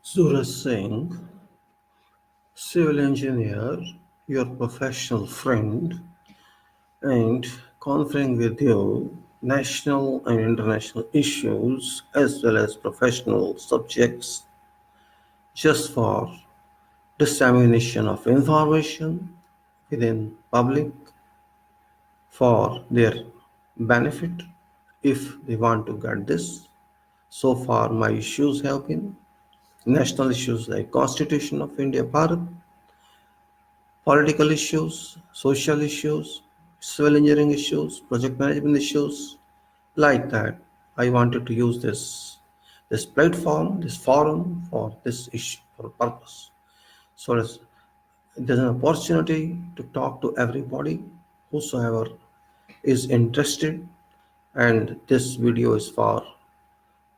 Suraj Singh, civil engineer, your professional friend, and conferring with you national and international issues as well as professional subjects just for dissemination of information within public for their benefit if they want to get this. So far my issues have been national issues like Constitution of India, Bharat, political issues, social issues, civil engineering issues, project management issues, like that. I wanted to use this platform, this forum for this issue for purpose. So there's an opportunity to talk to everybody, whosoever is interested, and this video is for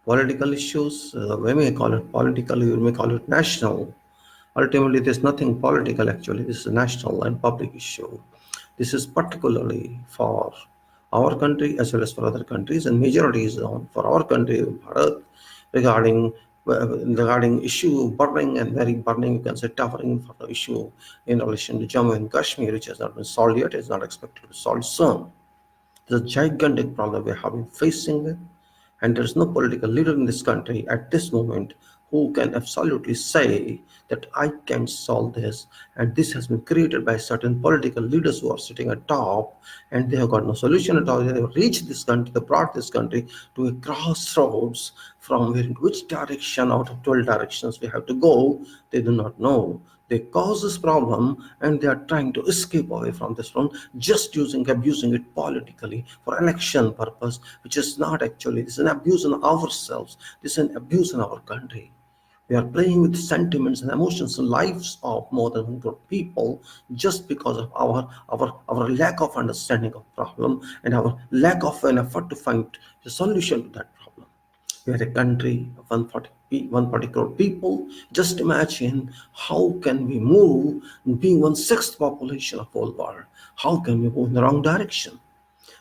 political issues. We may call it political, we may call it national. Ultimately, there's nothing political actually. This is a national and public issue. This is particularly for our country as well as for other countries, and majority is on for our country, Bharat, regarding regarding issue burning and very burning, you can say towering for the issue in relation to Jammu and Kashmir, which has not been solved yet, is not expected to be solved soon. It's a gigantic problem we have been facing with, and there is no political leader in this country at this moment who can absolutely say that I can solve this. And this has been created by certain political leaders who are sitting at top, and they have got no solution at all. They have reached this country, they brought this country to a crossroads from which direction out of 12 directions we have to go. They do not know. They cause this problem and they are trying to escape away from this problem, just abusing it politically for election purpose, which is not actually, this is an abuse on ourselves, this is an abuse in our country. We are playing with sentiments and emotions and lives of more than 100 people just because of our lack of understanding of problem and our lack of an effort to find a solution to that problem. We are a country of 140 crore people. Just imagine how can we move, being 1/6 population of whole world, how can we move in the wrong direction?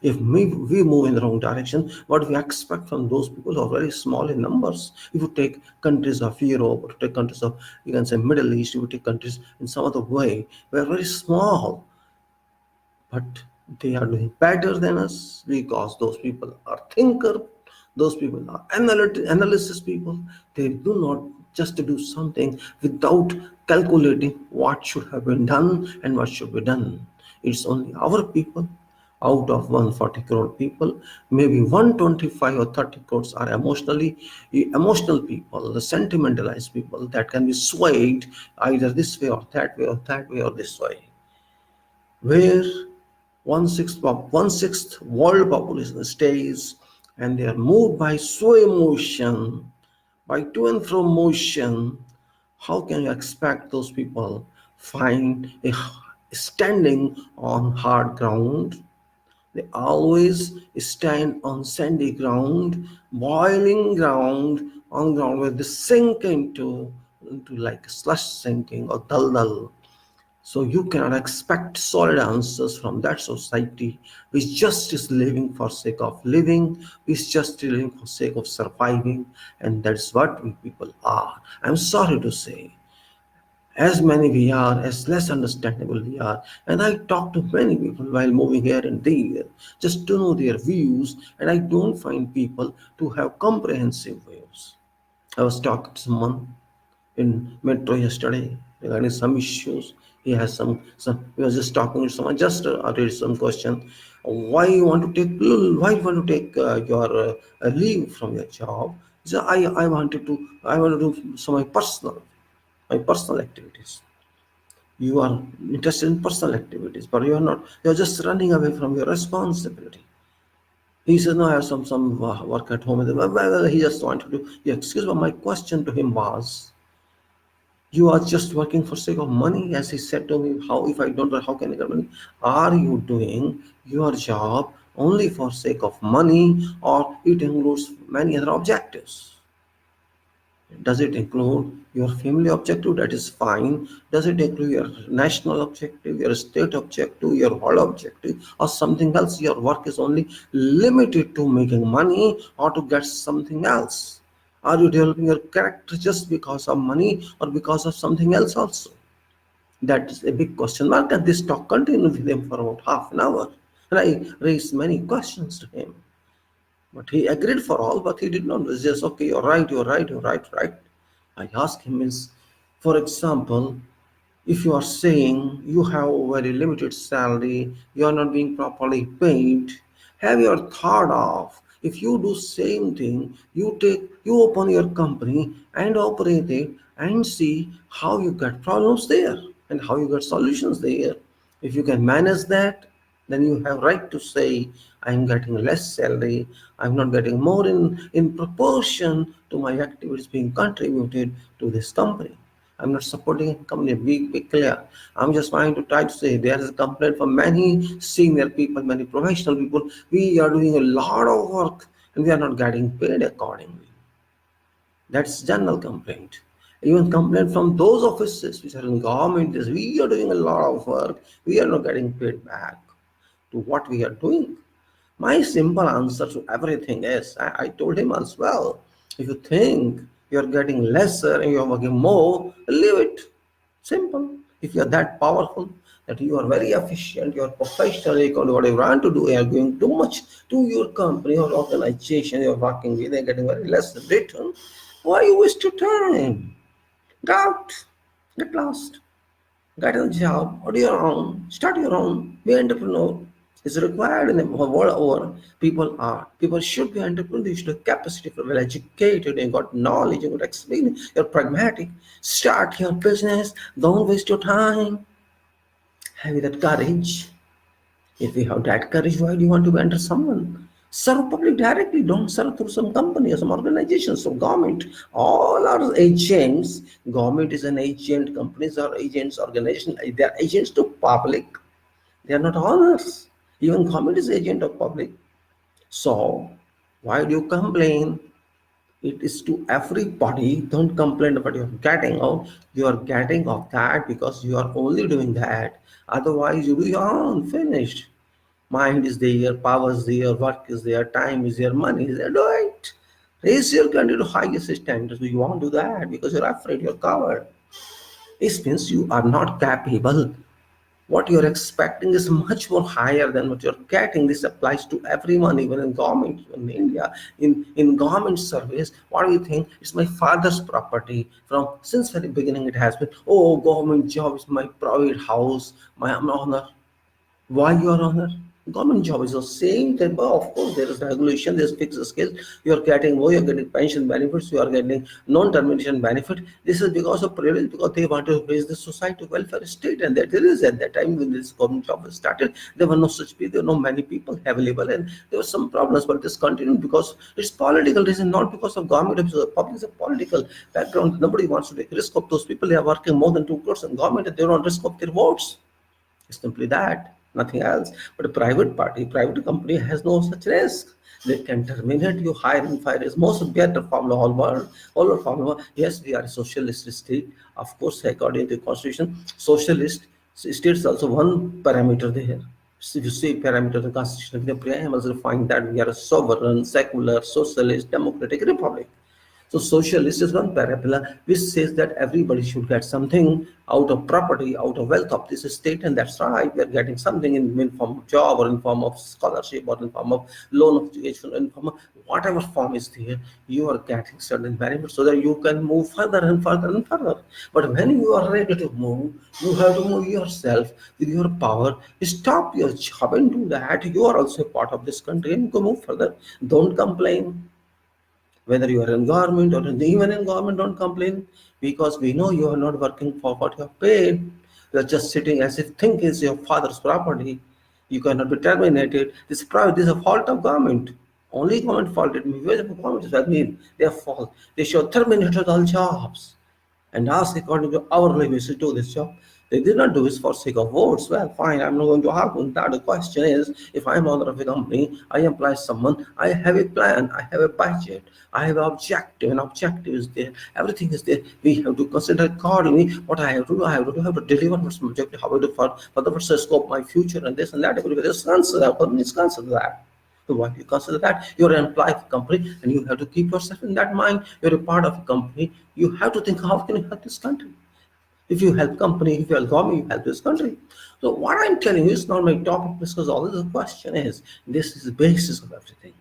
If we move in the wrong direction, what we expect from those people who are very small in numbers. If you take countries of Europe, or take countries of, you can say, Middle East, if you take countries in some other way, we are very small, but they are doing better than us because those people are thinker, those people are analysis people. They do not just do something without calculating what should have been done and what should be done. It's only our people. Out of 140 crore people, maybe 125 or 30 crores are emotional people, the sentimentalized people that can be swayed either this way or that way or that way or this way, where one sixth world population stays, and they are moved by sway motion, by to and from motion. How can you expect those people find a standing on hard ground? They always stand on sandy ground, boiling ground, on ground where they sink into like slush sinking or dal. So you cannot expect solid answers from that society which just is living for sake of living, which just is living for sake of surviving, and that's what we people are. I'm sorry to say, as many we are, as less understandable we are. And I talk to many people while moving here and there, just to know their views, and I don't find people to have comprehensive views. I was talking to someone in metro yesterday regarding some issues. He has some. We was just talking to someone. Just raised some question. Why you want to take? Why you want to take your leave from your job? He said, I wanted to. I want to do some my personal activities. You are interested in personal activities, but you are not. You are just running away from your responsibility. He says, no, I have some work at home. Well, he just wanted to. Yeah, excuse me. My question to him was, you are just working for sake of money, as he said to me. How, if I don't work, how can I get money? Are you doing your job only for sake of money, or it includes many other objectives? Does it include your family objective? That is fine. Does it include your national objective, your state objective, your world objective, or something else? Your work is only limited to making money or to get something else. Are you developing your character just because of money or because of something else also? That is a big question mark, and this talk continued with him for about half an hour. And I raised many questions to him. But he agreed for all, but he did not. It was just, okay, you're right, you're right, you're right, right. I asked him, is, for example, if you are saying you have a very limited salary, you are not being properly paid, have you ever thought of, if you do same thing, you open your company and operate it and see how you get problems there and how you get solutions there. If you can manage that, then you have right to say, I'm getting less salary, I'm not getting more in proportion to my activities being contributed to this company. I'm not supporting a company, be clear. I'm just trying to try to say there is a complaint from many senior people, many professional people. We are doing a lot of work and we are not getting paid accordingly. That's general complaint. Even complaint from those offices which are in government is, we are doing a lot of work, we are not getting paid back to what we are doing. My simple answer to everything is, I told him as well, if you think you're getting lesser and you're working more, leave it. Simple. If you're that powerful, that you are very efficient, you're professional, you can do whatever you want to do, you're doing too much to your company or organization you're working with, they're getting very less return, why you waste your time? Get out, get lost. Get a job, or your own, start your own, be entrepreneur. It's required in the world over. People should be entrepreneurs, you should have capacity, for well educated, you got knowledge, you got experience, you're pragmatic. Start your business, don't waste your time. Have that courage. If you have that courage, why do you want to enter someone? Serve public directly, don't serve through some company or some organization. So government, all are agents. Government is an agent, companies are agents, organization, they are agents to public. They are not owners. Even government is agent of public. So why do you complain? It is to everybody. Don't complain about you're getting out. You are getting of that because you are only doing that. Otherwise, you do your own, finished. Mind is there, power is there, work is there, time is there, money is there. Do it. Raise your country to highest standards. You won't do that because you're afraid, you're coward. It means you are not capable. What you're expecting is much more higher than what you're getting. This applies to everyone, even in government, in India, in government service. What do you think? It's my father's property. From since very beginning, it has been, oh, government job is my private house, my honor. Why you are on a government job is the same type. Of course, there is regulation, there's fixed skills. You are getting more, you're getting pension benefits, you are getting non-termination benefit. This is because of privilege, because they want to raise the society welfare state, and that there is at that time when this government job was started, there were no such people, there were no many people available, and there were some problems. But this continued because it's political reason, not because of government. Because the public is a political background. Nobody wants to take risk of those people. They are working more than 2 crores in government, and they don't risk of their votes. It's simply that, nothing else. But a private party, private company has no such risk. They can terminate you, hire and fire. Is most better from the whole world. All over from yes, we are a socialist state. Of course, according to the constitution, socialist states also one parameter there. So if you see parameter of the constitution, the preamble will find that we are a sovereign, secular, socialist, democratic republic. So socialist is one parabola which says that everybody should get something out of property, out of wealth of this state, and that's right. We are getting something in form of job or in form of scholarship or in form of loan of education, in form of whatever form is there. You are getting certain benefits so that you can move further and further and further. But when you are ready to move, you have to move yourself with your power. Stop your job and do that. You are also a part of this country and go move further. Don't complain. Whether you are in government or even in government, don't complain, because we know you are not working for what you are paid. You are just sitting as if think is your father's property. You cannot be terminated. This is private. This is a fault of government. Only government fault. It means government is that mean their fault. They should terminate all jobs and ask according to hourly basis to do this job. They did not do this for sake of votes. Well, fine, I'm not going to argue on that. The question is, if I'm owner of a company, I employ someone, I have a plan, I have a budget, I have an objective, and objective is there, everything is there. We have to consider accordingly what I have to do. I have to deliver what's my objective, how to for the first scope, my future, and this and that. Everybody is concerned, company is concerned that. Why do you consider that? You're an employee of a company and you have to keep yourself in that mind. You're a part of a company. You have to think, how can you help this country? If you help company, if you help government, you help this country. So what I'm telling you is not my topic, because all the question is, this is the basis of everything.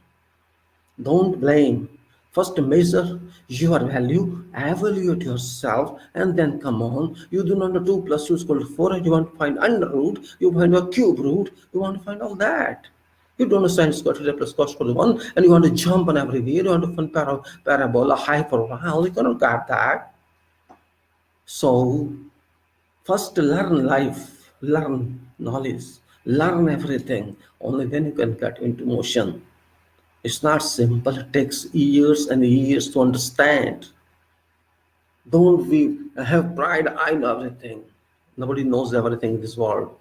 Don't blame. First measure your value, evaluate yourself, and then come on. You do not know 2 plus 2 is equal to 4, and you want to find under root, you find a cube root, you want to find all that. You don't understand square root plus cos square root 1, and you want to jump on every way, you want to find parabola, hyperbola, you cannot get that. So, first learn life, learn knowledge, learn everything, only then you can get into motion. It's not simple. It takes years and years to understand. Don't we have pride? I know everything. Nobody knows everything in this world.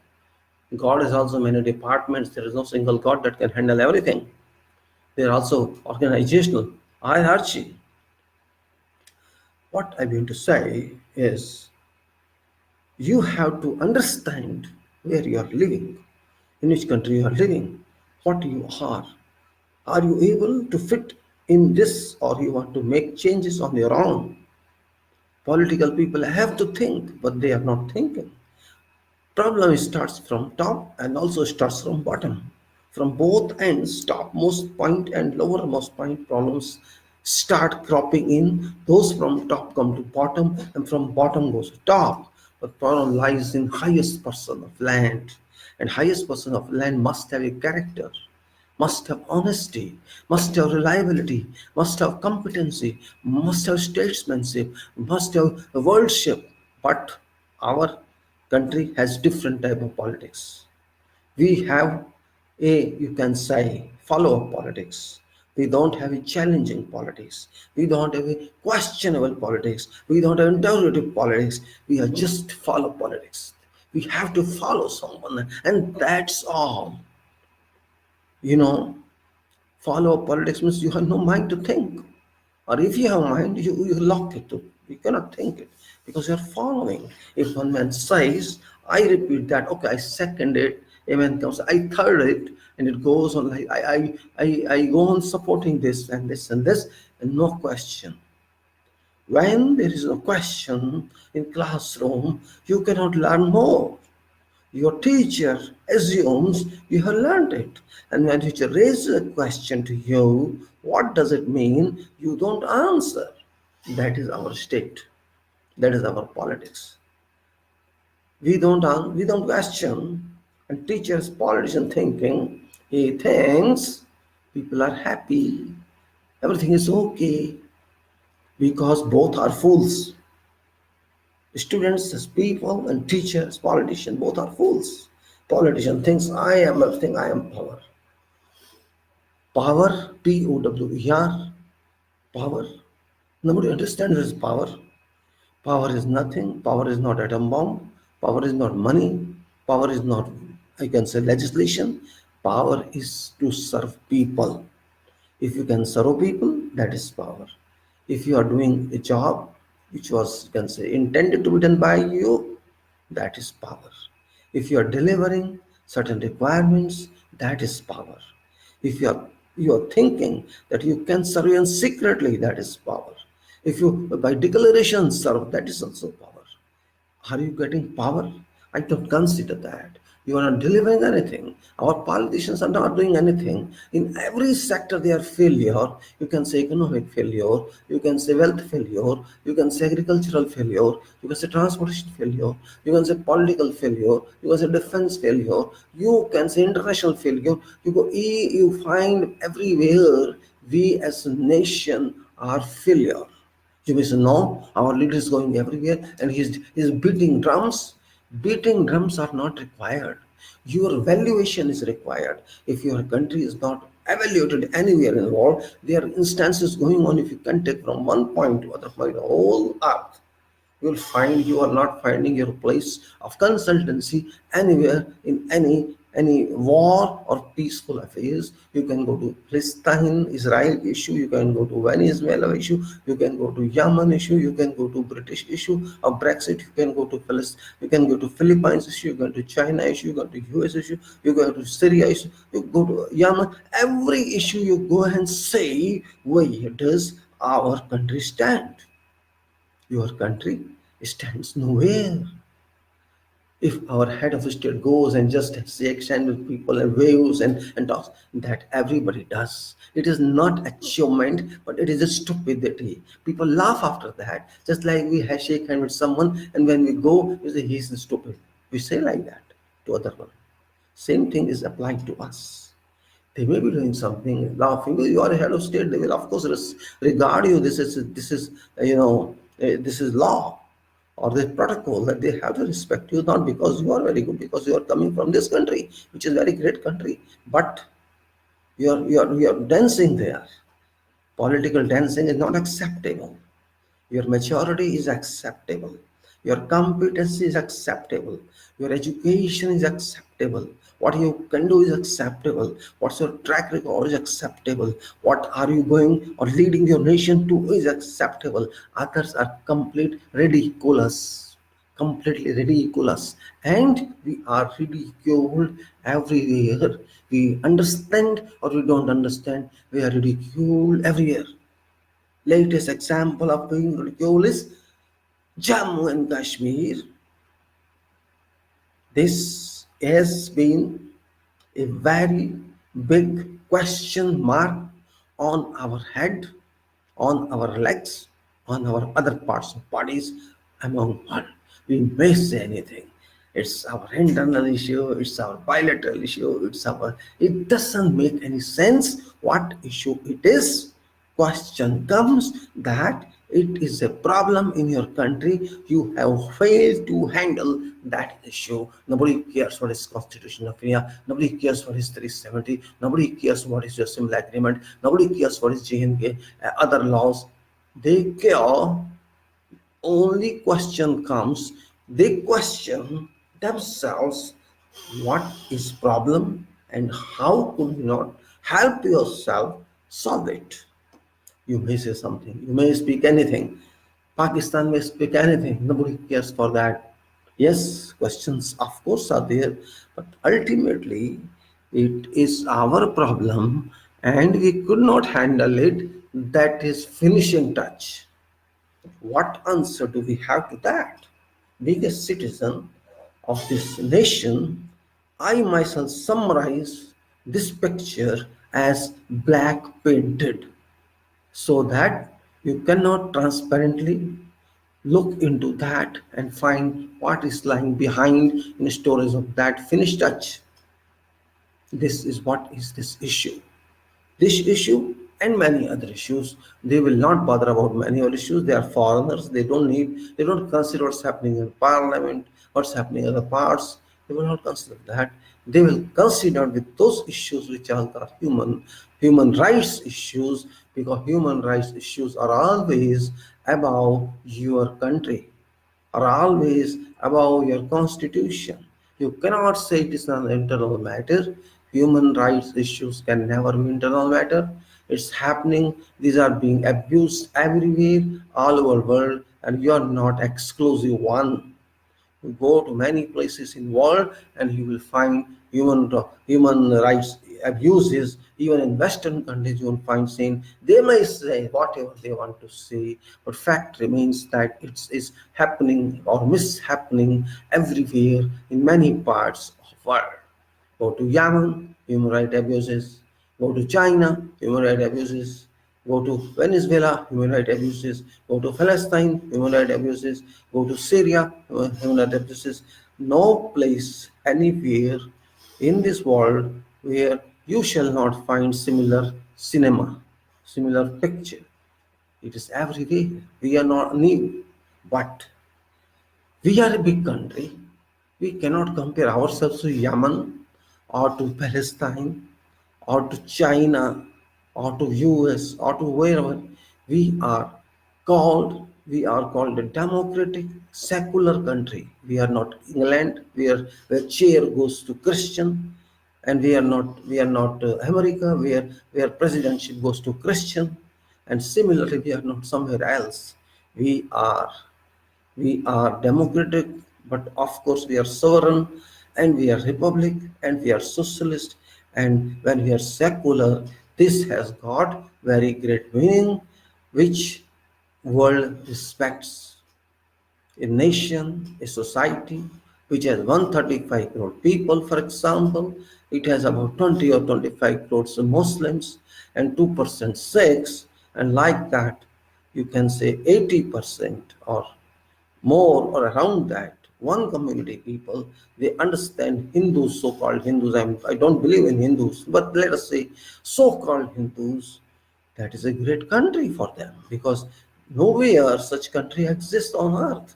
God has also many departments. There is no single God that can handle everything. There are also organizational hierarchy. What I mean to say is, you have to understand where you are living, in which country you are living, what you are. Are you able to fit in this, or you want to make changes on your own? Political people have to think, but they are not thinking. Problem starts from top and also starts from bottom. From both ends, topmost point and lowermost point, problems start cropping in. Those from top come to bottom, and from bottom goes to top. The problem lies in highest person of land, and highest person of land must have a character, must have honesty, must have reliability, must have competency, must have statesmanship, must have worldship. But our country has different type of politics. We have a, you can say, follow-up politics. We don't have a challenging politics. We don't have a questionable politics. We don't have interrogative politics. We are just follow politics. We have to follow someone, and that's all. You know, follow politics means you have no mind to think. Or if you have mind, you lock it up. You cannot think it because you're following. If one man says, I repeat that, okay, I second it, a man comes, I third it, and it goes on like I go on supporting this and this and this, and no question. When there is no question in classroom, you cannot learn more. Your teacher assumes you have learned it. And when teacher raises a question to you, what does it mean? You don't answer. That is our state. That is our politics. We don't question. And teachers, politician thinking, he thinks people are happy. Everything is okay. Because both are fools. Students as people and teachers, politicians, both are fools. Politician thinks I am everything, I am power. Power, P-O-W-E-R, power. Nobody understands this power. Power is nothing. Power is not atom bomb. Power is not money. Power is not, I can say, legislation. Power is to serve people. If you can serve people, that is power. If you are doing a job which was, you can say, intended to be done by you, that is power. If you are delivering certain requirements, that is power. If you are thinking that you can serve even secretly, that is power. If you by declaration serve, that is also power. Are you getting power? I don't consider that. You are not delivering anything. Our politicians are not doing anything. In every sector, they are failure. You can say economic failure. You can say wealth failure. You can say agricultural failure. You can say transportation failure. You can say political failure. You can say defense failure. You can say international failure. You find everywhere we as a nation are failure. You may say, no, our leader is going everywhere and he's beating drums. Beating drums are not required. Your valuation is required. If your country is not evaluated anywhere in the world, there are instances going on. If you can take from one point to other point, the whole earth, you will find you are not finding your place of consultancy anywhere in any any war or peaceful affairs. You can go to Palestine, Israel issue, you can go to Venezuela issue, you can go to Yemen issue, you can go to British issue of Brexit, you can go to Palestine, you can go to Philippines issue, you go to China issue, you go to US issue, you go to Syria issue, you go to Yemen. Every issue you go and say, where does our country stand? Your country stands nowhere. If our head of state goes and just shakes hands with people and waves and talks, that everybody does. It is not achievement, but it is a stupidity. People laugh after that, just like we shake hands with someone, and when we go, we say he's stupid. We say like that to other one. Same thing is applied to us. They may be doing something, laughing. You are a head of state. They will, of course, regard you. This is law or the protocol that they have to respect you, not because you are very good, because you are coming from this country, which is a very great country, but you are dancing there. Political dancing is not acceptable. Your maturity is acceptable. Your competency is acceptable. Your education is acceptable. What you can do is acceptable. What's your track record is acceptable. What are you going or leading your nation to is acceptable. Others are complete ridiculous. Completely ridiculous. And we are ridiculed everywhere. We understand or we don't understand. We are ridiculed everywhere. Latest example of being ridiculed is Jammu and Kashmir. This has been a very big question mark on our head, on our legs, on our other parts of bodies among one. We may say anything. It's our internal issue, it's our bilateral issue, it doesn't make any sense what issue it is. Question comes that it is a problem in your country. You have failed to handle that issue. Nobody cares what is Constitution of India. Nobody cares what is 370. Nobody cares what is your Simla Agreement. Nobody cares what is JNK, other laws. They care. Only question comes. They question themselves. What is problem and how could you not help yourself solve it? You may say something, you may speak anything. Pakistan may speak anything, nobody cares for that. Yes, questions of course are there, but ultimately it is our problem and we could not handle it. That is finishing touch. What answer do we have to that? Being a citizen of this nation, I myself summarize this picture as black painted, so that you cannot transparently look into that and find what is lying behind in stories of that finished touch. This is what is this issue. This issue and many other issues, they will not bother about many other issues. They are foreigners. They don't consider what's happening in parliament, what's happening in other parts. They will not consider that. They will consider with those issues which are the human rights issues, because human rights issues are always about your country, are always above your constitution. You cannot say it is an internal matter. Human rights issues can never be internal matter. It's happening. These are being abused everywhere, all over the world, and you are not exclusive one. You go to many places in world and you will find human rights abuses. Even in Western countries, you will find saying they may say whatever they want to say, but fact remains that it is happening or mishappening everywhere in many parts of world. Go to Yemen, human rights abuses. Go to China, human rights abuses. Go to Venezuela, human rights abuses. Go to Palestine, human rights abuses. Go to Syria, human rights abuses. No place anywhere in this world where you shall not find similar cinema, similar picture. It is everywhere. We are not new, but we are a big country. We cannot compare ourselves to Yemen or to Palestine or to China or to US or to wherever. We are called a democratic secular country. We are not England where chair goes to Christian. And we are not America, where presidentship goes to Christian, and similarly we are not somewhere else. We are we are democratic, but of course we are sovereign, and we are republic, and we are socialist. And when we are secular, this has got very great meaning, which world respects. A nation, a society which has 135 crore people, for example, it has about 20 or 25 crores Muslims and 2% Sikhs, and like that, you can say 80% or more or around that. One community people, they understand Hindus, so-called Hindus. I don't believe in Hindus, but let us say so-called Hindus. That is a great country for them because nowhere such country exists on earth.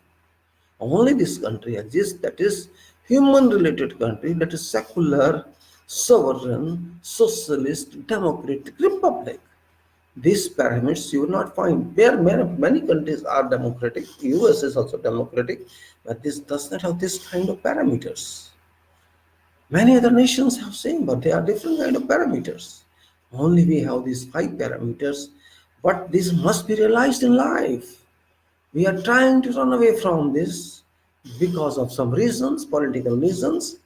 Only this country exists, that is human related country, that is secular, sovereign, socialist, democratic republic. These pyramids you will not find. There many countries are democratic. US is also democratic, but this does not have this kind of parameters. Many other nations have same, but they are different kind of parameters. Only we have these five parameters, but this must be realized in life. We are trying to run away from this because of some reasons, political reasons,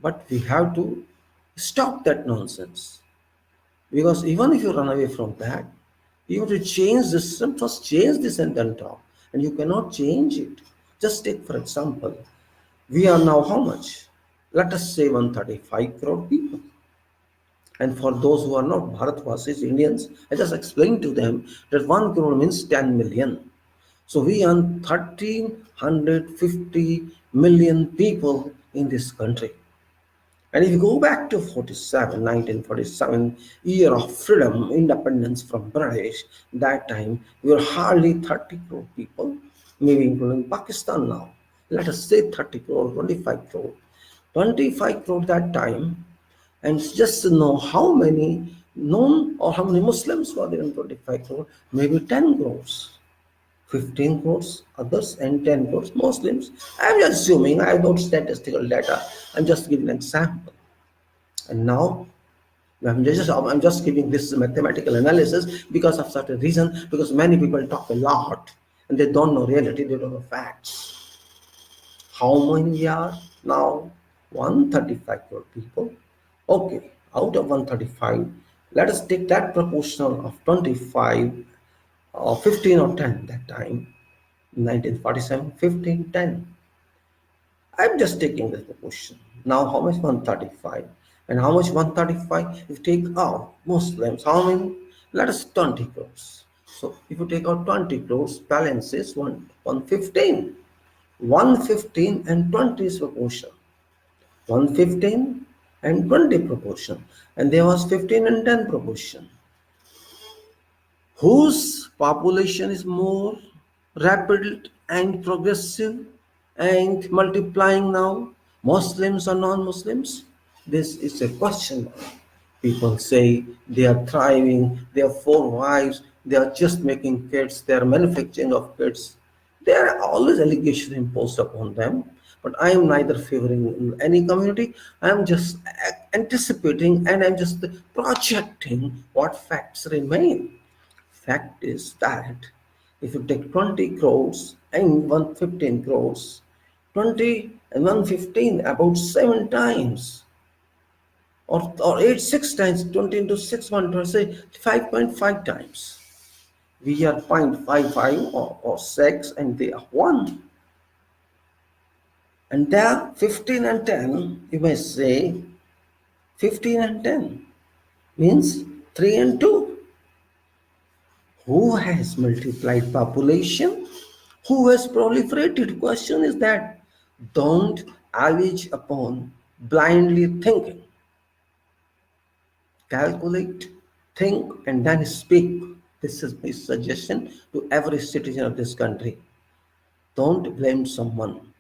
but we have to stop that nonsense. Because even if you run away from that, you have to change the system, first change this and then talk. And you cannot change it. Just take, for example, we are now how much? Let us say 135 crore people. And for those who are not Bharatvasis, Indians, I just explained to them that 1 crore means 10 million. So we are 1350 million people in this country. And if you go back to 1947, year of freedom, independence from British, that time we were hardly 30 crore people, maybe including Pakistan now. Let us say 30 crore, 25 crore. 25 crore that time, and just to know how many known or how many Muslims were there in 25 crore, maybe 10 crores. 15 crores others and 10 crores Muslims. I'm just assuming, I have no statistical data. I'm just giving an example. And now I'm just giving this mathematical analysis because of certain reason, because many people talk a lot and they don't know reality, they don't know facts. How many are now? 135 crore people. Okay, out of 135, let us take that proportional of 25 or 15 or 10 that time. 1947, 15, 10. I'm just taking this proportion. Now, how much 135? And how much 135? If you take out Muslims, how many? Let us 20 crores. So, if you take out 20 crores, balance is 115. 115 and 20 is proportion. 115 and 20 proportion. And there was 15 and 10 proportion. Whose population is more rapid and progressive and multiplying now, Muslims or non-Muslims? This is a question mark. People say they are thriving, they have four wives, they are just making kids, they are manufacturing of kids. There are always allegations imposed upon them, but I am neither favoring any community. I am just anticipating and I'm just projecting what facts remain. Fact is that if you take 20 crores and 115 crores, 20 and 115 about 7 times, or 8, 6 times, 20 into 6, 1, say 5.5 times. We are 0.55 or 6 and they are 1. And there 15 and 10, you may say 15 and 10 means 3 and 2. Who has multiplied population? Who has proliferated? Question is that don't allege upon blindly thinking. Calculate, think, and then speak. This is my suggestion to every citizen of this country. Don't blame someone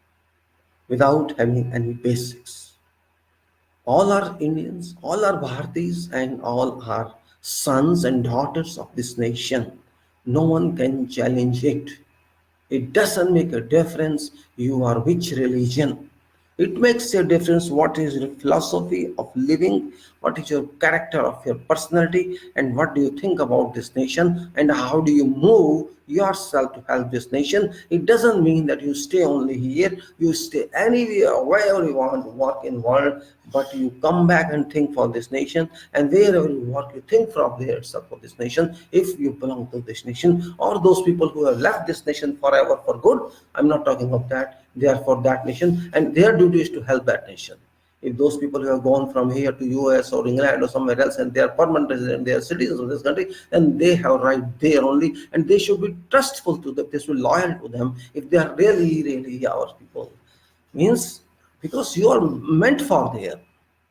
without having any basics. All are Indians, all are Bharatis, and all are sons and daughters of this nation. No one can challenge it. It doesn't make a difference you are which religion. It makes a difference what is your philosophy of living, what is your character of your personality, and what do you think about this nation, and how do you move yourself to help this nation. It doesn't mean that you stay only here, you stay anywhere, wherever you want to work in world, but you come back and think for this nation, and wherever you work, you think from there itself for this nation, if you belong to this nation, or those people who have left this nation forever for good. I'm not talking of that. They are for that nation, and their duty is to help that nation. If those people who have gone from here to US or England or somewhere else and they are permanent resident, they are citizens of this country, then they have right there only, and they should be trustful to them, they should be loyal to them if they are really, really our people. Means because you are meant for there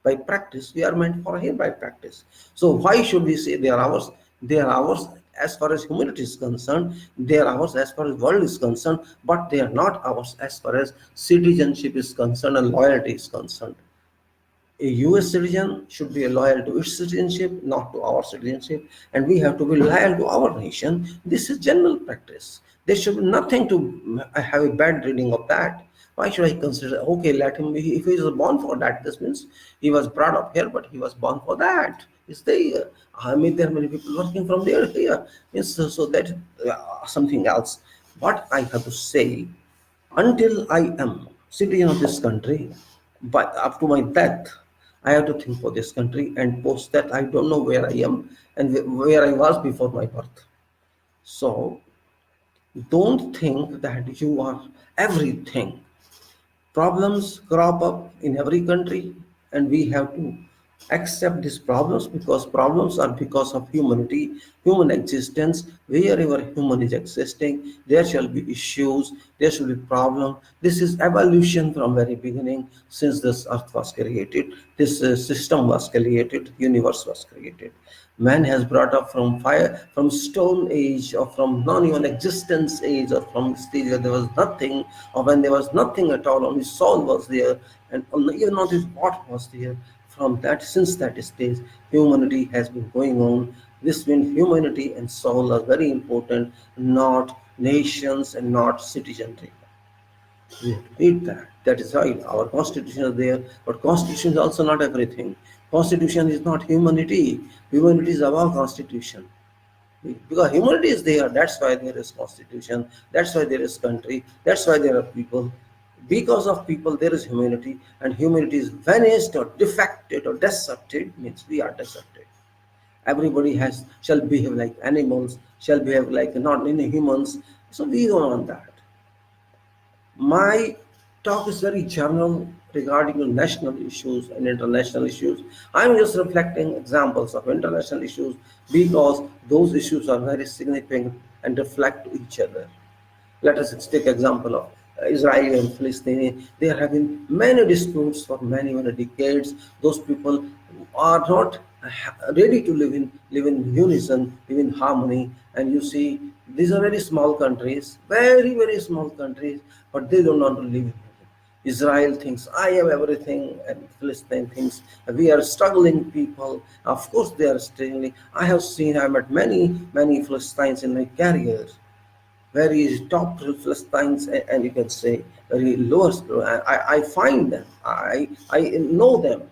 by practice, we are meant for here by practice. So why should we say they are ours? They are ours as far as humanity is concerned, they are ours as far as world is concerned, but they are not ours as far as citizenship is concerned and loyalty is concerned. A US citizen should be loyal to its citizenship, not to our citizenship, and we have to be loyal to our nation. This is general practice. There should be nothing to have a bad reading of that. Why should I consider, okay, let him be, if he was born for that, this means he was brought up here, but he was born for that. Is there? I mean, there are many people working from there here. Yes, so that something else. What I have to say, until I am citizen of this country, but up to my death, I have to think for this country, and post that I don't know where I am and where I was before my birth. So don't think that you are everything. Problems crop up in every country, and we have to accept these problems, because problems are because of humanity, human existence. Wherever human is existing, there shall be issues, there shall be problem. This is evolution from very beginning. Since this earth was created, this system was created, universe was created. Man has brought up from fire, from stone age, or from non-even existence age, or from stage where there was nothing, or when there was nothing at all, only soul was there, and even not his body was there. From that, since that stage, humanity has been going on. This means humanity and soul are very important, not nations and not citizenry. We have to read that. That is why our constitution is there, but constitution is also not everything. Constitution is not humanity. Humanity is above constitution. Because humanity is there, that's why there is constitution, that's why there is country, that's why there are people. Because of people there is humanity, and humanity is vanished or defected or deserted, means we are deserted. Everybody has shall behave like animals, shall behave like not in humans. So we don't want that. My talk is very general regarding the national issues and international issues. I'm just reflecting examples of international issues because those issues are very significant and reflect each other. Let us take example of Israel and Palestine. They are having many disputes for many, many decades. Those people are not ready to live in unison, live in harmony. And you see, these are very small countries, very, very small countries, but they don't want to live in unison. Israel thinks I am everything, and Palestine thinks we are struggling people. Of course, they are struggling. I met many, many Philistines in my career, very top Philistines, and you can say very lowest. I find them, I know them.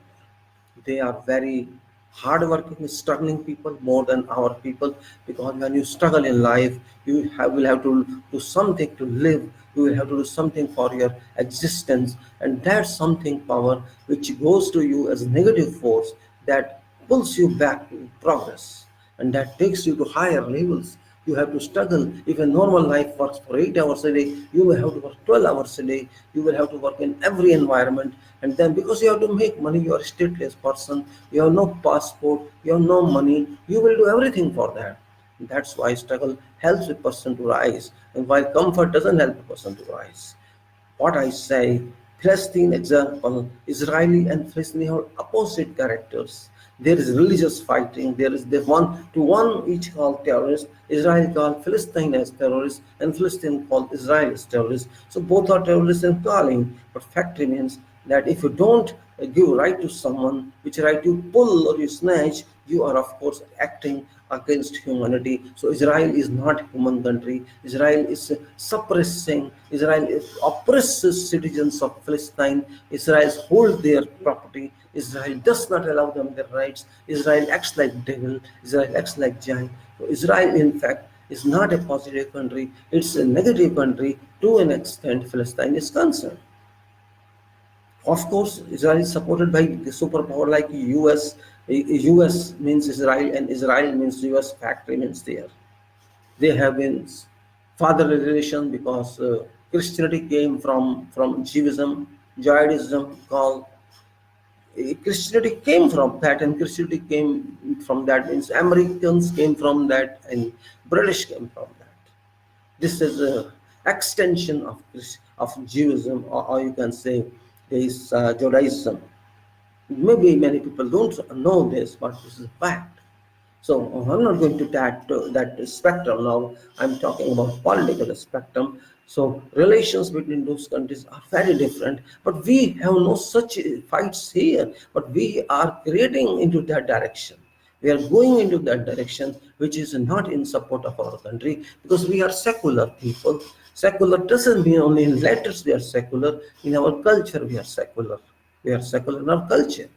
They are very hardworking, struggling people more than our people, because when you struggle in life, will have to do something to live. You will have to do something for your existence, and that's something power which goes to you as a negative force that pulls you back to progress, and that takes you to higher levels. You have to struggle. If a normal life works for 8 hours a day, you will have to work 12 hours a day. You will have to work in every environment. And then because you have to make money, you are a stateless person, you have no passport, you have no money, you will do everything for that. That's why struggle helps a person to rise, and while comfort doesn't help a person to rise. What I say, Palestine example, Israeli and Palestinian have opposite characters. There is religious fighting. There is the one to one each called terrorists. Israel called Palestine as terrorists, and Palestine called Israel as terrorists. So both are terrorists in calling. But fact remains, that if you don't give right to someone, which right you pull or you snatch, you are of course acting against humanity. So Israel is not human country. Israel is suppressing. Israel is oppresses citizens of Palestine. Israel holds their property. Israel does not allow them their rights. Israel acts like devil. Israel acts like giant. So Israel, in fact, is not a positive country. It's a negative country to an extent Palestine is concerned. Of course, Israel is supported by the superpower like US. US means Israel, and Israel means US. Fact remains there. They have been fatherly relation because Christianity came from Judaism. Judaism called Christianity came from that, and Christianity came from that means Americans came from that, and British came from that. This is a extension of Judaism, or you can say this Judaism. Maybe many people don't know this, but this is a fact. So I'm not going to that spectrum now. I'm talking about political spectrum. So relations between those countries are very different, but we have no such fights here. But we are creating into that direction. We are going into that direction, which is not in support of our country, because we are secular people. Secular doesn't mean only in letters we are secular. In our culture, we are secular. We are secular in our culture,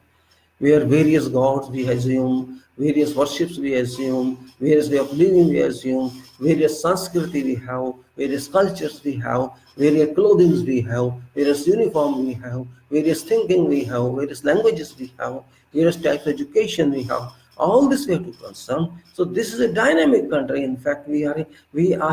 where various gods we assume, various worships we assume, various way of living we assume, various Sanskriti we have, various cultures we have, various clothing we have, various uniform we have, various thinking we have, various languages we have, various types of education we have. All this we have to concern. So this is a dynamic country. In fact, we are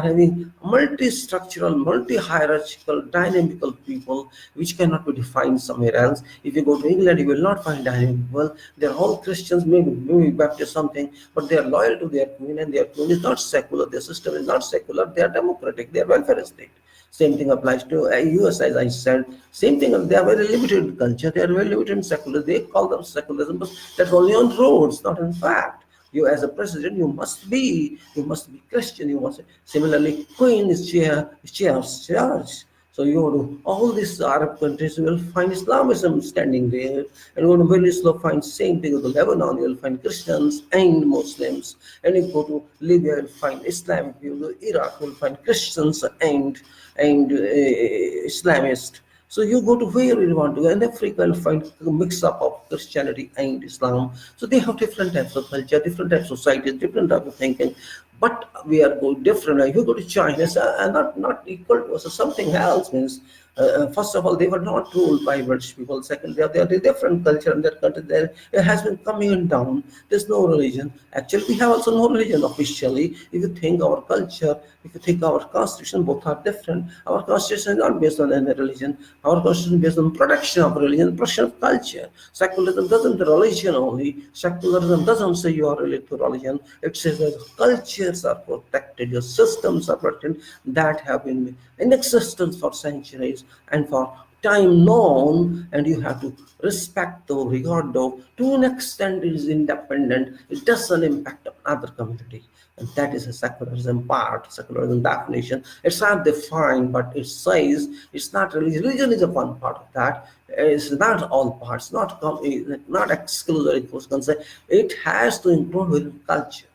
having multi-structural, multi-hierarchical, dynamical people which cannot be defined somewhere else. If you go to England, you will not find dynamic people. They're all Christians, maybe Baptist something, but they are loyal to their queen, and their queen is not secular. Their system is not secular. They are democratic. They are welfare state. Same thing applies to US, as I said. Same thing, they are very limited in culture. They are very limited in secular. They call them secularism, but that's only on roads, not in fact. You, as a president, you must be Christian. You must. Similarly, Queen is chair of church. So you go to all these Arab countries, you will find Islamism standing there, and you go to Middle East, you'll find same thing. You go to Lebanon, you will find Christians and Muslims, and you go to Libya, you'll find Islam. You go to Iraq, you'll find Christians and Islamists. So you go to where you want to go. In Africa, you'll find a mix up of Christianity and Islam. So they have different types of culture, different types of societies, different type of thinking. But we are going different. If you go to China, it's not equal to us. So something else means, first of all, they were not ruled by British people. Second, they are a different culture in their country. There it has been coming down. There's no religion. Actually, we have also no religion officially. If you think our culture, if you think our constitution, both are different. Our constitution is not based on any religion. Our constitution is based on protection of religion, protection of culture. Secularism doesn't religion only. Secularism doesn't say you are related to religion. It says that cultures are protected, your systems are protected, that have been in existence for centuries and for time known, and you have to respect though, regard though. To an extent, it is independent. It doesn't impact other community. And that is a secularism part, secularism definition. It's not defined, but it says it's not religion. Religion is a one part of that. It's not all parts, not exclusive. It has to include within culture.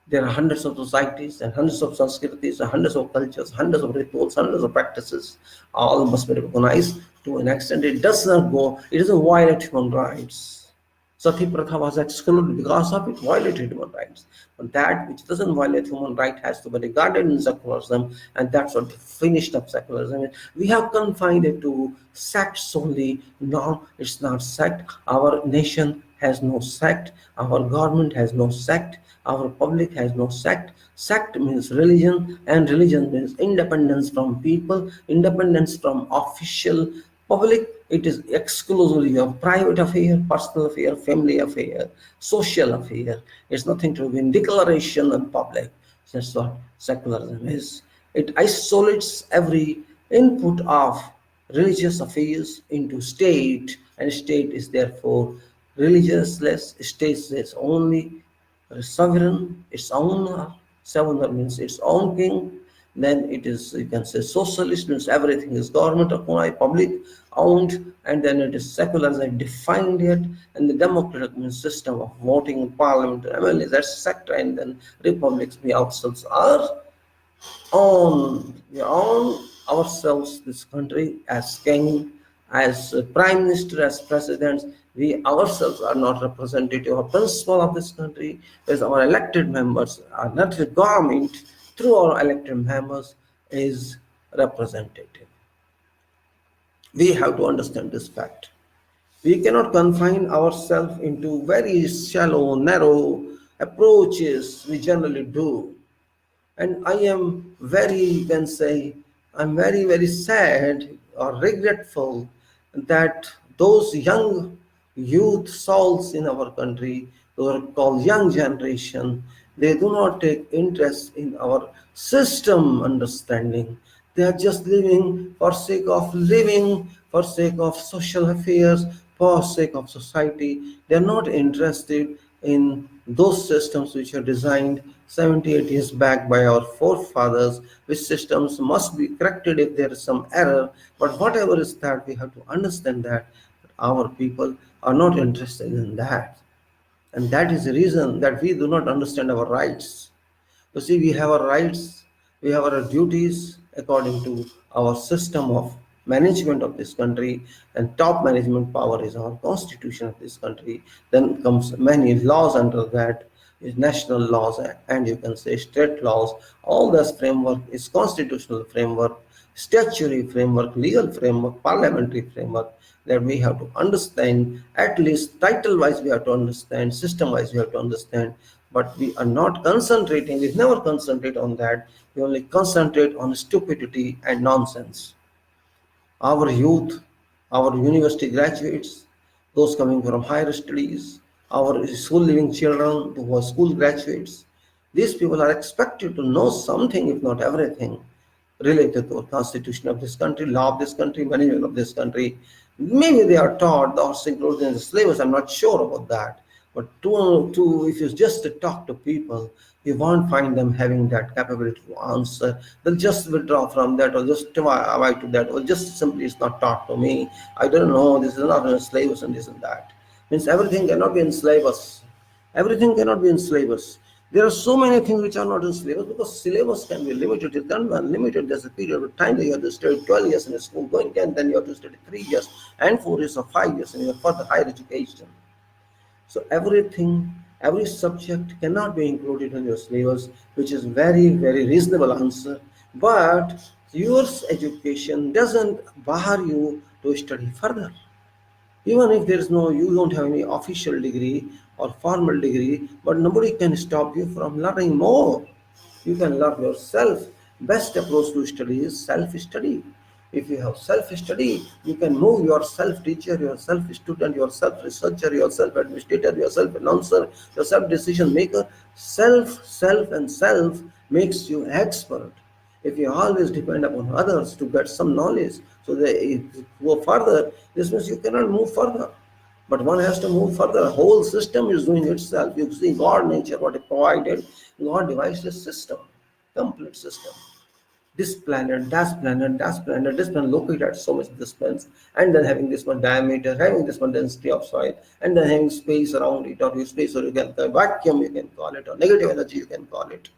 There are hundreds of societies and hundreds of Sanskritis, and hundreds of cultures, hundreds of rituals, hundreds of practices. All must be recognized to an extent. It doesn't violate human rights. Sati Pratha was excluded because of it violated human rights. But that which doesn't violate human right has to be regarded in secularism, and that's what finished up secularism. We have confined it to sects only. No, it's not sect. Our nation has no sect. Our government has no sect. Our public has no sect. Sect means religion, and religion means independence from people, independence from official public. It is exclusively a private affair, personal affair, family affair, social affair. It's nothing to do with declaration and public. That's what secularism is. It isolates every input of religious affairs into state, and state is therefore religionless. State is only sovereign, its owner. Sovereign means its own king. Then it is, you can say, socialist, means everything is government owned, public owned, and then it is secular as I defined it, and the democratic means system of voting in parliament, MLAs, that's sector, and then republics, we ourselves are we own ourselves, this country, as king, as prime minister, as presidents. We ourselves are not representative or principal of this country, as our elected members are not the government, through our elected members is representative. We have to understand this fact. We cannot confine ourselves into very shallow, narrow approaches we generally do. And I am very, you can say, I'm very, very sad or regretful that those young youth souls in our country, who are called young generation, they do not take interest in our system understanding. They are just living for sake of living, for sake of social affairs, for sake of society. They are not interested in those systems which are designed 78 years back by our forefathers, which systems must be corrected if there is some error. But whatever is that, we have to understand that our people are not interested in that. And that is the reason that we do not understand our rights. You see, we have our rights, we have our duties according to our system of management of this country, and top management power is our constitution of this country. Then comes many laws under that, is national laws, and you can say state laws. All this framework is constitutional framework, statutory framework, legal framework, parliamentary framework, that we have to understand. At least title wise we have to understand, system wise we have to understand, but we are not concentrating, we never concentrate on that. We only concentrate on stupidity and nonsense. Our youth, our university graduates, those coming from higher studies, our school living children who are school graduates, these people are expected to know something, if not everything, related to the constitution of this country, law of this country, management of this country. Maybe they are taught or included in the syllabus, I'm not sure about that. But if you just talk to people, you won't find them having that capability to answer. They'll just withdraw from that, or just avoid to that, or just simply it's not taught to me. I don't know, this is not in the syllabus and this and that. Means everything cannot be in syllabus. Everything cannot be in syllabus. There are so many things which are not in syllabus because syllabus can be limited. It can be unlimited. There's a period of time that you have to study 12 years in a school going, and then you have to study 3 years and 4 years or 5 years in your further higher education. So everything, every subject cannot be included in your syllabus, which is very, very reasonable answer. But your education doesn't bar you to study further. Even if there is no, you don't have any official degree or formal degree, but nobody can stop you from learning more. You can learn yourself. Best approach to study is self-study. If you have self-study, you can move your self-teacher, your self-student, your self-researcher, your self-administrator, your self-announcer, your self-decision maker. And self makes you expert. If you always depend upon others to get some knowledge, so they go further, this means you cannot move further. But one has to move further. The whole system is doing itself. You see, God nature, what He provided, God devised a system, complete system. This planet, that planet, this planet located at so much distance, and then having this much diameter, having this much density of soil, and then having space around it, or space, or you can vacuum, you can call it, or negative energy, you can call it,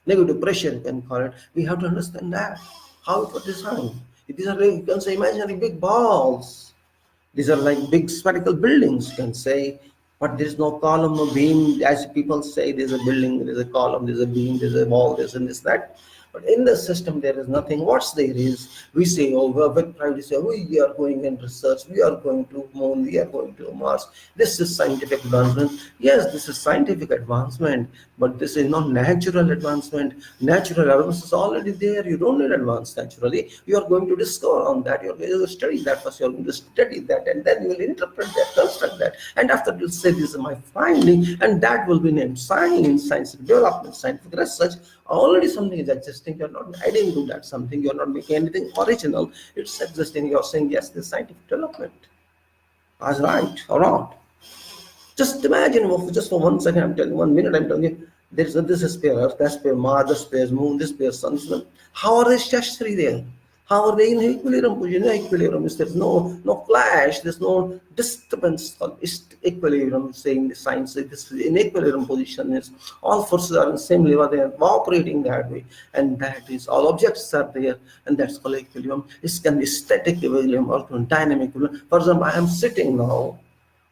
negative pressure, you can call it. We have to understand that how it was designed. These are, you can say, imaginary big balls. These are like big spherical buildings, you can say, but there's no column or beam. As people say, there's a building, there's a column, there's a beam, there's a wall, there's and this, that. But in the system, there is nothing. What's there is, we say, oh, we're with pride, we say, we are going in research, we are going to moon, we are going to Mars. This is scientific advancement. Yes, this is scientific advancement, but this is not natural advancement. Natural advancement is already there. You don't need advance naturally. You are going to discover on that. You're going to study that first. You're going to study that, and then you will interpret that, construct that. And after you'll say, this is my finding, and that will be named science, scientific development, scientific research. Already something is existing. You're not adding to that something. You're not making anything original. It's existing. You're saying, yes, this scientific development is right or not. Just imagine, just for 1 second, I'm telling you, 1 minute, I'm telling you, There is this sphere Earth, that sphere Mars, this sphere Moon, this sphere Sun. How are they stationary there? How are they in equilibrium position? Equilibrium is there's no clash, there's no disturbance. It's equilibrium, saying the science this is in equilibrium position. Is all forces are in the same level, they are operating that way, and that is all objects are there, and that's called equilibrium. It can be static equilibrium or dynamic equilibrium. For example, I am sitting now.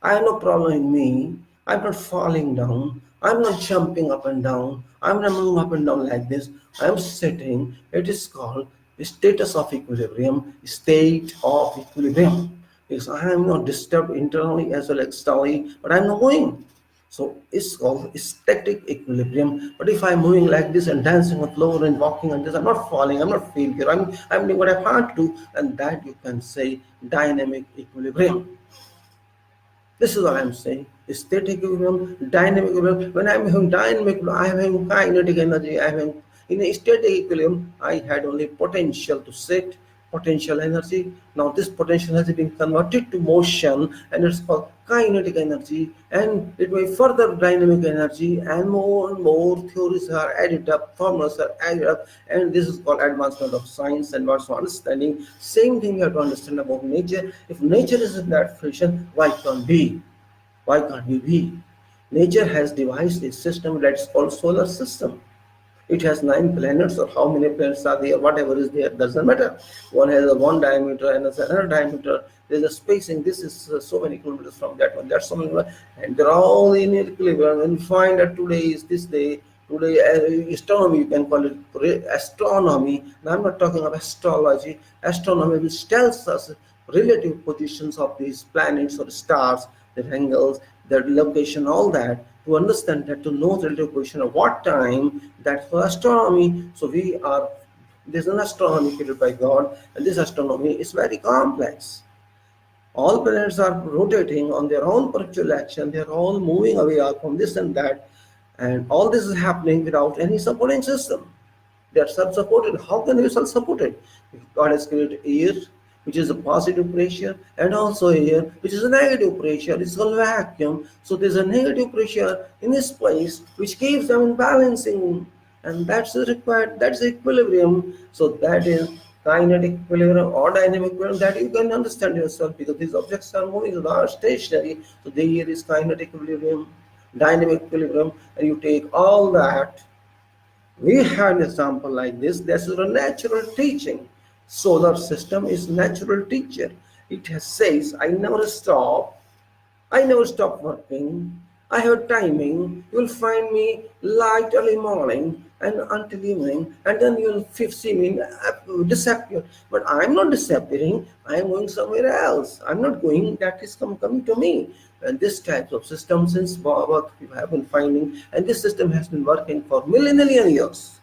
I have no problem in me. I'm not falling down. I'm not jumping up and down. I'm not moving up and down like this. I'm sitting. It is called status of equilibrium, state of equilibrium. Because I am not disturbed internally as well as externally, but I'm not moving. So it's called static equilibrium. But if I'm moving like this and dancing on the floor and walking on this, I'm not falling, I'm not failure. I'm doing what I want to do, and that you can say dynamic equilibrium. This is what I'm saying. Static equilibrium, dynamic equilibrium. When I'm having dynamic equilibrium, I am having kinetic energy. I am having, in a static equilibrium, I had only potential to sit, potential energy. Now this potential has been converted to motion, and it's called kinetic energy, and it may further dynamic energy, and more theories are added up, formulas are added up, and this is called advancement of science and advancement of understanding. Same thing you have to understand about nature. If nature is in that friction, why can't we? Why can't we be? Nature has devised a system that's called solar system. It has 9 planets, or how many planets are there, whatever is there, doesn't matter. One has a one diameter and another diameter. There's a spacing. This is so many kilometers from that one. That's so many, and they're all in equilibrium. And you find that today is this day. Today, astronomy, you can call it astronomy. Now, I'm not talking about astrology. Astronomy, which tells us relative positions of these planets or stars, their angles, their location, all that. To understand that, to know the relative position of what time, that's for astronomy. So there's an astronomy created by God, and this astronomy is very complex. All planets are rotating on their own perpetual action. They're all moving away from this and that, and all this is happening without any supporting system. They are self-supported. How can we self-supported? God has created air, which is a positive pressure, and also air, which is a negative pressure. It's called vacuum. So there's a negative pressure in this place, which keeps them in balancing, and that's required. That's equilibrium. So that is kinetic equilibrium or dynamic equilibrium, that you can understand yourself, because these objects are moving, they are stationary. So there is kinetic equilibrium, dynamic equilibrium, and you take all that. We have an example like this. This is a natural teaching. Solar system is natural teacher. It has says, I never stop working. I have timing. You will find me light early morning and until evening, and then you will see me disappear. But I'm not disappearing. I am going somewhere else. I'm not going. That is coming to me. And this type of system, since birth, we have been finding, and this system has been working for millennial years.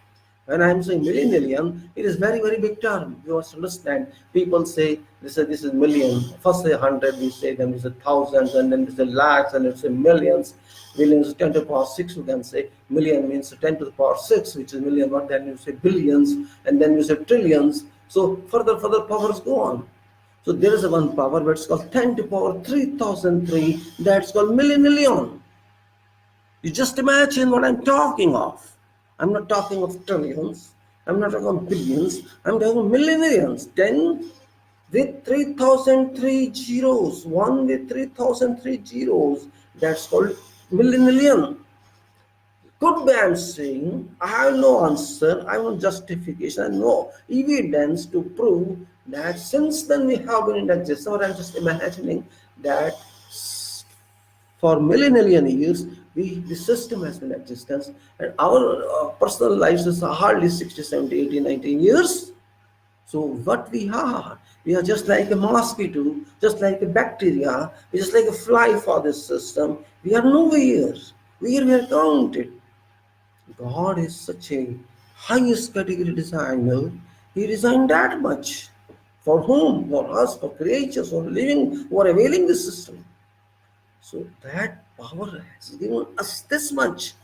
When I'm saying millennium, it is very, very big term. You must understand. People say this is million. First say 100, we say then we say thousands, and then we say lakhs, and it's say millions. Millions is 10 to the power 6, you can say. Million means 10 to the power 6, which is million. But then you say billions, and then you say trillions. So further powers go on. So there is a one power, but it's called 10 to the power 3003. That's called millennium. You just imagine what I'm talking of. I'm not talking of trillions. I'm not talking of billions. I'm talking of millenniums. 10 with 3003 zeros. 1 with 3003 zeros. That's called millennium. Could be I'm saying, I have no answer, I have no justification, and no evidence to prove that since then we have been in existence. So I'm just imagining that for millennial years, the system has been in existence, and our personal lives is hardly 60, 70, 80, 19 years. So what we are just like a mosquito, just like a bacteria, we're just like a fly for this system. We are nowhere. We are counted. God is such a highest category designer. He designed that much. For whom? For us, for creatures, for living, who are availing the system. So that power has given us this much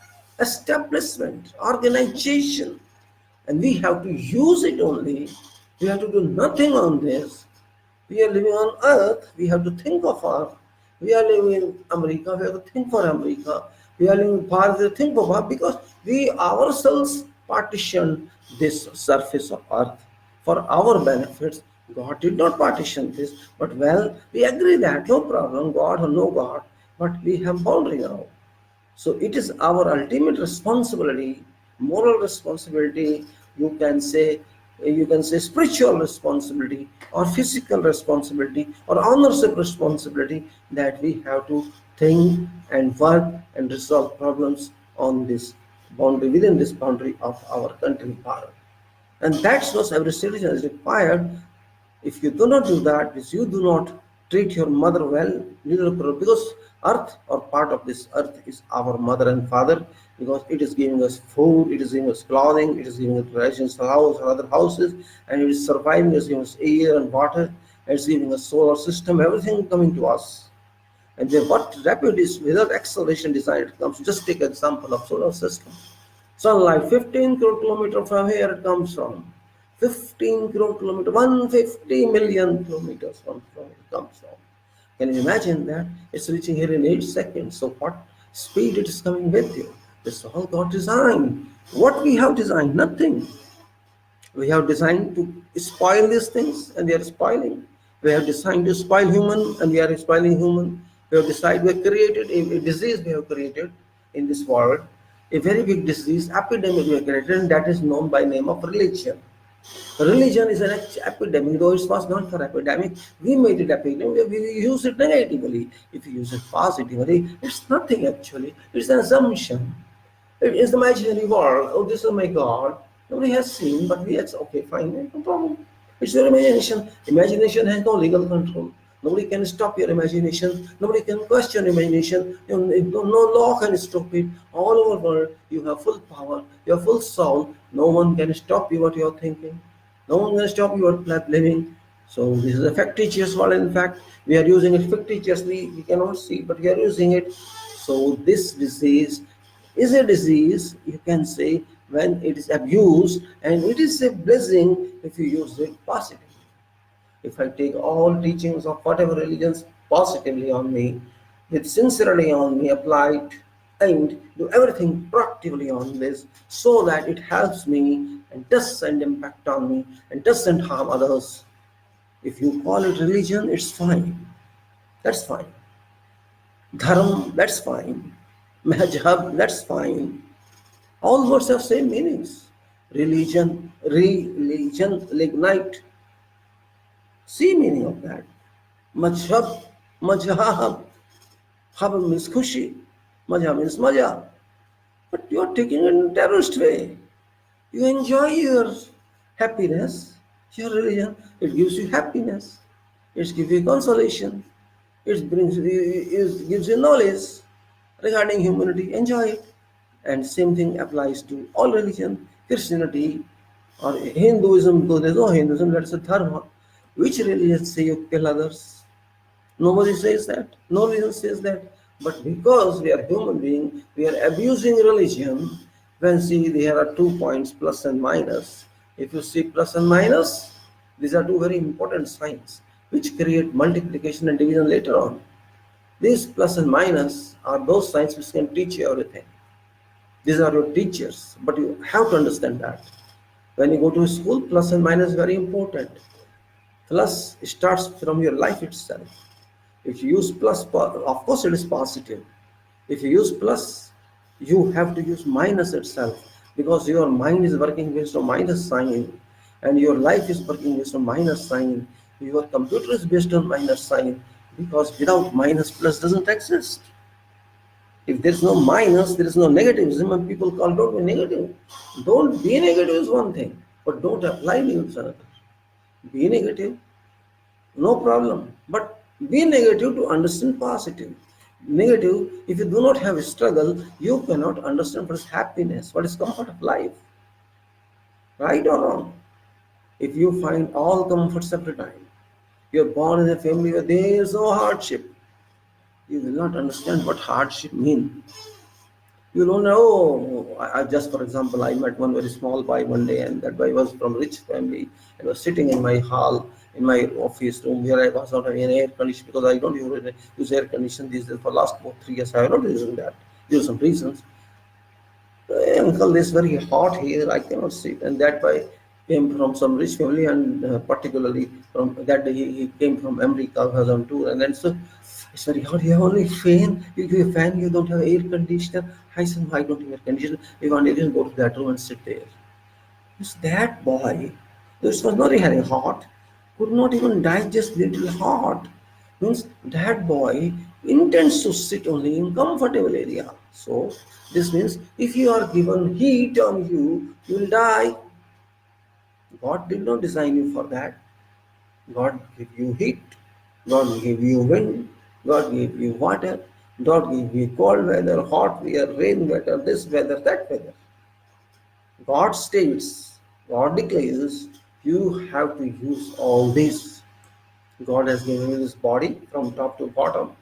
establishment, organization, and we have to use it only. We have to do nothing on this. We are living on earth, we have to think of earth. We are living in America, we have to think for America. We are living far the thing, Baba, because we ourselves partition this surface of earth for our benefits. God did not partition this, but well, we agree that no problem, God or no God, but we have boundary now. So it is our ultimate responsibility, moral responsibility, you can say spiritual responsibility or physical responsibility or ownership responsibility that we have to think and work and resolve problems on this boundary, within this boundary of our country, Bharat. And that's what every citizen is required. If you do not do that, if you do not treat your mother well, because earth or part of this earth is our mother and father, because it is giving us food, it is giving us clothing, it is giving us rations, house or other houses, and it is surviving, it is giving us air and water, it is giving us solar system, everything coming to us. And then what rapid is without acceleration design it comes. Just take example of solar system. Sunlight 15 crore kilometer from here it comes from. 15 crore kilometer, 150 million kilometers from it comes from. Can you imagine that? It's reaching here in 8 seconds. So what speed it is coming with you? This all got designed. What we have designed? Nothing. We have designed to spoil these things and they are spoiling. We have designed to spoil human and we are spoiling human. We have created a disease we have created in this world, a very big disease, epidemic we have created, and that is known by name of religion. Religion is an epidemic, though it was not for epidemic. We made it epidemic, we use it negatively. If you use it positively, it's nothing actually, it's an assumption. It is the imaginary world. Oh, this is my God. Nobody has seen, but we it's okay, fine, no problem. It's your imagination. Imagination has no legal control. Nobody can stop your imagination. Nobody can question imagination. No law can stop it. All over the world, you have full power. You have full soul. No one can stop you what you are thinking. No one can stop you what living. So this is a fictitious world. In fact, we are using it fictitiously. We cannot see, but we are using it. So this disease is a disease, you can say, when it is abused, and it is a blessing if you use it positively. If I take all teachings of whatever religions positively on me, with sincerity on me, applied and do everything proactively on this so that it helps me and doesn't impact on me and doesn't harm others. If you call it religion, it's fine. That's fine. Dharm, that's fine. Mazhab, that's fine. All words have same meanings. Religion, lignite. See meaning of that. Mazhab, mazhab. Hab means khushi. Mazhab means maja. But you are taking it in a terrorist way. You enjoy your happiness, your religion. It gives you happiness. It gives you consolation. It gives you knowledge regarding humanity. Enjoy it. And same thing applies to all religion, Christianity or Hinduism, though there's no Hinduism, that's a dharma. Which religion say you kill others? Nobody says that. No religion says that. But because we are human beings, we are abusing religion. When see there are 2 points, plus and minus. If you see plus and minus, these are two very important signs which create multiplication and division later on. These plus and minus are those signs which can teach you everything. These are your teachers, but you have to understand that. When you go to school, plus and minus is very important. Plus starts from your life itself. If you use plus, of course it is positive. If you use plus, you have to use minus itself because your mind is working based on minus sign and your life is working based on minus sign. Your computer is based on minus sign because without minus, plus doesn't exist. If there's no minus, there is no negativism, and people call don't be negative. Don't be negative is one thing, but don't apply negative is another. Be negative, no problem. But be negative to understand positive. Negative, if you do not have a struggle, you cannot understand what is happiness, what is comfort of life. Right or wrong? If you find all comforts every time, you're born in a family where there is no hardship, you will not understand what hardship means. You don't know. I just, for example, I met one very small boy one day, and that boy was from rich family and was sitting in my hall, in my office room where I was not having an air condition because I don't use air condition these days. For last 3 years, I am not using that. due to some reasons. Uncle is very hot here, I cannot sit. And that boy came from some rich family, and particularly from that day he came from America, was on tour. And then so it's very hot. You have only fan. You give a fan. You don't have air conditioner. I said, why don't you have air conditioner? If you want, you can go to that room and sit there. It's that boy, this was not really hot, could not even digest little hot. Means that boy intends to sit only in comfortable area. So this means if you are given heat on you, you will die. God did not design you for that. God gave you heat. God gave you wind. God gave you water. God gave you cold weather, hot weather, rain weather, this weather, that weather. God states, God declares, you have to use all this. God has given you this body from top to bottom.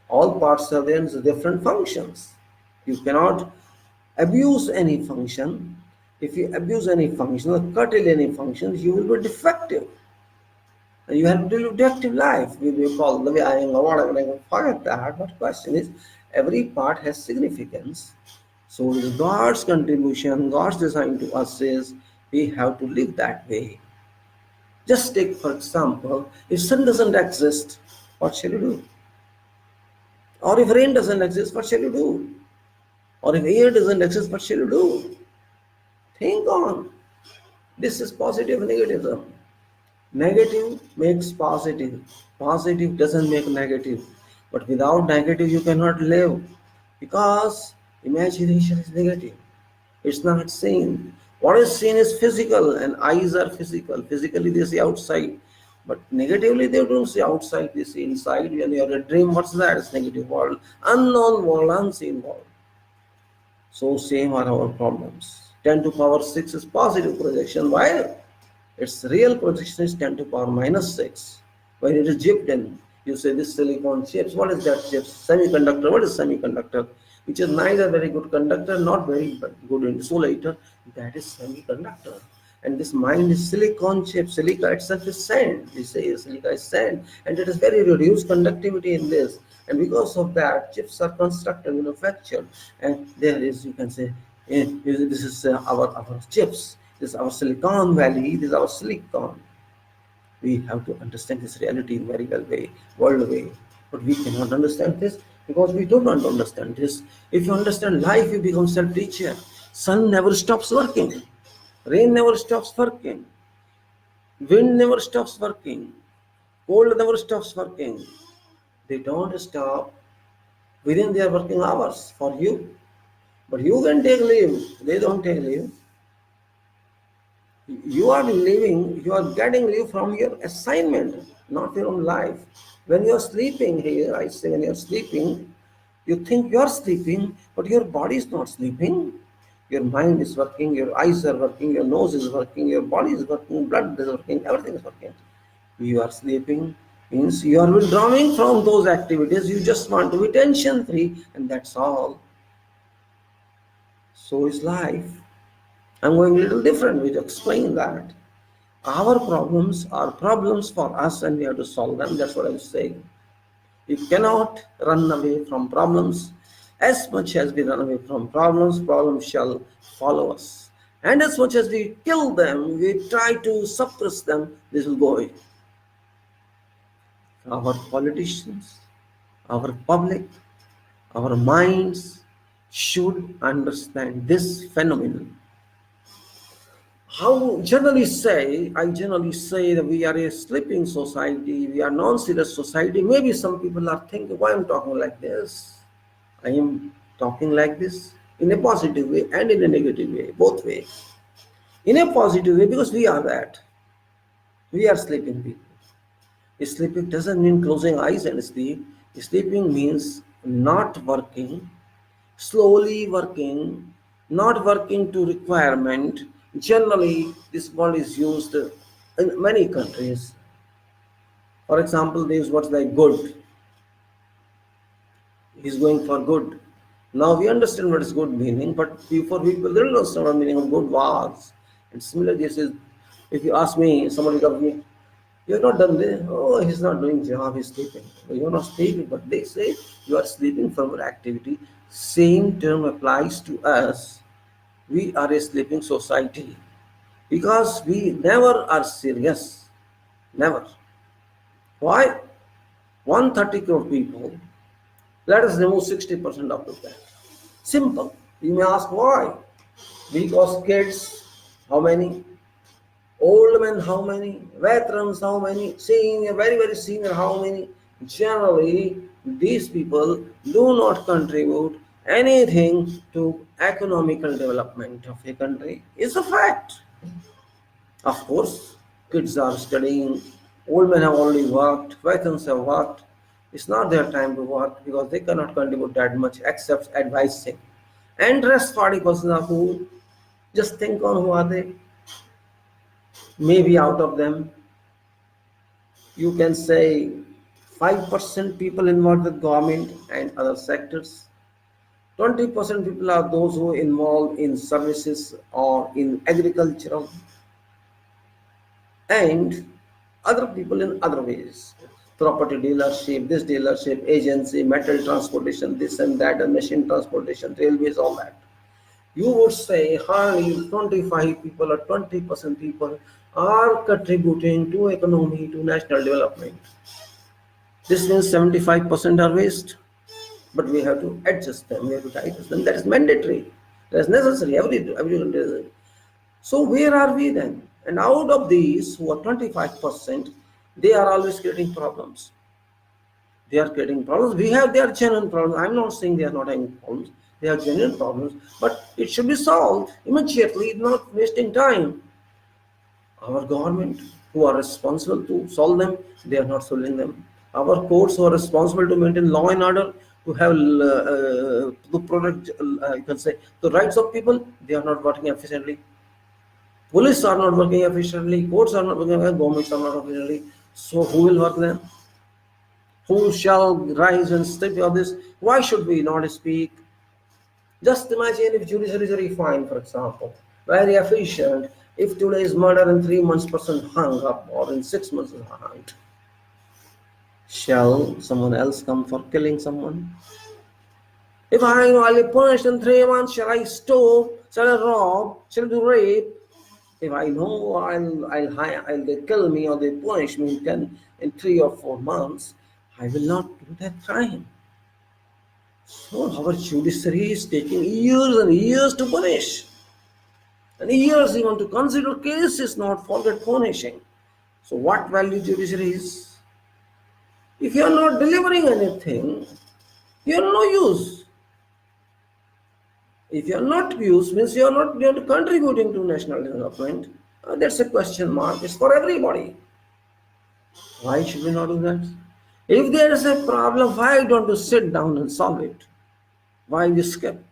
All parts are there in different functions. You cannot abuse any function. If you abuse any function or curtail any function, you will be defective. And you have to live active life. We call the way I am or whatever. Forget that. But the question is, every part has significance. So God's contribution, God's design to us is we have to live that way. Just take for example, if sun doesn't exist, what shall you do? Or if rain doesn't exist, what shall you do? Or if air doesn't exist, what shall you do? Think on. This is positive negativism. Negative makes positive. Positive doesn't make negative. But without negative, you cannot live because imagination is negative. It's not seen. What is seen is physical, and eyes are physical. Physically, they see outside. But negatively, they don't see outside, they see inside. When you are a dream, what's that? It's negative world. Unknown world, unseen world. So same are our problems. 10 to power 6 is positive projection, while its real projection is 10 to power minus 6. When it is chipped in, you say this silicon chips. What is that chips? Semiconductor. What is semiconductor? Which is neither very good conductor, not very good insulator. That is semiconductor. And this mind is silicon chip. Silica itself is sand. We say silica is sand. And it is very reduced conductivity in this. And because of that, chips are constructed, manufactured. And there is, you can say, this is our chips. This is our silicon valley. This is our silicon. We have to understand this reality in very well way, world way. But we cannot understand this because we do not understand this. If you understand life, you become self-teacher. Sun never stops working. Rain never stops working. Wind never stops working. Cold never stops working. They don't stop within their working hours for you. But you can take leave. They don't take leave. You are living, you are getting leave from your assignment, not your own life. When you are sleeping here, I say when you are sleeping, you think you are sleeping, but your body is not sleeping. Your mind is working, your eyes are working, your nose is working, your body is working, blood is working, everything is working. You are sleeping means you are withdrawing from those activities. You just want to be tension free, and that's all. So is life. I'm going a little different with explain that. Our problems are problems for us and we have to solve them. That's what I'm saying. You cannot run away from problems. As much as we run away from problems, problems shall follow us. And as much as we kill them, we try to suppress them, this will go away. Our politicians, our public, our minds should understand this phenomenon. I generally say that we are a sleeping society, we are non-serious society. Maybe some people are thinking, why I'm talking like this? I am talking like this in a positive way and in a negative way, both ways. In a positive way, because we are that. We are sleeping people. Sleeping doesn't mean closing eyes and sleep. Sleeping means not working, slowly working, not working to requirement. Generally, this word is used in many countries. For example, there is what's like good. He's going for good. Now we understand what is good meaning, but before people they don't understand what meaning of good was. And similar cases, if you ask me, somebody comes to me, You're not done there. Oh, he's not doing job, he's sleeping. Well, you're not sleeping, but they say you are sleeping from our activity. Same term applies to us. We are a sleeping society because we never are serious. Never. Why? 130 crore people. Let us remove 60% of that. Simple. You may ask why? Because kids, how many? Old men, how many? Veterans, how many? Senior, very, very senior, how many? Generally, these people do not contribute anything to economical development of a country. It's a fact. Of course, kids are studying, old men have already worked, veterans have worked. It's not their time to work because they cannot contribute that much except advising. And rest 40% are who? Just think on who are they? Maybe out of them, you can say 5% people involved with government and other sectors. 20% people are those who are involved in services or in agriculture and other people in other ways. Property dealership, this dealership, agency, metal transportation, this and that, and machine transportation, railways, all that. You would say hardly 25 people or 20% people are contributing to economy, to national development. This means 75% are waste, but we have to adjust them, we have to digest them. That is mandatory, that is necessary, every. So where are we then? And out of these who are 25%, they are always creating problems. They are creating problems. We have their genuine problems. I'm not saying they are not having problems. They are genuine problems, but it should be solved immediately, not wasting time. Our government, who are responsible to solve them, they are not solving them. Our courts, who are responsible to maintain law and order, to have to protect, you can say, the rights of people, they are not working efficiently. Police are not working efficiently. Courts are not working efficiently. Governments are not working efficiently. So who will work then? Who shall rise and step on this? Why should we not speak? Just imagine if judiciary is very fine, for example, very efficient. If today's murder in 3 months person hung up or in 6 months is hanged, shall someone else come for killing someone? If I know I'll be punished in 3 months, shall I steal? Shall I rob? Shall I do rape? If I know I'll they kill me or they punish me in 3 or 4 months, I will not do that crime. So our judiciary is taking years and years to punish. And years even to consider cases, not forget punishing. So what value judiciary is? If you are not delivering anything, you are no use. If you are not used, means you are not contributing to national development. That's a question mark. It's for everybody. Why should we not do that? If there is a problem, why don't you sit down and solve it? Why you skip?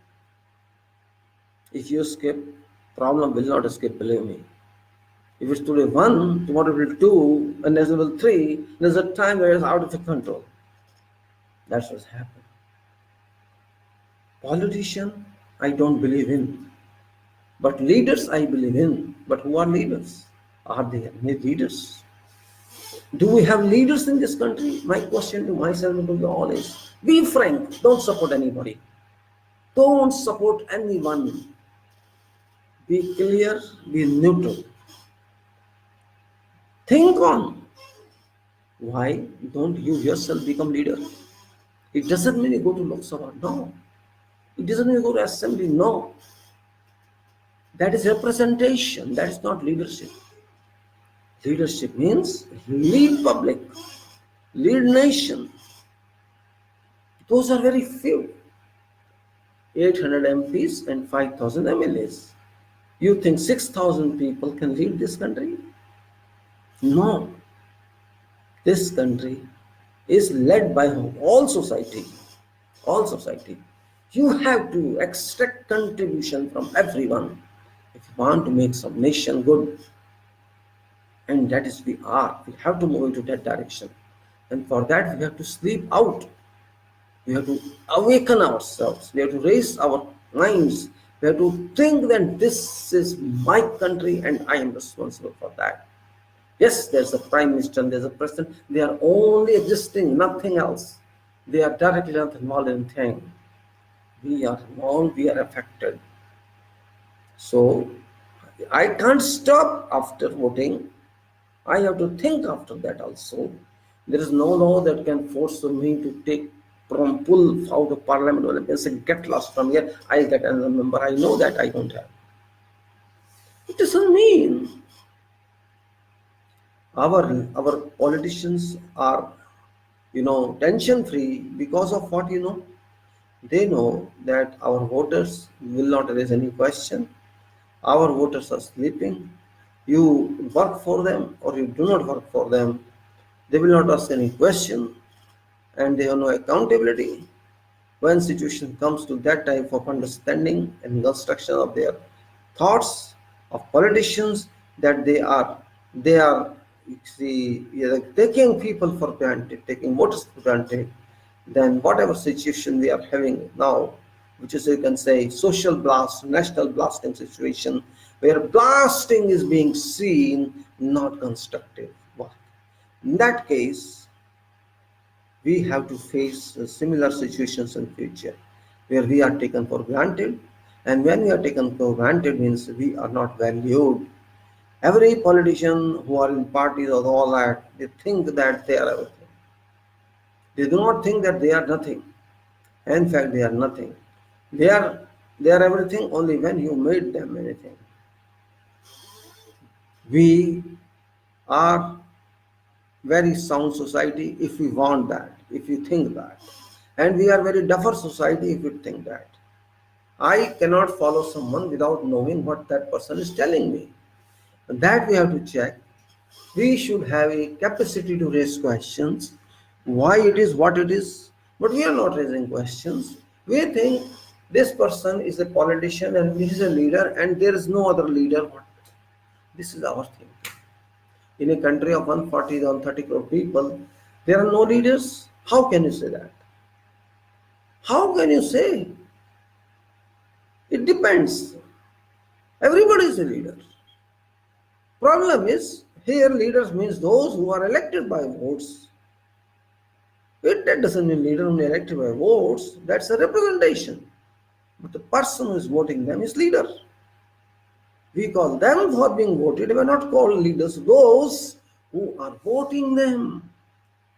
If you skip, problem will not escape, believe me. If it's today 1, tomorrow it will 2, and there's level 3, there's a time where it's out of your control. That's what's happened. Politician, I don't believe in. But leaders, I believe in. But who are leaders? Are there any leaders? Do we have leaders in this country? My question to myself and to you all is, be frank, don't support anybody. Don't support anyone. Be clear, be neutral. Think on why don't you yourself become leader? It doesn't mean you go to Lok Sabha, no. It doesn't mean you go to assembly, no. That is representation, that is not leadership. Leadership means lead public, lead nation. Those are very few. 800 MPs and 5,000 MLAs. You think 6,000 people can lead this country? No. This country is led by all society. All society. You have to extract contribution from everyone if you want to make some nation good. And that is we are. We have to move into that direction. And for that we have to sleep out. We have to awaken ourselves. We have to raise our minds. We have to think that this is my country and I am responsible for that. Yes, there's a prime minister and there's a president. They are only existing, nothing else. They are directly not involved in thing. We are involved, we are affected. So I can't stop after voting. I have to think after that also. There is no law that can force me to take from pull out of parliament when I say get lost from here. I'll get another member. I know that I don't have. It doesn't mean our politicians are tension free because of what they know that our voters will not raise any question. Our voters are sleeping. You work for them or you do not work for them. They will not ask any question and they have no accountability. When situation comes to that type of understanding and construction of their thoughts of politicians that they are see, yeah, taking people for granted, taking voters for granted, then whatever situation we are having now, which is you can say social blast, national blasting situation, where blasting is being seen not constructive work. In that case, we have to face similar situations in future where we are taken for granted, and when we are taken for granted means we are not valued. Every politician who are in parties or all that, they think that they are everything. They do not think that they are nothing. In fact, they are nothing. They are everything only when you made them anything. We are very sound society if we want that, if we think that, and we are very duffer society if we think that. I cannot follow someone without knowing what that person is telling me. That we have to check. We should have a capacity to raise questions, why it is what it is, but we are not raising questions. We think this person is a politician and he is a leader and there is no other leader. This is our thing. In a country of 140 or 130 crore people, there are no leaders. How can you say that? How can you say? It depends. Everybody is a leader. Problem is, here leaders means those who are elected by votes. That doesn't mean leader only elected by votes, that's a representation. But the person who is voting them is leader. We call them for being voted, we are not called leaders, those who are voting them.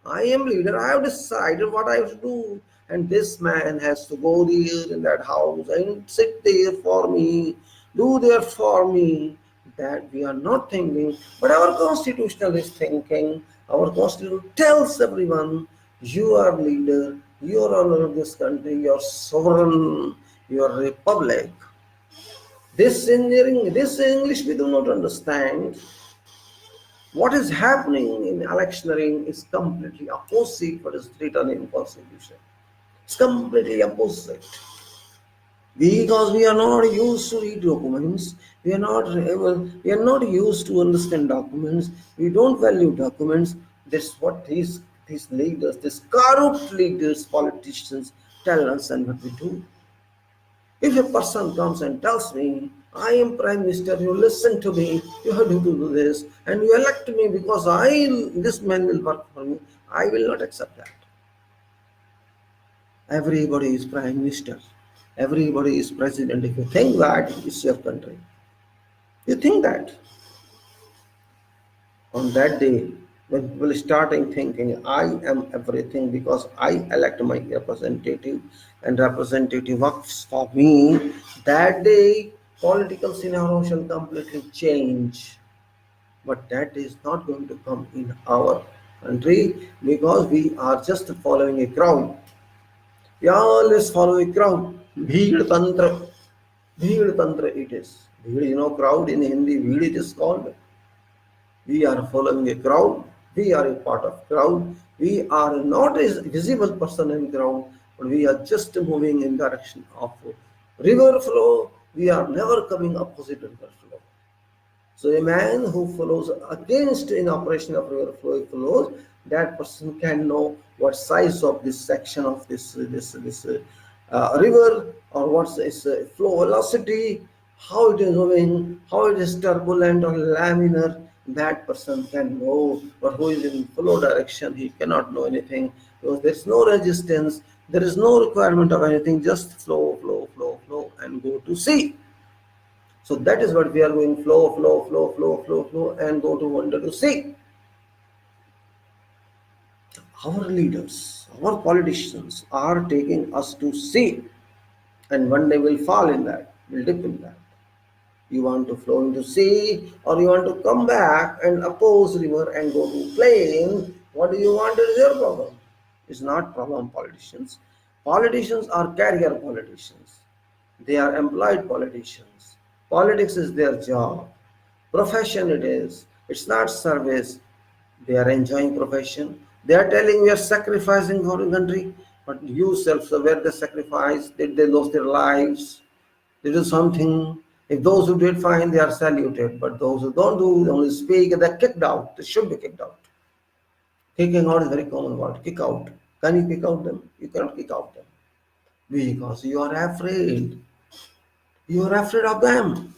I am leader, I have decided what I have to do. And this man has to go there in that house and sit there for me, do there for me. That we are not thinking, but our constitutional is thinking. Our constitution tells everyone, you are leader, you are owner of this country, you are sovereign, you are republic. This engineering, this English we do not understand. What is happening in electioneering is completely opposite what is written in constitution. It's completely opposite. Because we are not used to read documents, we are not used to understand documents, we don't value documents. That's what these leaders, these corrupt leaders, politicians tell us and what we do. If a person comes and tells me, I am Prime Minister, you listen to me, you have to do this, and you elect me because this man will work for me, I will not accept that. Everybody is Prime Minister, everybody is President. If you think that, it's your country. You think that. On that day, when people starting thinking, I am everything because I elect my representative and representative works for me, that day political scenario shall completely change. But that is not going to come in our country because we are just following a crowd. We always follow a crowd. Bheed tantra. Bheed tantra it is. Bheed, crowd in Hindi, bheed it is called. We are following a crowd. We are a part of crowd. We are not a visible person in crowd, but we are just moving in direction of river flow. We are never coming opposite river flow. So a man who follows against an operation of river flow flows, that person can know what size of this section of this river, or what's its flow velocity, how it is moving, how it is turbulent or laminar. that person can know, but who is in flow direction, he cannot know anything because there is no resistance, there is no requirement of anything, just flow, flow, flow, flow, and go to sea. So that is what we are going, flow, flow, flow, flow, flow, flow, and go to wonder to sea. Our leaders, our politicians are taking us to sea, and one day we'll fall in that, we'll dip in that. You want to flow into sea, or you want to come back and oppose river and go to plain? What do you want is your problem. It's not problem politicians. Politicians are career politicians. They are employed politicians. Politics is their job. Profession it is. It's not service. They are enjoying profession. They are telling we are sacrificing for the country, but you self-aware they sacrifice. Did they lose their lives? They do something. If those who did fine, they are saluted. But those who don't do, they only speak, they're kicked out. They should be kicked out. Kicking out is a very common word. Kick out. Can you kick out them? You cannot kick out them. Because you are afraid. You are afraid of them.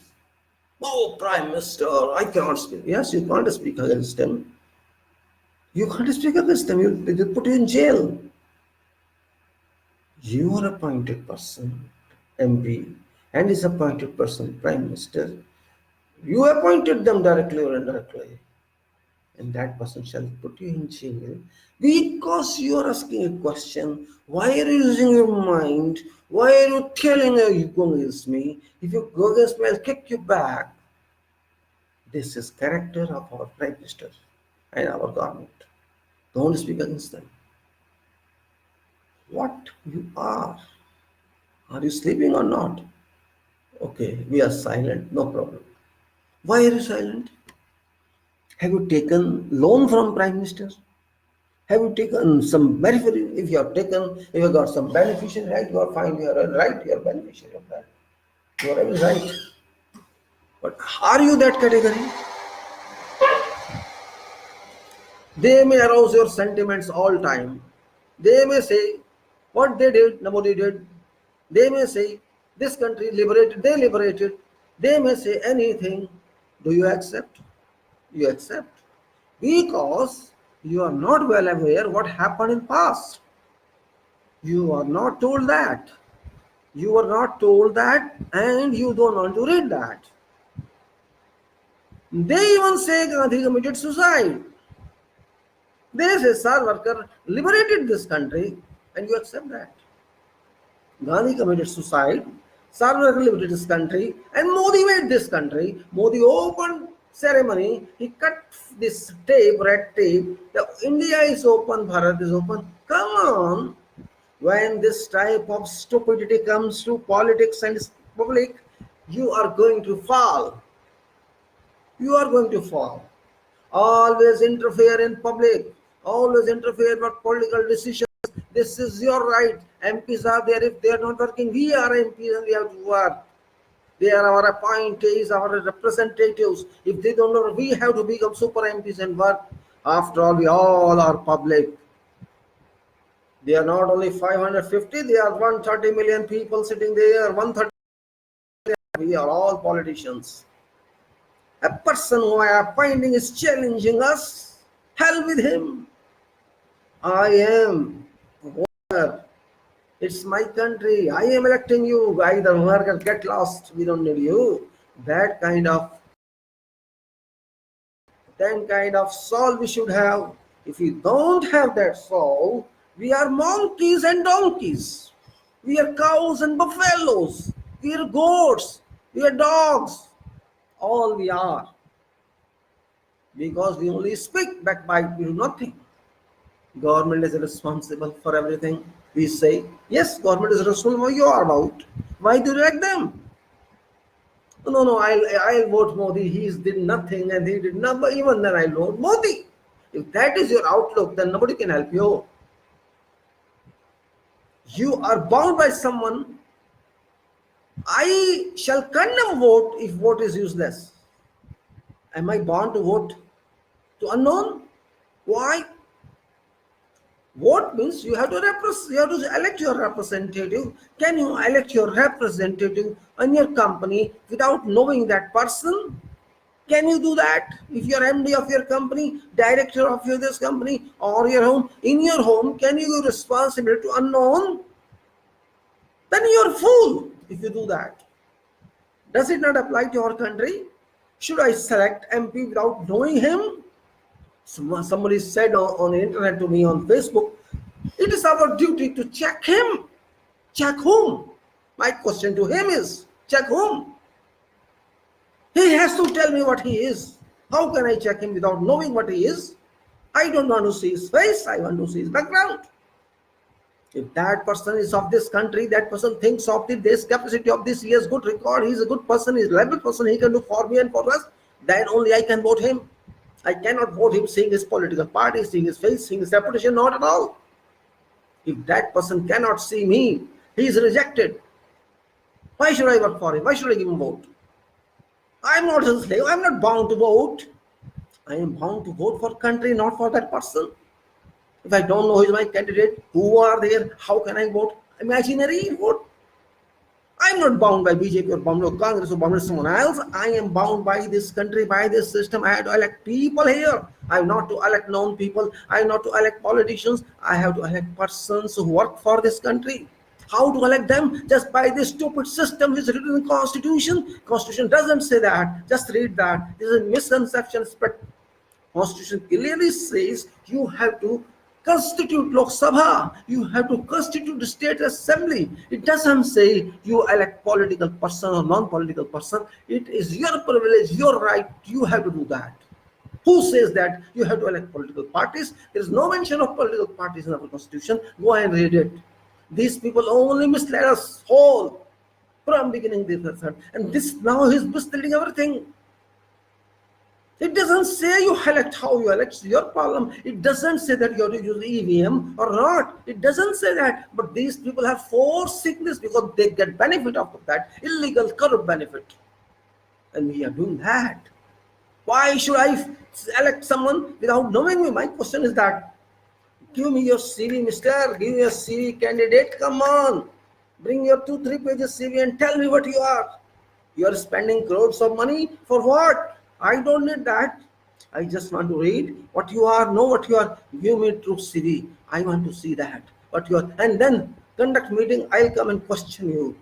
Oh, Prime Minister, I cannot speak. Yes, you can't speak against them. You can't speak against them. They put you in jail. You are appointed person, MP, and is appointed person, Prime Minister. You appointed them directly or indirectly, and that person shall put you in jail because you are asking a question. Why are you using your mind? Why are you telling you go against me? If you go against me, I'll kick you back. This is character of our Prime Minister and our government. Don't speak against them. What you are? Are you sleeping or not? Okay, we are silent, no problem. Why are you silent? Have you taken loan from Prime Minister? Have you taken some beneficiary? If you have taken, if you have got some beneficiary right, you are fine, you are right, you are beneficiary of that. You are always right. But are you that category? They may arouse your sentiments all time. They may say what they did, nobody did. They may say this country liberated, they liberated. They may say anything. Do you accept? You accept. Because you are not well aware what happened in past. You are not told that. You are not told that, and you don't want to read that. They even say Gandhi committed suicide. They say Sarwarkar liberated this country, and you accept that. Gandhi committed suicide, Sarwarkar liberated this country, and Modi made this country. Modi opened ceremony, he cut this tape, red tape. The India is open, Bharat is open. Come on. When this type of stupidity comes to politics and public, you are going to fall. You are going to fall. Always interfere in public. Always interfere with political decisions. This is your right. MPs are there. If they are not working, we are MPs and we have to work. They are our appointees, our representatives. If they don't know, we have to become super MPs and work. After all, we all are public. They are not only 550, they are 130 million people sitting there, 130. We are all politicians. A person who I am finding is challenging us. Hell with him. I am voter. It's my country. I am electing you. Either work or get lost. We don't need you. That kind of soul we should have. If we don't have that soul, we are monkeys and donkeys. We are cows and buffaloes. We are goats. We are dogs. All we are. Because we only speak, backbite, we do nothing. Government is responsible for everything. We say, yes, government is responsible for your about. Why do you like them? No, I'll vote Modi. He did nothing and he did not. But even then, I'll vote Modi. If that is your outlook, then nobody can help you. You are bound by someone. I shall condemn vote if vote is useless. Am I bound to vote to unknown? Why? Vote means you have to elect your representative. Can you elect your representative on your company without knowing that person? Can you do that? If you're MD of your company, director of this company, or your home, in your home, can you give responsibility to unknown? Then you're a fool if you do that. Does it not apply to our country? Should I select MP without knowing him? Somebody said on the internet to me on Facebook, it is our duty to check him. Check whom? My question to him is, check whom? He has to tell me what he is. How can I check him without knowing what he is? I don't want to see his face, I want to see his background. If that person is of this country, that person thinks of this capacity of this, he has good record, he is a good person, he is a reliable person, he can do for me and for us, then only I can vote him. I cannot vote him seeing his political party, seeing his face, seeing his reputation, not at all. If that person cannot see me, he is rejected. Why should I work for him? Why should I give him a vote? I am not a slave, I am not bound to vote. I am bound to vote for country, not for that person. If I don't know who is my candidate, who are there, how can I vote? Imaginary vote. I am not bound by BJP or bound by Congress or bound by someone else. I am bound by this country, by this system. I have to elect people here. I have not to elect known people. I have not to elect politicians. I have to elect persons who work for this country. How to elect them? Just by this stupid system which is written in the Constitution. Constitution doesn't say that. Just read that. This is a misconception. But Constitution clearly says you have to constitute Lok Sabha, you have to constitute the state assembly. It doesn't say you elect political person or non-political person. It is your privilege, your right, you have to do that. Who says that you have to elect political parties? There is no mention of political parties in our constitution. Go and read it. These people only misled us whole from beginning this, and this now is misleading everything. It doesn't say you elect how you elect your parliament. It doesn't say that you have to use EVM or not. It doesn't say that. But these people are forcing this because they get benefit out of that. Illegal, corrupt benefit. And we are doing that. Why should I elect someone without knowing me? My question is that. Give me your CV, mister. Give me your CV candidate. Come on. Bring your 2-3 pages CV and tell me what you are. You are spending crores of money for what? I don't need that. I just want to read what you are, know what you are. Give me true CV. I want to see that. What you are. And then conduct meeting. I'll come and question you.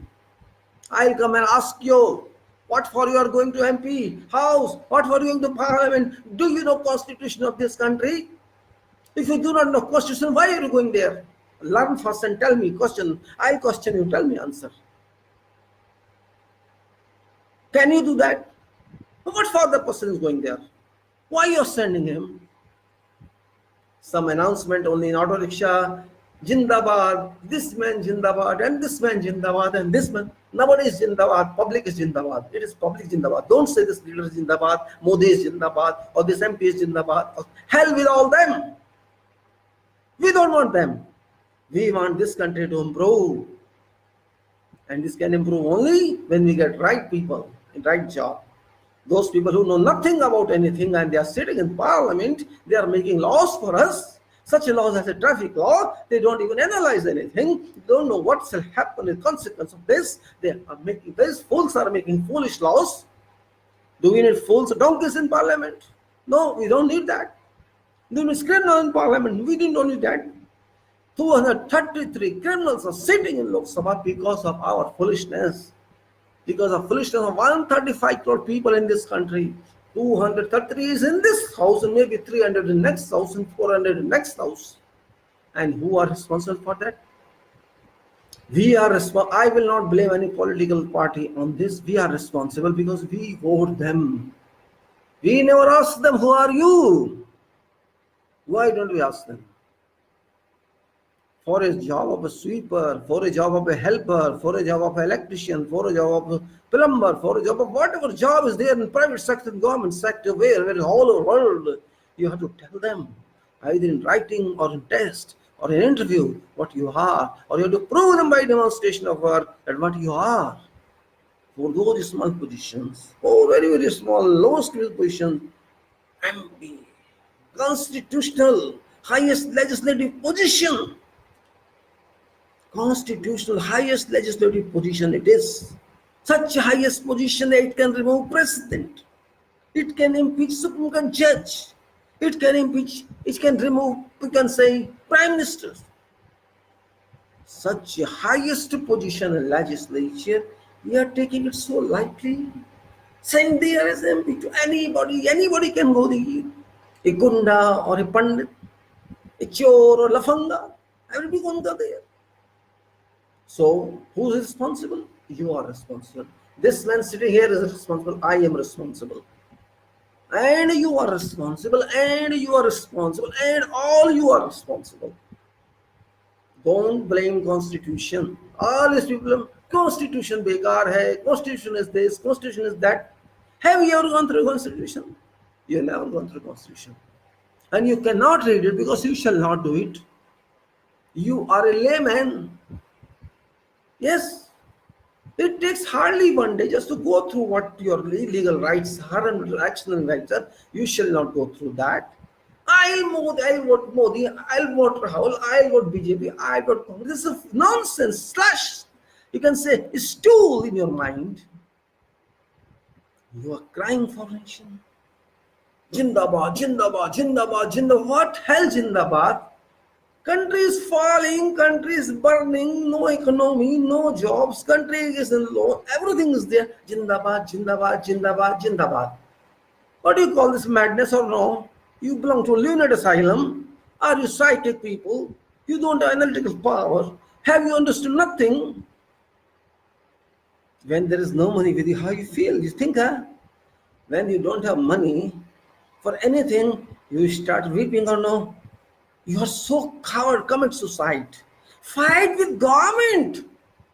I'll come and ask you. What for you are going to MP? House? What for you going to Parliament? Do you know Constitution of this country? If you do not know Constitution, why are you going there? Learn first and tell me. Question. I'll question you. Tell me answer. Can you do that? What for the person is going there? Why you are sending him? Some announcement only in auto rickshaw, Jindabad, this man Jindabad, and this man Jindabad, and this man. Nobody is Jindabad, public is Jindabad. It is public Jindabad. Don't say this leader is Jindabad, Modi is Jindabad, or this MP is Jindabad. Hell with all them. We don't want them. We want this country to improve. And this can improve only when we get right people in right job. Those people who know nothing about anything and they are sitting in parliament, they are making laws for us. Such a law as a traffic law, they don't even analyze anything. They don't know what will happen, the consequence of this. They are making this, fools are making foolish laws. Do we need fools or donkeys in parliament? No, we don't need that. Do we need criminals in parliament? We don't need that. 233 criminals are sitting in Lok Sabha because of our foolishness. Because of foolishness of 135 crore people in this country. 233 is in this house and maybe 300 in next house and 400 in next house. And who are responsible for that? We are responsible. I will not blame any political party on this. We are responsible because we vote them. We never ask them, who are you? Why don't we ask them? For a job of a sweeper, for a job of a helper, for a job of an electrician, for a job of a plumber, for a job of whatever job is there in private sector, government sector, where all over the world, you have to tell them, either in writing or in test or in interview, what you are, or you have to prove them by demonstration of work that what you are. For those small positions, or very, very small, low skill positions, MP, constitutional, highest legislative position. Constitutional highest legislative position it is. Such a highest position that it can remove president. It can impeach Supreme Court judge. It can impeach, it can remove, we can say, prime ministers. Such a highest position in legislature, we are taking it so lightly. Send there as MP to anybody can go there. A gunda or a pandit, a chor or lafanga, everybody can go there. So, who is responsible? You are responsible. This man sitting here is responsible. I am responsible. And you are responsible. And you are responsible. And all you are responsible. Don't blame Constitution. All these people, Constitution bekar hai, Constitution is this, Constitution is that. Have you ever gone through Constitution? You have never gone through Constitution. And you cannot read it because you shall not do it. You are a layman. Yes, it takes hardly one day just to go through what your legal rights are and actional rights are. You shall not go through that. I'll vote Modi, I'll vote Rahul, I'll vote BJP, I'll vote Congress. This is nonsense, slash. You can say, stool in your mind. You are crying for nation. Jindabad, Jindabad, Jindabad, Jindabad. What hell Jindabad? Country is falling, country is burning, no economy, no jobs, country is in low, everything is there. Jindabad, Jindabad, Jindabad, Jindabad. What do you call this, madness or no? You belong to a lunatic asylum. Are you psychic people? You don't have analytical power. Have you understood nothing? When there is no money with you, how you feel? You think, huh? When you don't have money for anything, you start weeping or no? You are so coward, commit suicide. Fight with government.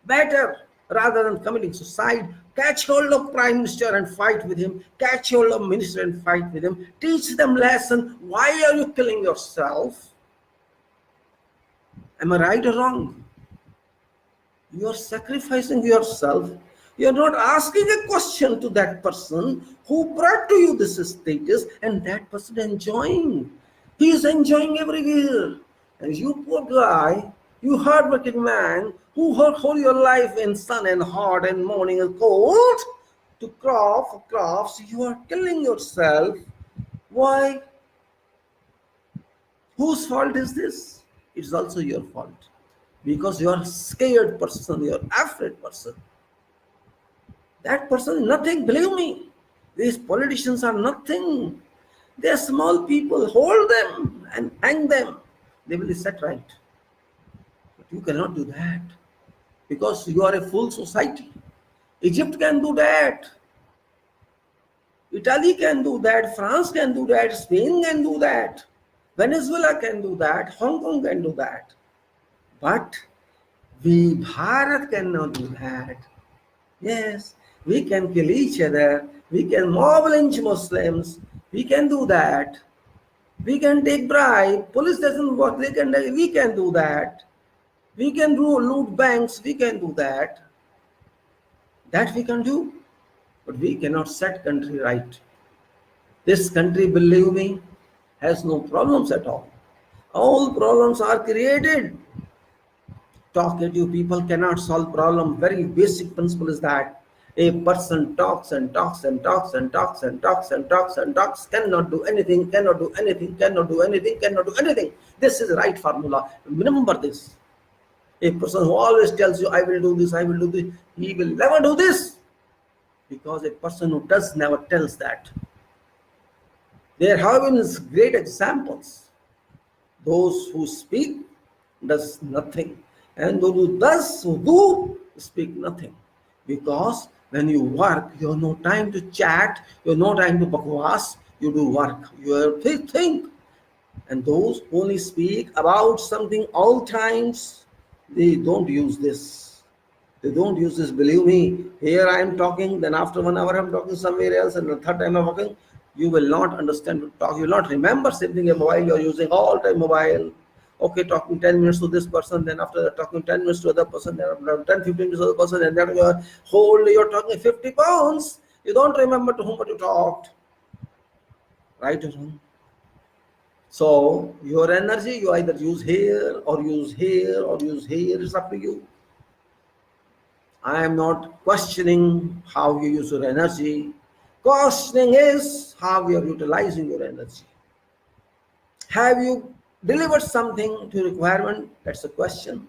Better rather than committing suicide. Catch hold of Prime Minister and fight with him. Catch hold of Minister and fight with him. Teach them lesson. Why are you killing yourself? Am I right or wrong? You are sacrificing yourself. You are not asking a question to that person who brought to you this status, and that person enjoying. He is enjoying everywhere. And you poor guy, you hardworking man, who work all your life in sun and hot and morning and cold to crops, you are killing yourself. Why? Whose fault is this? It's also your fault. Because you are a scared person, you are afraid person. That person is nothing, believe me. These politicians are nothing. They are small people. Hold them and hang them. They will be set right. But you cannot do that because you are a full society. Egypt can do that. Italy can do that. France can do that. Spain can do that. Venezuela can do that. Hong Kong can do that. But we, Bharat, cannot do that. Yes, we can kill each other. We can mob lynch Muslims. We can do that. We can take bribe. Police doesn't work. We can do that. We can loot banks. We can do that. That we can do. But we cannot set country right. This country, believe me, has no problems at all. All problems are created. Talkative people cannot solve problem. Very basic principle is that a person talks and talks and talks and talks and talks and talks and talks, cannot do anything, cannot do anything, cannot do anything, cannot do anything. This is the right formula. Remember this. A person who always tells you, I will do this, I will do this, he will never do this. Because a person who does never tells that. There have been great examples. Those who speak does nothing. And those who do speak nothing. Because when you work, you have no time to chat, you have no time to bakwas, you do work, you have to think. And those who only speak about something all times, they don't use this. They don't use this, believe me. Here I am talking, then after 1 hour I am talking somewhere else, and the third time I am talking, you will not understand to talk. You will not remember something a mobile, you are using all time mobile. Okay, talking 10 minutes to this person, then after that talking 10 minutes to other person, then after 10, 15 minutes to other person, and then you're talking 50 pounds. You don't remember to whom you talked. Right or wrong? So your energy, you either use here or use here or use here. It's up to you. I am not questioning how you use your energy. Questioning is how you are utilizing your energy. Have you delivered something to requirement? That's a question.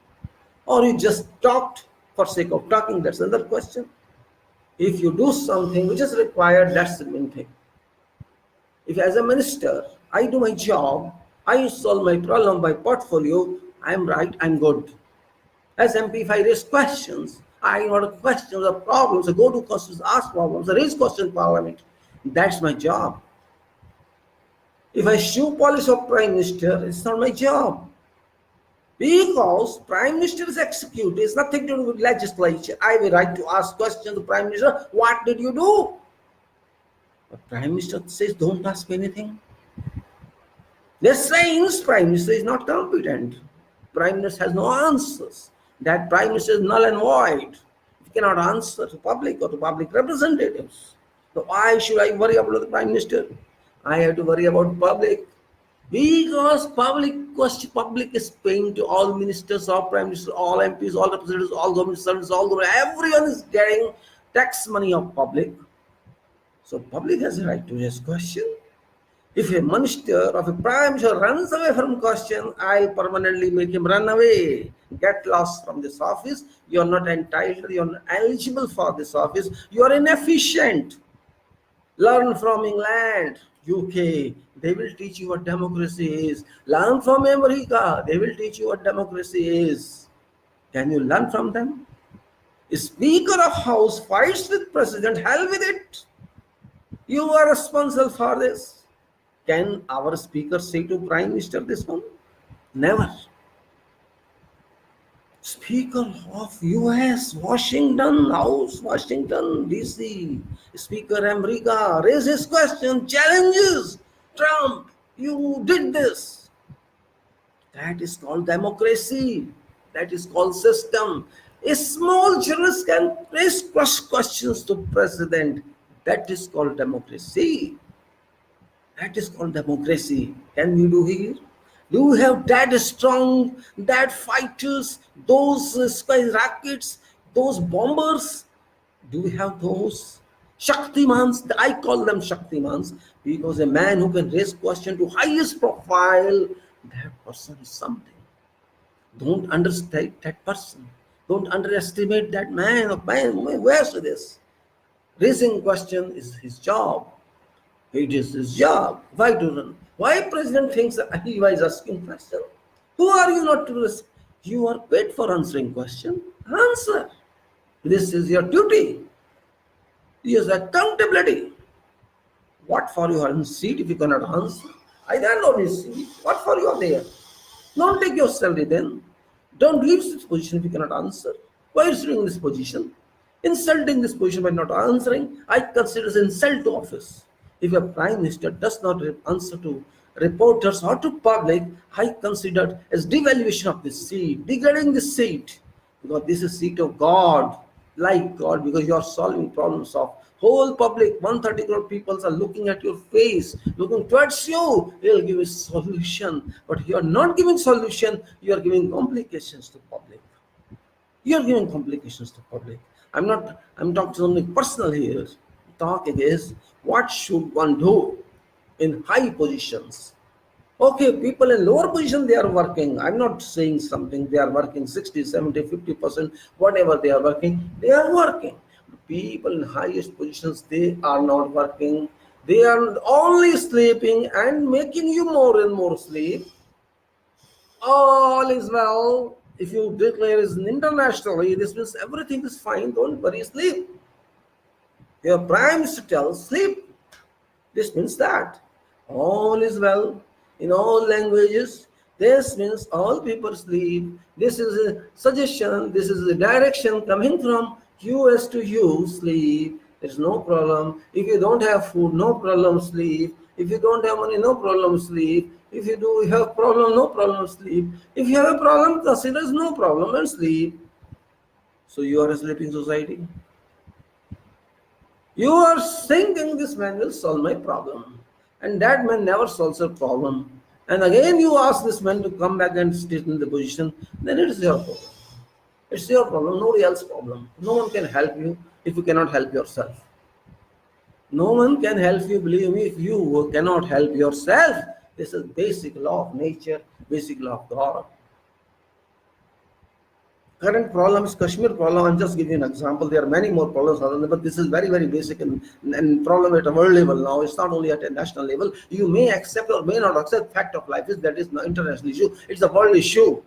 Or you just talked for sake of talking? That's another question. If you do something which is required, that's the main thing. If as a minister, I do my job, I solve my problem by portfolio, I'm right, I'm good. As MP, if I raise questions, I want to question the problems, I go to questions, ask problems, I raise questions in parliament. That's my job. If I shoe polish of prime minister, it's not my job. Because prime minister is executive, it's nothing to do with legislature. I have a right to ask questions to prime minister, what did you do? But prime minister says, don't ask me anything. This saying prime minister is not competent. Prime minister has no answers. That prime minister is null and void. He cannot answer to public or to public representatives. So why should I worry about the prime minister? I have to worry about public. Because public is paying to all ministers, all prime ministers, all MPs, all representatives, all government servants, all government, everyone is getting tax money of public. So public has a right to raise question. If a minister or a prime minister runs away from question, I permanently make him run away. Get lost from this office. You are not entitled, you are not eligible for this office. You are inefficient. Learn from England, UK. They will teach you what democracy is. Learn from America. They will teach you what democracy is. Can you learn from them? Speaker of House fights with President. Hell with it. You are responsible for this. Can our speaker say to Prime Minister this one? Never. Speaker of US, Washington House, Washington DC, Speaker America raises question, challenges Trump, you did this. That is called democracy. That is called system. A small journalist can raise questions to president. That is called democracy. That is called democracy. Can we do here? Do we have that strong, that fighters, those rockets, those bombers? Do we have those? Shaktimans, I call them Shaktimans because a man who can raise question to highest profile, that person is something. Don't underestimate that person. Don't underestimate that man or man. Where's this? Raising question is his job. It is his job. Why do run? Why president thinks that he is asking question? Who are you not to risk? You are paid for answering question. Answer. This is your duty. Yes, accountability. What for you are in seat if you cannot answer? I don't know this seat. What for you are there? Don't take your salary then. Don't leave this position if you cannot answer. Why are you sitting in this position? Insulting this position by not answering, I consider as insult to office. If a prime minister does not answer to reporters or to public, I consider as devaluation of this seat, degrading this seat, because this is seat of God, like God, because you are solving problems of whole public. 130 crore people are looking at your face, looking towards you. They'll give a solution, but you are not giving solution. You are giving complications to public. You are giving complications to public. I'm talking only personal here. Talking is what should one do in high positions. Okay, people in lower position, they are working. I'm not saying something, they are working 60, 70, 50%, whatever they are working, they are working. People in highest positions, they are not working. They are only sleeping and making you more and more sleep. All is well. If you declare it internationally, this means everything is fine. Don't worry, sleep. Your prime minister tells sleep. This means that all is well in all languages. This means all people sleep. This is a suggestion. This is a direction coming from US to you. Sleep. There's no problem. If you don't have food, no problem. Sleep. If you don't have money, no problem. Sleep. If you do have problem, no problem. Sleep. If you have a problem, consider no problem and sleep. So you are a sleeping society. You are thinking this man will solve my problem, and that man never solves a problem. And again you ask this man to come back and sit in the position, then it is your problem. It's your problem, nobody else's problem. No one can help you if you cannot help yourself. No one can help you, believe me, if you cannot help yourself. This is basic law of nature, basic law of God. Current problem is Kashmir problem. I'm just giving you an example. There are many more problems other than, but this is very, very basic and problem at a world level now. It's not only at a national level. You may accept or may not accept fact of life is that is an international issue. It's a world issue.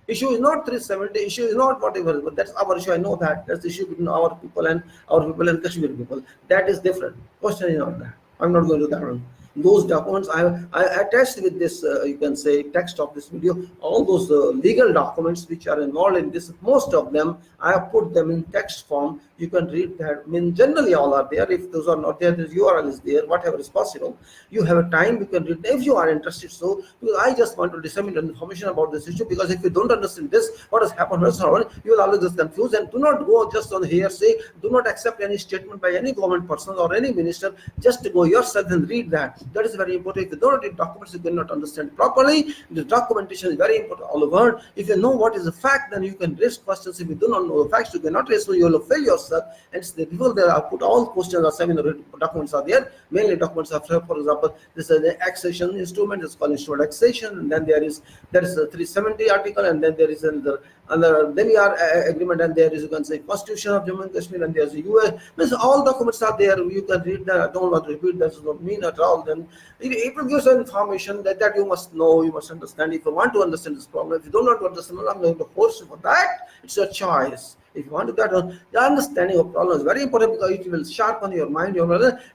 Issue is not 370, issue is not whatever, but that's our issue. I know that. That's the issue between our people and Kashmir people. That is different. Question is not that. I'm not going to that one. Those documents I attached with this, you can say, text of this video, all those legal documents which are involved in this, most of them, I have put them in text form. You can read that. I mean, generally all are there. If those are not there, the URL is there, whatever is possible. You have a time, you can read if you are interested. So, because I just want to disseminate information about this issue, because if you don't understand this, what has happened, you will always get confused. And do not go just on hearsay. Do not accept any statement by any government person or any minister. Just go yourself and read that. That is very important. If you don't read documents, you cannot understand properly. The documentation is very important all over. If you know what is a fact, then you can raise questions. If you do not know the facts, you cannot raise, so you will fail yourself. And it's the people there are put all questions or 7 documents are there. Mainly documents are, for example, this is the accession instrument, it's called instrument accession, and then there is a 370 article, and then there is another then we are agreement, and there is, you can say, Constitution of Jammu and Kashmir, and there's a US. Means all documents are there. You can read that. I don't want to repeat. That does not mean at all. Then it will give some information that you must know, you must understand. If you want to understand this problem, if you don't want to understand, I'm going to force you for that. It's your choice. If you want to get the understanding of problem is very important, because it will sharpen your mind.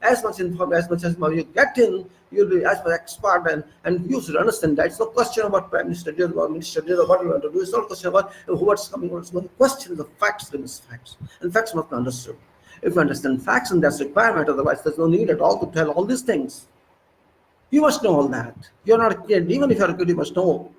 As much information, as much as you get in, you'll be as much expert, and you should understand that. It's no question about prime minister did or minister did or what you want to do. It's not a question about what's coming, what's going. The question is the facts, facts, and facts must be understood. If you understand facts, and that's requirement, otherwise there's no need at all to tell all these things. You must know all that. You're not a kid. Even if you're a kid, you must know.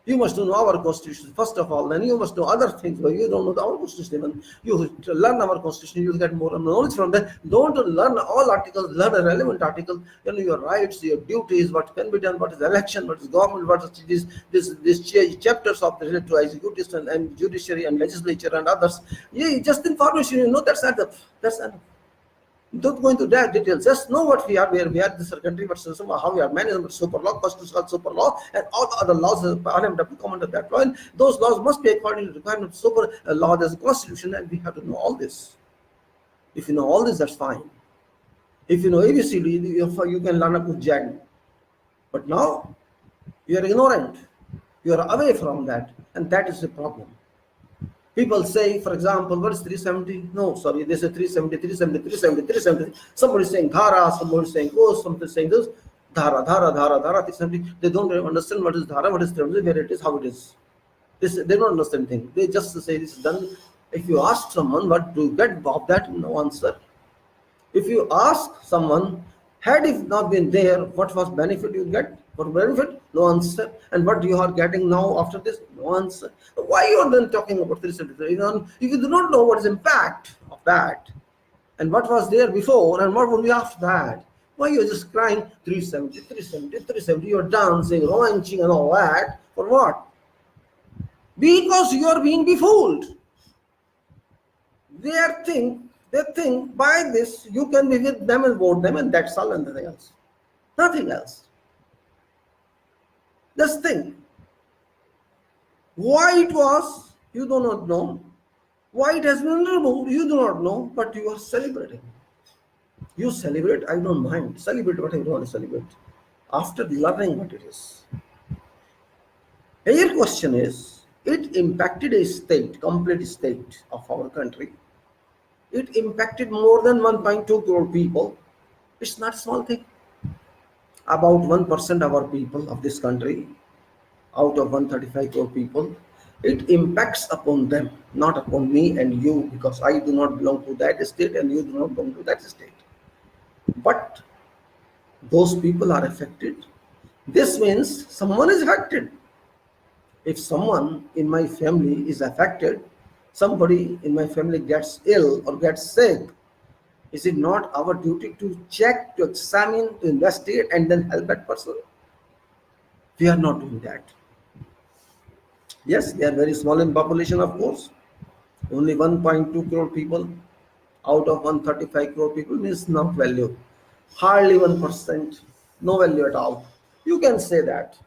You must know our constitution first of all, then you must know other things. But you don't know our constitution, even you learn our constitution, you'll get more knowledge from that. Don't learn all articles, learn a relevant article. You know your rights, your duties, what can be done, what is election, what is government, what is this chapters of the related to executive and judiciary and legislature and others. Yeah, just information, that's enough. That's enough. Don't go into that details. Just know what we are, where we are, this country, what system, how we are managed, super law, constitutional super law, and all the other laws of parliament have to come under that law. And those laws must be according to the requirement of super law. There's a constitution, and we have to know all this. If you know all this, that's fine. If you know ABCD, you can learn up to Z. But now you are ignorant. You are away from that, and that is the problem. People say, for example, what is 370? No, sorry, they say 370, 370, 370, 370. Somebody is saying Dhara, somebody is saying Ghost, somebody is saying this. Dhara, 370. They don't understand what is Dhara, what is 370, where it is, how it is. They don't understand things. They just say this is done. If you ask someone what do you get of that, no answer. If you ask someone, had it not been there, what was benefit you get? What benefit? No answer. And what you are getting now after this? No answer. Why you are then talking about 373? If you do not know what is impact of that, and what was there before, and what would be after that, why you are just crying 370, 370, 370? You are dancing, launching, and all that for what? Because you are being befooled. They think by this you can be with them and vote them, and that's all, and nothing else. Nothing else. Just think. Why it was, you do not know. Why it has been removed, you do not know, but you are celebrating. You celebrate, I don't mind. Celebrate whatever you want to celebrate. After learning what it is. Your question is, it impacted a state, complete state of our country. It impacted more than 1.2 crore people. It's not a small thing. About 1% of our people of this country, out of 135 crore people, it impacts upon them, not upon me and you, because I do not belong to that state and you do not belong to that state. But those people are affected. This means someone is affected. If someone in my family is affected, somebody in my family gets ill or gets sick, is it not our duty to check, to examine, to investigate, and then help that person? We are not doing that. Yes, they are very small in population, of course. Only 1.2 crore people. out of 135 crore people is not value. Hardly 1%, no value at all. You can say that.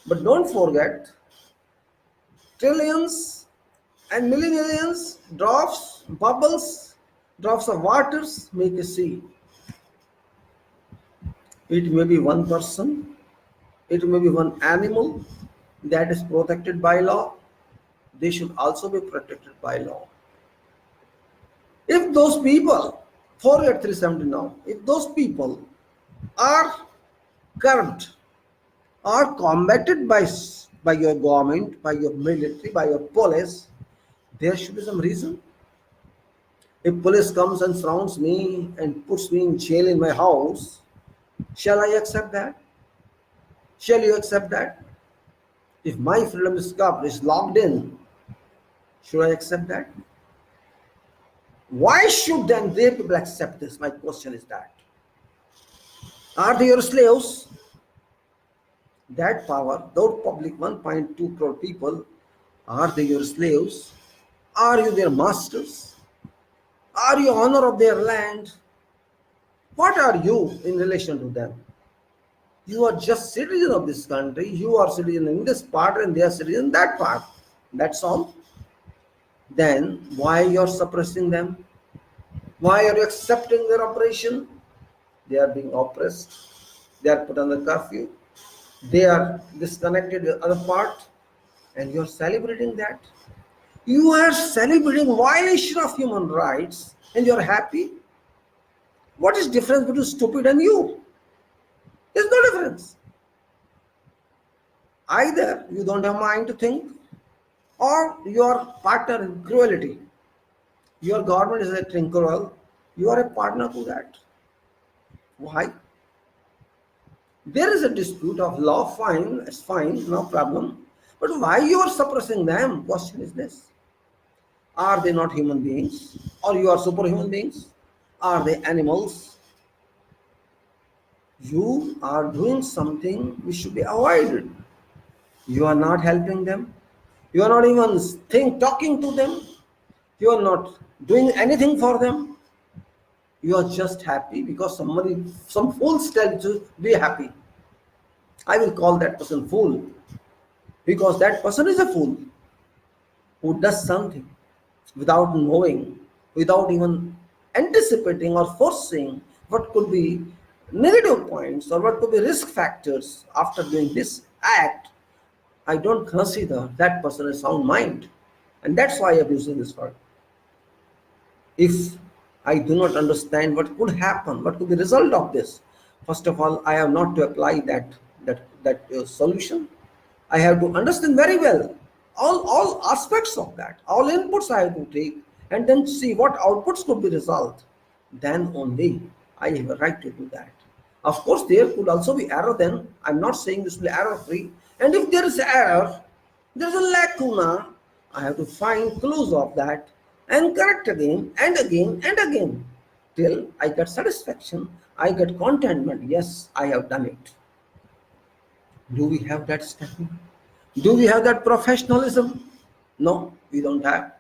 But don't forget, trillions and millions drops, bubbles, drops of waters make a sea. It may be one person, it may be one animal that is protected by law. They should also be protected by law. If those people, forget 370 now, if those people are curbed or combated by your government, by your military, by your police, there should be some reason. If police comes and surrounds me and puts me in jail in my house, shall I accept that? Shall you accept that? If my freedom is curbed, is locked in, should I accept that? Why should then they people accept this? My question is that. Are they your slaves? That power, those public 1.2 crore people, are they your slaves? Are you their masters? Are you honor of their land? What are you in relation to them? You are just citizen of this country. You are citizen in this part and they are citizen in that part. That's all. Then why you are suppressing them? Why are you accepting their operation? They are being oppressed. They are put under curfew. They are disconnected with other part, and you are celebrating that. You are celebrating violation of human rights, and you are happy. What is difference between stupid and you? There's no difference. Either you don't have mind to think, or your partner in cruelty. Your government is acting cruel. You are a partner to that. Why? There is a dispute of law, fine, it's fine, no problem. But why you are suppressing them? Question is this. Are they not human beings? Or you are superhuman beings? Are they animals? You are doing something which should be avoided. You are not helping them. You are not even talking to them. You are not doing anything for them. You are just happy because some fools tell you to be happy. I will call that person fool because that person is a fool who does something without knowing, without even anticipating or foreseeing what could be negative points or what could be risk factors after doing this act. I don't consider that person a sound mind. And that's why I'm using this word. If I do not understand what could happen, what could be the result of this, first of all, I have not to apply that solution. I have to understand very well all aspects of that, all inputs I have to take, and then see what outputs could be result. Then only I have a right to do that. Of course, there could also be error. Then I'm not saying this will be error free. And if there is error, there is a lacuna. I have to find clues of that and correct again and again and again till I get satisfaction. I get contentment. Yes, I have done it. Do we have that standing? Do we have that professionalism? No, we don't have.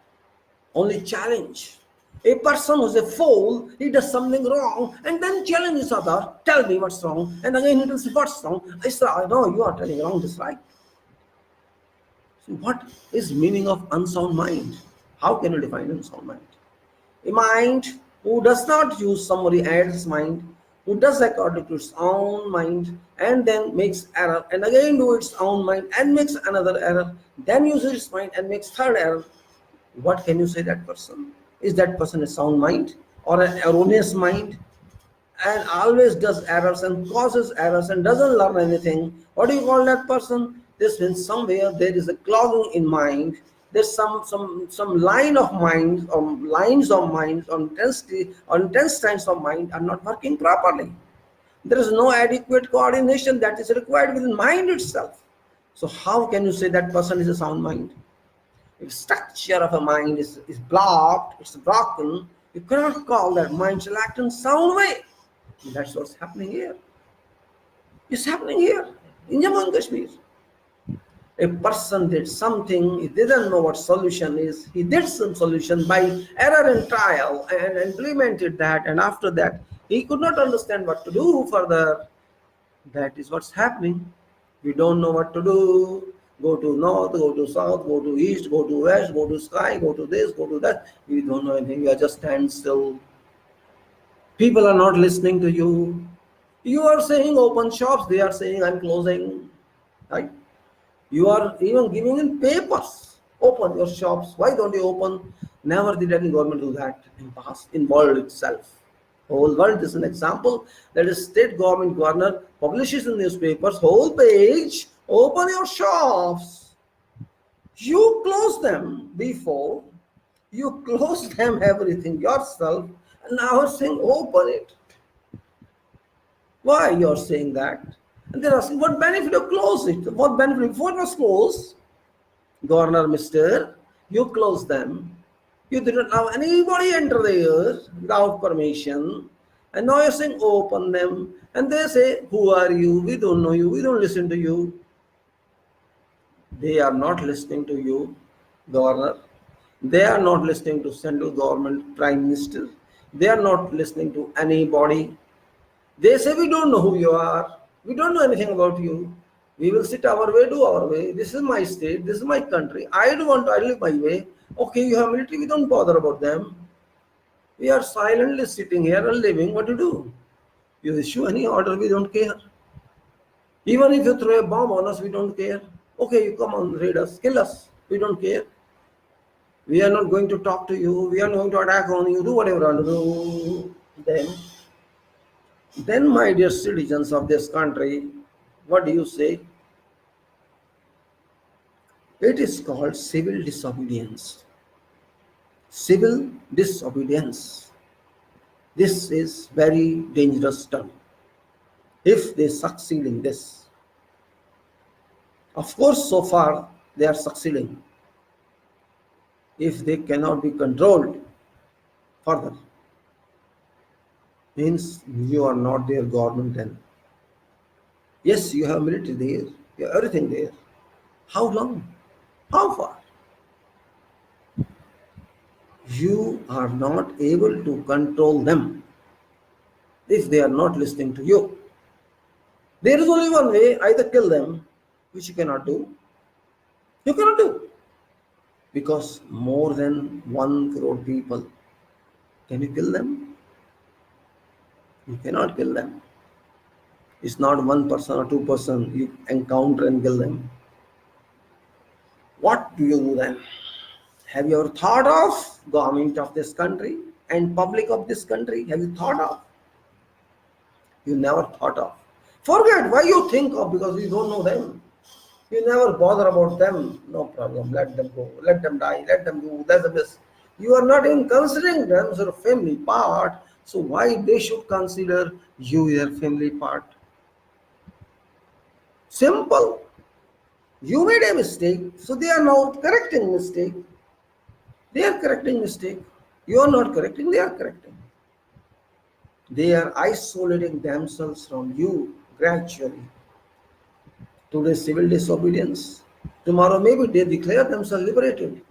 Only challenge. A person who's a fool, he does something wrong and then challenges other, tell me what's wrong, and again he tells me what's wrong. I say, I know you are telling wrong, this right. So what is meaning of unsound mind? How can you define unsound mind? A mind who does not use somebody else's mind, who does according to its own mind and then makes error and again do its own mind and makes another error, then uses its mind and makes third error. What can you say that person? Is that person a sound mind or an erroneous mind and always does errors and causes errors and doesn't learn anything? What do you call that person? This means somewhere there is a clogging in mind. There's some line of mind or lines of mind or intensity or intense lines of mind are not working properly. There is no adequate coordination that is required within mind itself. So how can you say that person is a sound mind? If structure of a mind is blocked, it's broken, you cannot call that mind shall act in sound way. And that's what's happening here. It's happening here in Jammu and Kashmir. A person did something, he didn't know what solution is. He did some solution by error and trial and implemented that, and after that, he could not understand what to do further. That is what's happening. We don't know what to do. Go to north, go to south, go to east, go to west, go to sky, go to this, go to that. We don't know anything. We are just stand still. People are not listening to you. You are saying open shops. They are saying I'm closing. Right? You are even giving in papers. Open your shops. Why don't you open? Never did any government do that in past in world itself. Whole world is an example that a state government governor publishes in newspapers whole page. Open your shops. You close them before. You close them everything yourself, and now you're saying open it. Why you're saying that? And they're asking what benefit you close it? What benefit before it was closed? Governor, mister, you close them. You didn't allow anybody enter there without permission. And now you're saying open them. And they say, who are you? We don't know you. We don't listen to you. They are not listening to you, governor. They are not listening to central government, prime minister. They are not listening to anybody. They say, we don't know who you are. We don't know anything about you. We will sit our way, do our way. This is my state. This is my country. I live my way. Okay, you have military. We don't bother about them. We are silently sitting here and living. What to do? You issue any order, we don't care. Even if you throw a bomb on us, we don't care. Okay, you come on, raid us, kill us. We don't care. We are not going to talk to you. We are not going to attack on you. Do whatever you want to do. Then, my dear citizens of this country, what do you say? It is called civil disobedience. Civil disobedience. This is very dangerous term. If they succeed in this, of course, so far they are succeeding. If they cannot be controlled further, means you are not their government then. Yes, you have military there, you have everything there. How long? How far? You are not able to control them if they are not listening to you. There is only one way, either kill them, which you cannot do. You cannot do. Because more than 1 crore people, can you kill them? You cannot kill them. It's not one person or two person you encounter and kill them. What do you do then? Have you ever thought of government of this country and public of this country? Have you thought of? You never thought of. Forget why you think of, because you don't know them. You never bother about them. No problem. Let them go. Let them die. Let them do. That's the best. You are not even considering them as a family part. So why they should consider you their family part? Simple. You made a mistake, so they are now correcting mistake. They are correcting mistake. You are not correcting, they are correcting. They are isolating themselves from you gradually. Today, civil disobedience. Tomorrow, maybe they declare themselves liberated.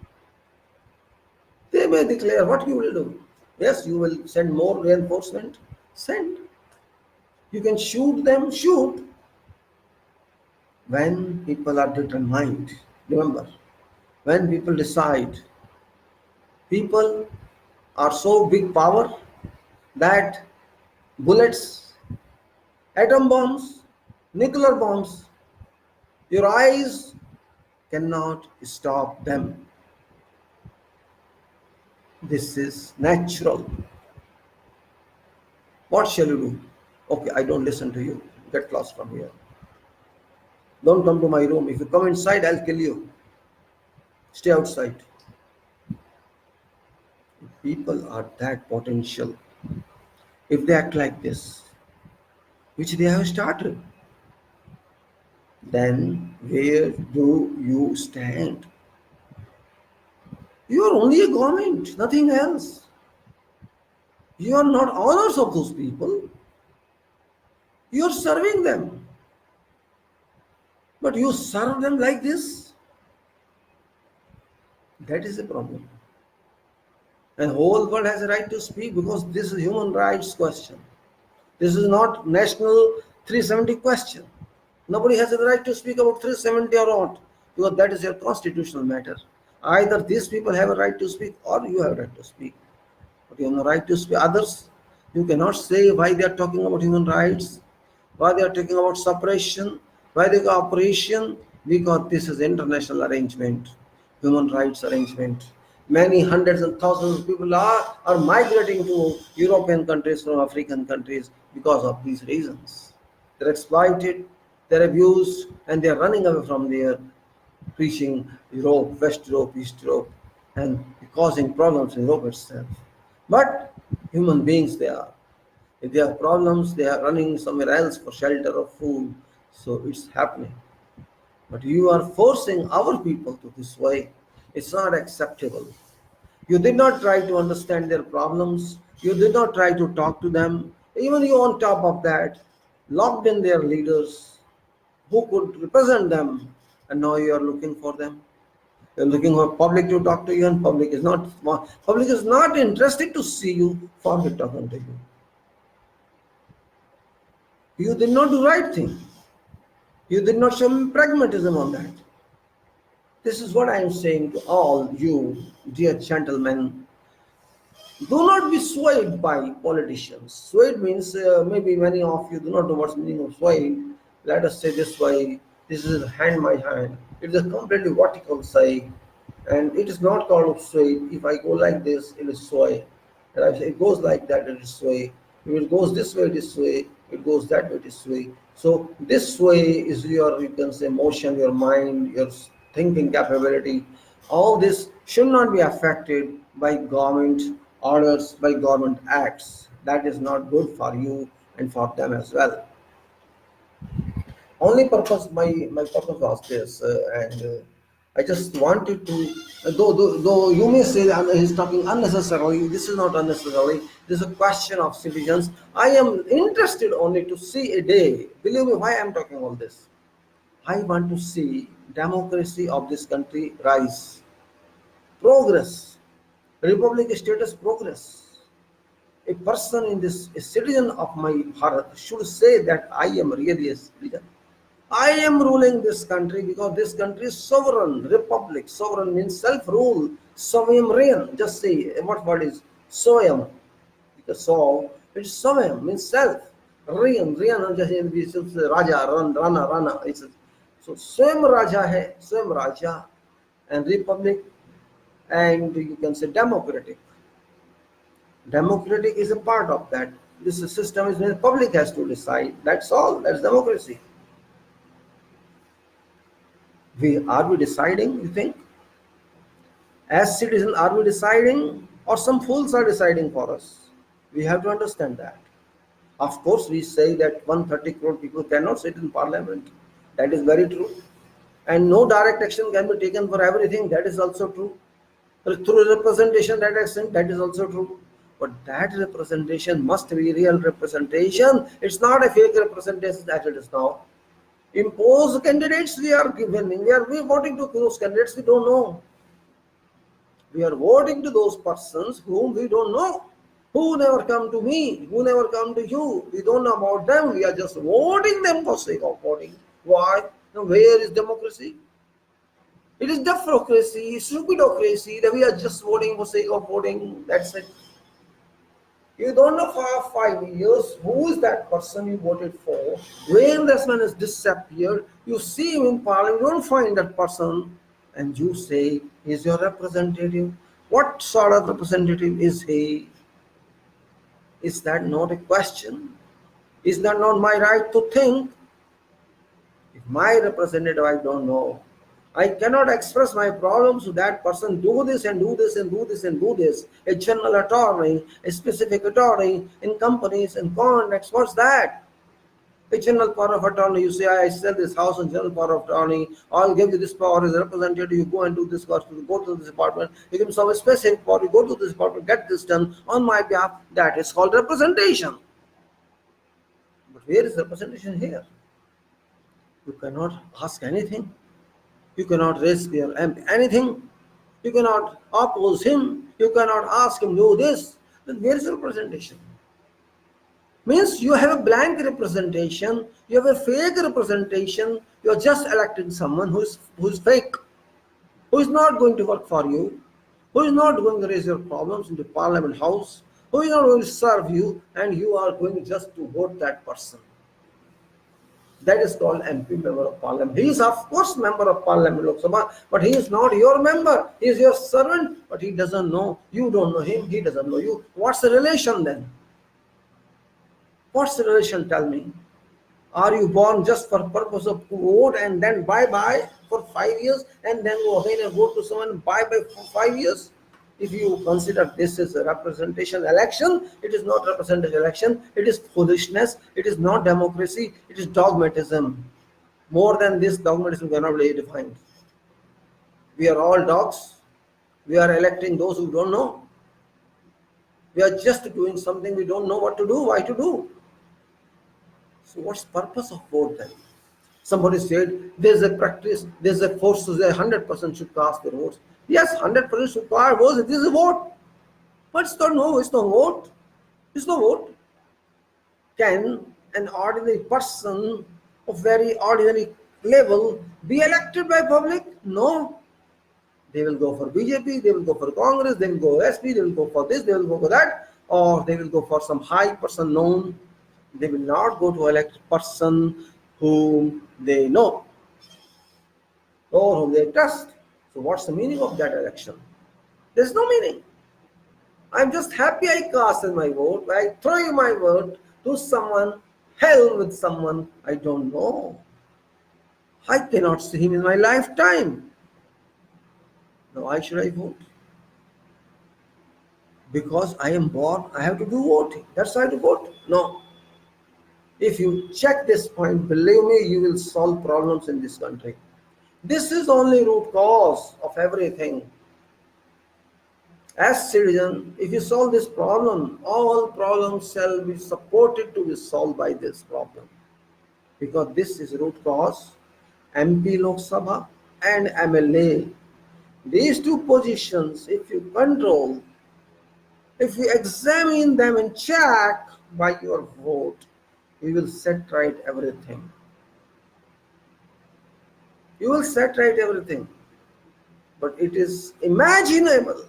They may declare what you will do. Yes, you will send more reinforcement. Send. You can shoot them, shoot. When people are determined, remember, when people decide, people are so big power that bullets, atom bombs, nuclear bombs, your eyes cannot stop them. This is natural. What shall you do? Okay, I don't listen to you. Get lost from here. Don't come to my room. If you come inside, I'll kill you. Stay outside. People are that potential. If they act like this, which they have started, then where do you stand? You are only a government, nothing else. You are not owners of those people. You are serving them. But you serve them like this? That is the problem. And whole world has a right to speak because this is human rights question. This is not national 370 question. Nobody has the right to speak about 370 or not because that is your constitutional matter. Either these people have a right to speak or you have a right to speak. But you have no right to speak. Others, you cannot say why they are talking about human rights, why they are talking about separation, why they cooperation, because this is international arrangement, human rights arrangement. Many hundreds and thousands of people are migrating to European countries from African countries because of these reasons. They're exploited, they're abused, and they're running away from there, reaching Europe, West Europe, East Europe, and causing problems in Europe itself. But human beings they are. If they have problems, they are running somewhere else for shelter or food. So it's happening. But you are forcing our people to this way. It's not acceptable. You did not try to understand their problems. You did not try to talk to them. Even you, on top of that, locked in their leaders who could represent them, and now you are looking for them. You're looking for public to talk to you, and public is not interested to see you. Forget talking to you. You did not do right thing. You did not show pragmatism on that. This is what I am saying to all you, dear gentlemen. Do not be swayed by politicians. Swayed means maybe many of you do not know what's meaning of swayed. Let us say this way. This is hand by hand. It is a completely vertical say, and it is not called sway. If I go like this, it is sway. And if it goes like that, it is sway. If it goes this way, it is sway. If it goes that way, it is sway. So this sway is your, you can say, motion, your mind, your thinking capability. All this should not be affected by government orders, by government acts. That is not good for you and for them as well. Only purpose, my purpose was this, and I just wanted to, though you may say that he's talking unnecessarily. This is not unnecessarily. This is a question of citizens. I am interested only to see a day. Believe me, why I am talking all this. I want to see democracy of this country rise, progress, republic status progress. A person in this, a citizen of my Bharat, should say that I am really a citizen. I am ruling this country because this country is sovereign, republic. Sovereign means self-rule. Sovereign reign. Just say what word is soyam. Because so it's sovereign means self. Reign, reign just Raja, Rana, Rana. So Swam Raja hai, Swam Raja, and republic, and you can say democratic. Democratic is a part of that. This system is the public has to decide. That's all. That's democracy. Are we deciding, you think? As citizens, are we deciding, or some fools are deciding for us? We have to understand that. Of course, we say that 130 crore people cannot sit in parliament. That is very true. And no direct action can be taken for everything. That is also true. Through representation, that extent, that is also true. But that representation must be real representation. It's not a fake representation that it is now. Impose candidates we are given. We are voting to those candidates we don't know. We are voting to those persons whom we don't know, who never come to me, who never come to you. We don't know about them. We are just voting them for sake of voting. Why? Now, where is democracy? It is democracy, stupidocracy, that we are just voting for sake of voting. That's it. You don't know for 5 years who is that person you voted for. When this man has disappeared, you see him in parliament, you don't find that person, and you say, is your representative? What sort of representative is he? Is that not a question? Is that not my right to think? If my representative I don't know, I cannot express my problems to that person, do this and do this and do this and do this. A general attorney, a specific attorney in companies and contracts, what's that? A general power of attorney, you say, I sell this house on general power of attorney, I'll give you this power as a representative, you go and do this, go to this department, you give some specific power, you go to this department, get this done on my behalf. That is called representation. But where is representation here? You cannot ask anything. You cannot risk your anything. You cannot oppose him. You cannot ask him do this. Then where is representation? Means you have a blank representation. You have a fake representation. You are just electing someone who is fake, who is not going to work for you, who is not going to raise your problems in the Parliament House, who is not going to serve you, and you are going just to vote that person. That is called MP, member of Parliament. He is of course member of Parliament, Lok Sabha, but he is not your member. He is your servant, but he doesn't know. You don't know him. He doesn't know you. What's the relation then? What's the relation? Tell me. Are you born just for purpose of vote and then bye-bye for 5 years and then go again and vote to someone bye-bye for 5 years? If you consider this is a representation election, it is not representation election. It is foolishness. It is not democracy. It is dogmatism. More than this, dogmatism cannot be defined. We are all dogs. We are electing those who don't know. We are just doing something we don't know what to do, why to do. So what's the purpose of vote then? Somebody said there's a practice, there's a force to say 100% should cast their votes. Yes, 100% should cast votes. It is a vote. But it's not vote. It's no vote. Can an ordinary person of very ordinary level be elected by public? No. They will go for BJP, they will go for Congress, they will go SP, they will go for this, they will go for that, or they will go for some high person known. They will not go to elect a person whom they know or whom they trust. So what's the meaning of that election? There's no meaning. I'm just happy I casted my vote. I throw my vote to someone, hell with someone I don't know. I cannot see him in my lifetime. Now why should I vote? Because I am born, I have to do voting. That's why I have to vote. No. If you check this point, believe me, you will solve problems in this country. This is only root cause of everything. As citizen, if you solve this problem, all problems shall be supported to be solved by this problem. Because this is root cause. MP Lok Sabha and MLA. These two positions, if you control, if you examine them and check by your vote, you will set right everything. You will set right everything. But it is imaginable.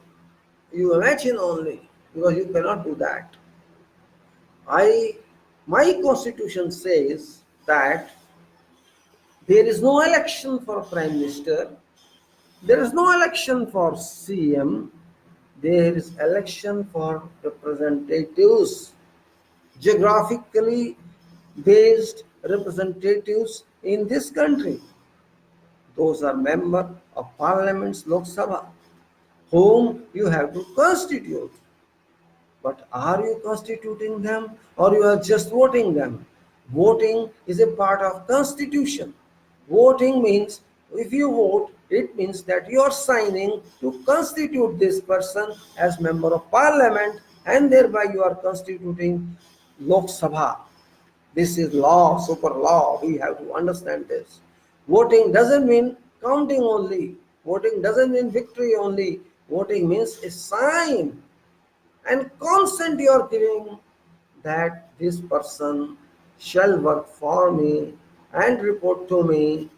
You imagine only, because you cannot do that. My constitution says that there is no election for Prime Minister, there is no election for CM, there is election for representatives, geographically based representatives in this country. Those are members of Parliament's Lok Sabha, whom you have to constitute. But are you constituting them or you are just voting them? Voting is a part of constitution. Voting means if you vote, it means that you are signing to constitute this person as member of Parliament, and thereby you are constituting Lok Sabha. This is law, super law. We have to understand this. Voting doesn't mean counting only. Voting doesn't mean victory only. Voting means a sign and consent you are giving that this person shall work for me and report to me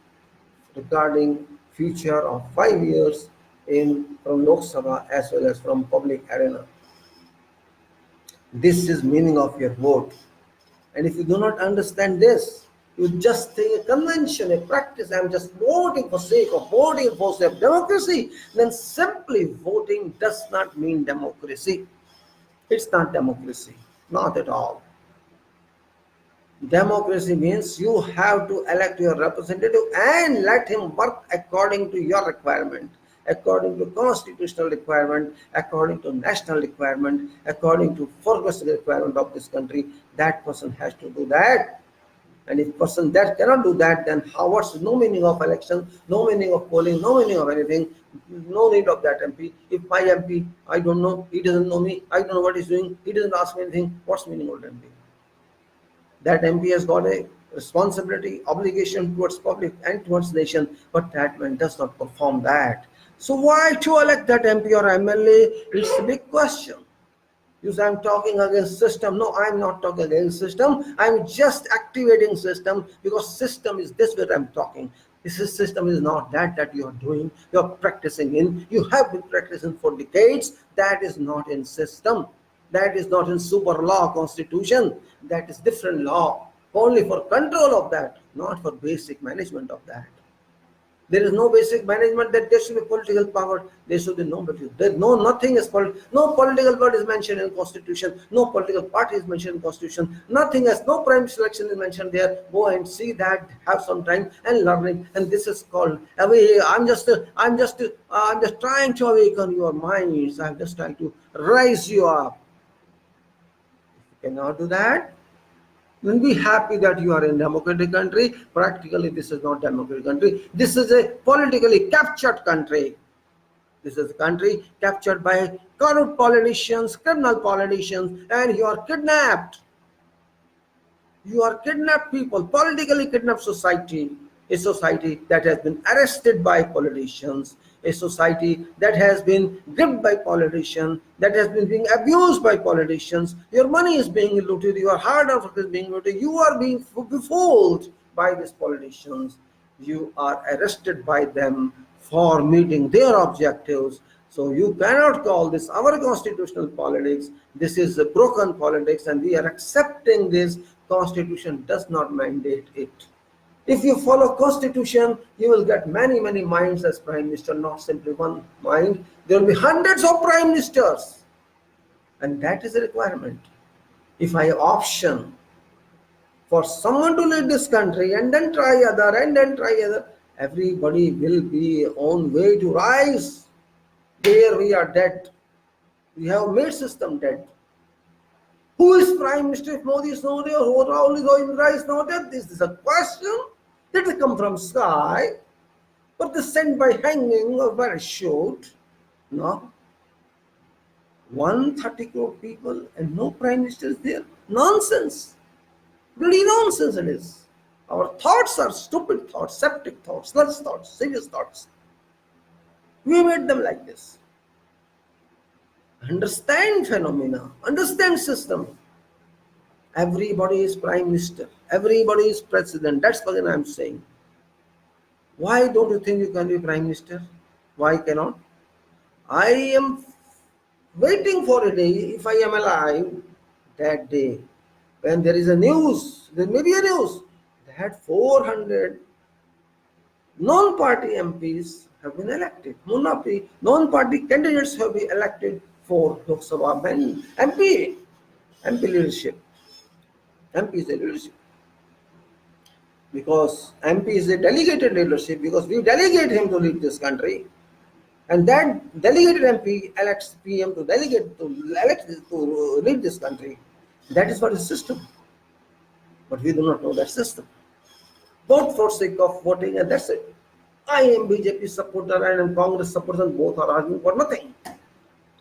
regarding future of 5 years from Lok Sabha as well as from public arena. This is meaning of your vote. And if you do not understand this, you just think a convention, a practice, I'm just voting for sake of voting for sake of democracy, then simply voting does not mean democracy. It's not democracy, not at all. Democracy means you have to elect your representative and let him work according to your requirement, according to constitutional requirement, according to national requirement, according to progressive requirement of this country. That person has to do that. And if person that cannot do that, then what's no meaning of election, no meaning of polling, no meaning of anything, no need of that MP. If my MP, I don't know, he doesn't know me, I don't know what he's doing, he doesn't ask me anything, what's meaning of MP? That MP has got a responsibility, obligation towards public and towards nation, but that man does not perform that. So why to elect that MP or MLA? It's a big question. You say I'm talking against system. No, I'm not talking against system. I'm just activating system, because system is this what I'm talking. This system is not that you are doing, you're practicing in. You have been practicing for decades. That is not in system. That is not in super law constitution. That is different law. Only for control of that, not for basic management of that. There is no basic management that there should be political power. There should be nobody. There no nothing is no political word is mentioned in constitution. No political party is mentioned in constitution. Nothing else. No prime selection is mentioned there. Go and see that. Have some time and learn it. And this is called. I'm just trying to awaken your minds. I'm just trying to rise you up. If you cannot do that, then be happy that you are in a democratic country. Practically, this is not democratic country. This is a politically captured country. This is a country captured by corrupt politicians, criminal politicians, and you are kidnapped. You are kidnapped people, politically kidnapped society, a society that has been arrested by politicians, a society that has been gripped by politicians, that has been being abused by politicians. Your money is being looted, your hard work is being looted, you are being befooled by these politicians. You are arrested by them for meeting their objectives. So you cannot call this our constitutional politics. This is a broken politics, and we are accepting this. Constitution does not mandate it. If you follow constitution, you will get many minds as prime minister, not simply one mind. There will be hundreds of prime ministers, and that is a requirement. If I option for someone to lead this country and then try other and then try other, everybody will be on way to rise. There we are dead. We have made system dead. Who is prime minister if Modi is not there? Who Rahul is not there? This is a question that they come from sky, but they sent by hanging or parachute. No. 130 crore people and no prime minister is there. Nonsense. Bloody nonsense it is. Our thoughts are stupid thoughts, septic thoughts, sludge thoughts, serious thoughts. We made them like this. Understand phenomena, understand system. Everybody is prime minister, everybody is president. That's what I'm saying. Why don't you think you can be prime minister? Why cannot? I am waiting for a day, if I am alive, that day when there is a news, there may be a news that 400 non-party MPs have been elected. Non-party candidates have been elected for Lok Sabha MP leadership. MP is a leadership. Because MP is a delegated leadership, because we delegate him to lead this country. And that delegated MP elects PM to lead this country. That is what is system. But we do not know that system. Vote for sake of voting, and that's it. I am BJP supporter and am Congress supporter, and both are arguing for nothing.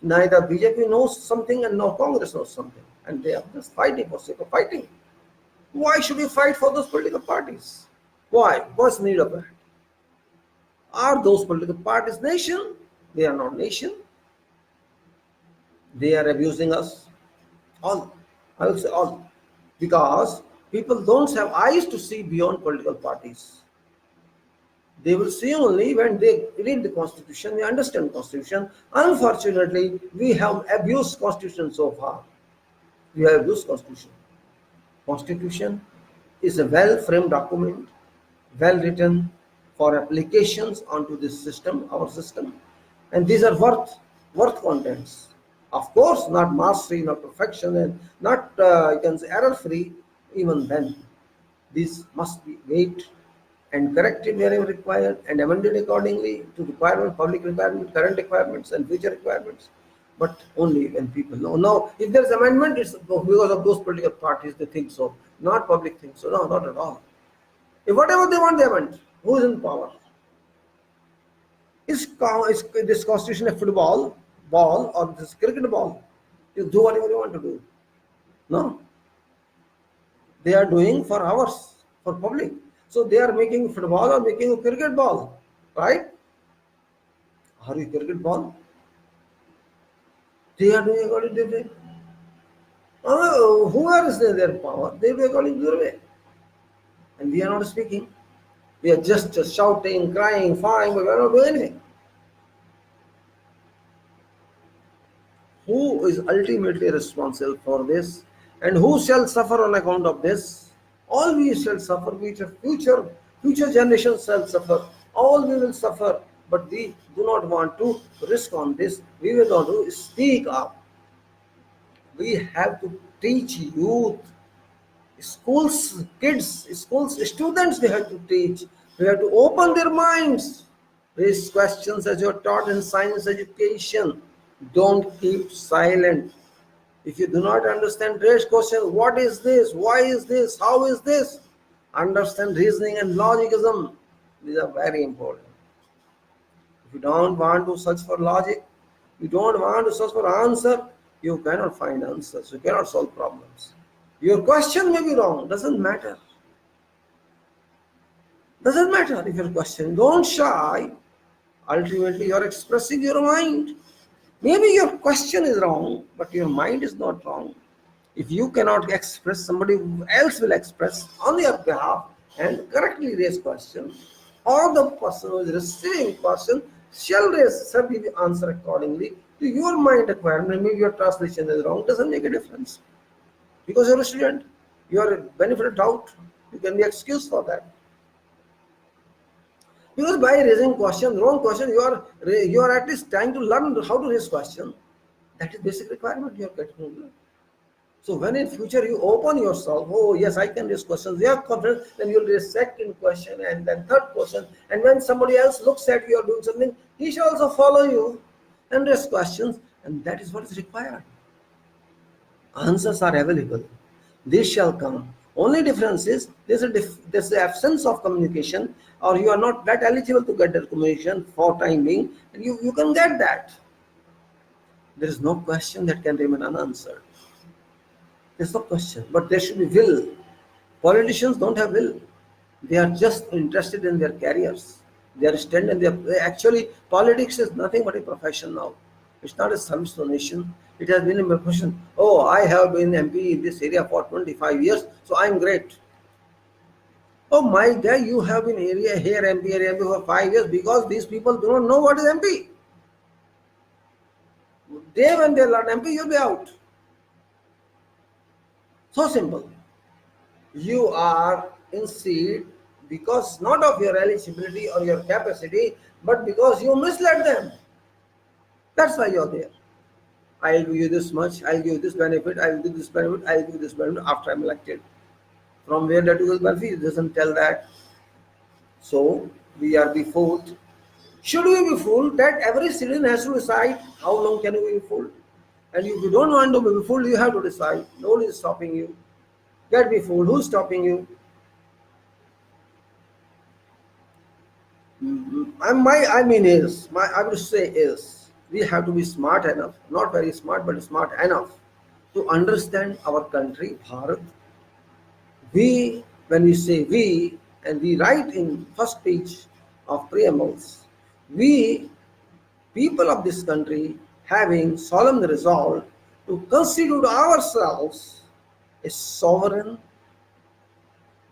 Neither BJP knows something and no Congress knows something. And they are just fighting for sake of fighting. Why should we fight for those political parties? Why? What's the need of that? Are those political parties nation? They are not nation. They are abusing us. All. I will say all. Because people don't have eyes to see beyond political parties. They will see only when they read the constitution, they understand constitution. Unfortunately, we have abused constitution so far. We have abused constitution. Constitution is a well-framed document, well written for applications onto this system, our system, and these are worth contents. Of course, not mastery, not perfection, and not you can say error-free. Even then, these must be weighed and corrected wherever required, and amended accordingly to requirement, public requirement, current requirements, and future requirements. But only when people know. Now, if there is amendment, it's because of those political parties, they think so. Not public thinks so. No, not at all. If whatever they want, they amend. Who is in power? Is this constitution a football ball or this cricket ball? You do whatever you want to do. No. They are doing for for public. So they are making football or making a cricket ball, right? Are you cricket ball? They are doing according to their way. Whoever is their power, they do according to their way. And we are not speaking. We are just shouting, crying, fine, but we are not doing anything. Who is ultimately responsible for this? And who shall suffer on account of this? All we shall suffer, future generations shall suffer. All we will suffer, but we do not want to risk on this. We will not to speak up. We have to teach youth, schools, kids, schools, students, we have to teach. We have to open their minds. Raise questions as you are taught in science education. Don't keep silent. If you do not understand, raise questions. What is this? Why is this? How is this? Understand reasoning and logicism. These are very important. If you don't want to search for logic, you don't want to search for answer, you cannot find answers. You cannot solve problems. Your question may be wrong. Doesn't matter. Doesn't matter if your question. Don't shy. Ultimately, you are expressing your mind. Maybe your question is wrong, but your mind is not wrong. If you cannot express, somebody else will express on your behalf and correctly raise question, or the person who is receiving question shall be the answer accordingly to your mind requirement. Maybe your translation is wrong, doesn't make a difference. Because you're a student, you are benefit of doubt, you can be excused for that. Because by raising question, wrong question, you are at least trying to learn how to raise question. That is basic requirement you are getting to learn. So when in future you open yourself, oh yes, I can raise questions, you have confidence, then you'll raise second question and then third question. And when somebody else looks at you are doing something, he shall also follow you and raise questions, and that is what is required. Answers are available. They shall come. Only difference is there's the absence of communication, or you are not that eligible to get that communication for time being, and you can get that. There is no question that can remain unanswered. There's no question, but there should be will. Politicians don't have will. They are just interested in their careers. They are standing there. Actually, politics is nothing but a profession now. It's not a service to nation. It has been a profession. Oh, I have been MP in this area for 25 years, so I'm great. Oh my guy, you have been MP for 5 years, because these people do not know what is MP. When they learn MP, you'll be out. So simple. You are in seat because not of your eligibility or your capacity, but because you misled them. That's why you're there. I'll give you this much, I'll give you this benefit, I'll give this benefit, I'll give this benefit after I'm elected. From where that will benefit, it doesn't tell that. So we are be fooled. Should we be fooled that every citizen has to decide how long can we be fooled? And if you don't want to be fooled, you have to decide. Nobody is stopping you. Get be fooled. Who's stopping you? I would say is we have to be smart enough, not very smart, but smart enough to understand our country, Bharat. When we say we, and we write in first page of preambles, we, people of this country, having solemn resolve to constitute ourselves a sovereign,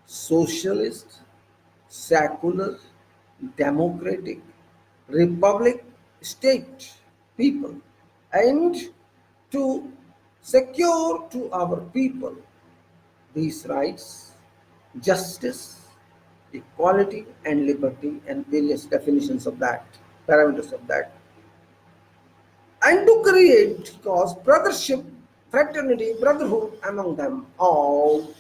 socialist, secular, democratic, republic state people, and to secure to our people these rights, justice, equality, and liberty, and various definitions of that, parameters of that, and to create cause brothership, fraternity, brotherhood among them all.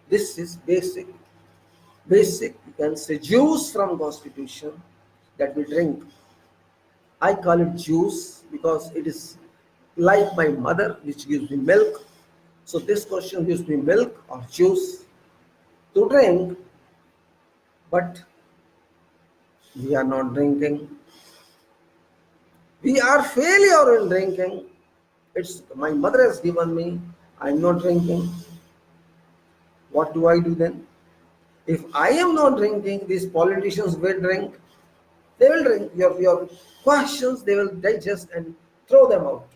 This is basic, you can say, juice from constitution that we drink. I call it juice because it is like my mother, which gives me milk. So this question gives me milk or juice to drink, but we are not drinking. We are failure in drinking. It's my mother has given me. I'm not drinking. What do I do then? If I am not drinking, these politicians will drink. They will drink your questions, they will digest and throw them out.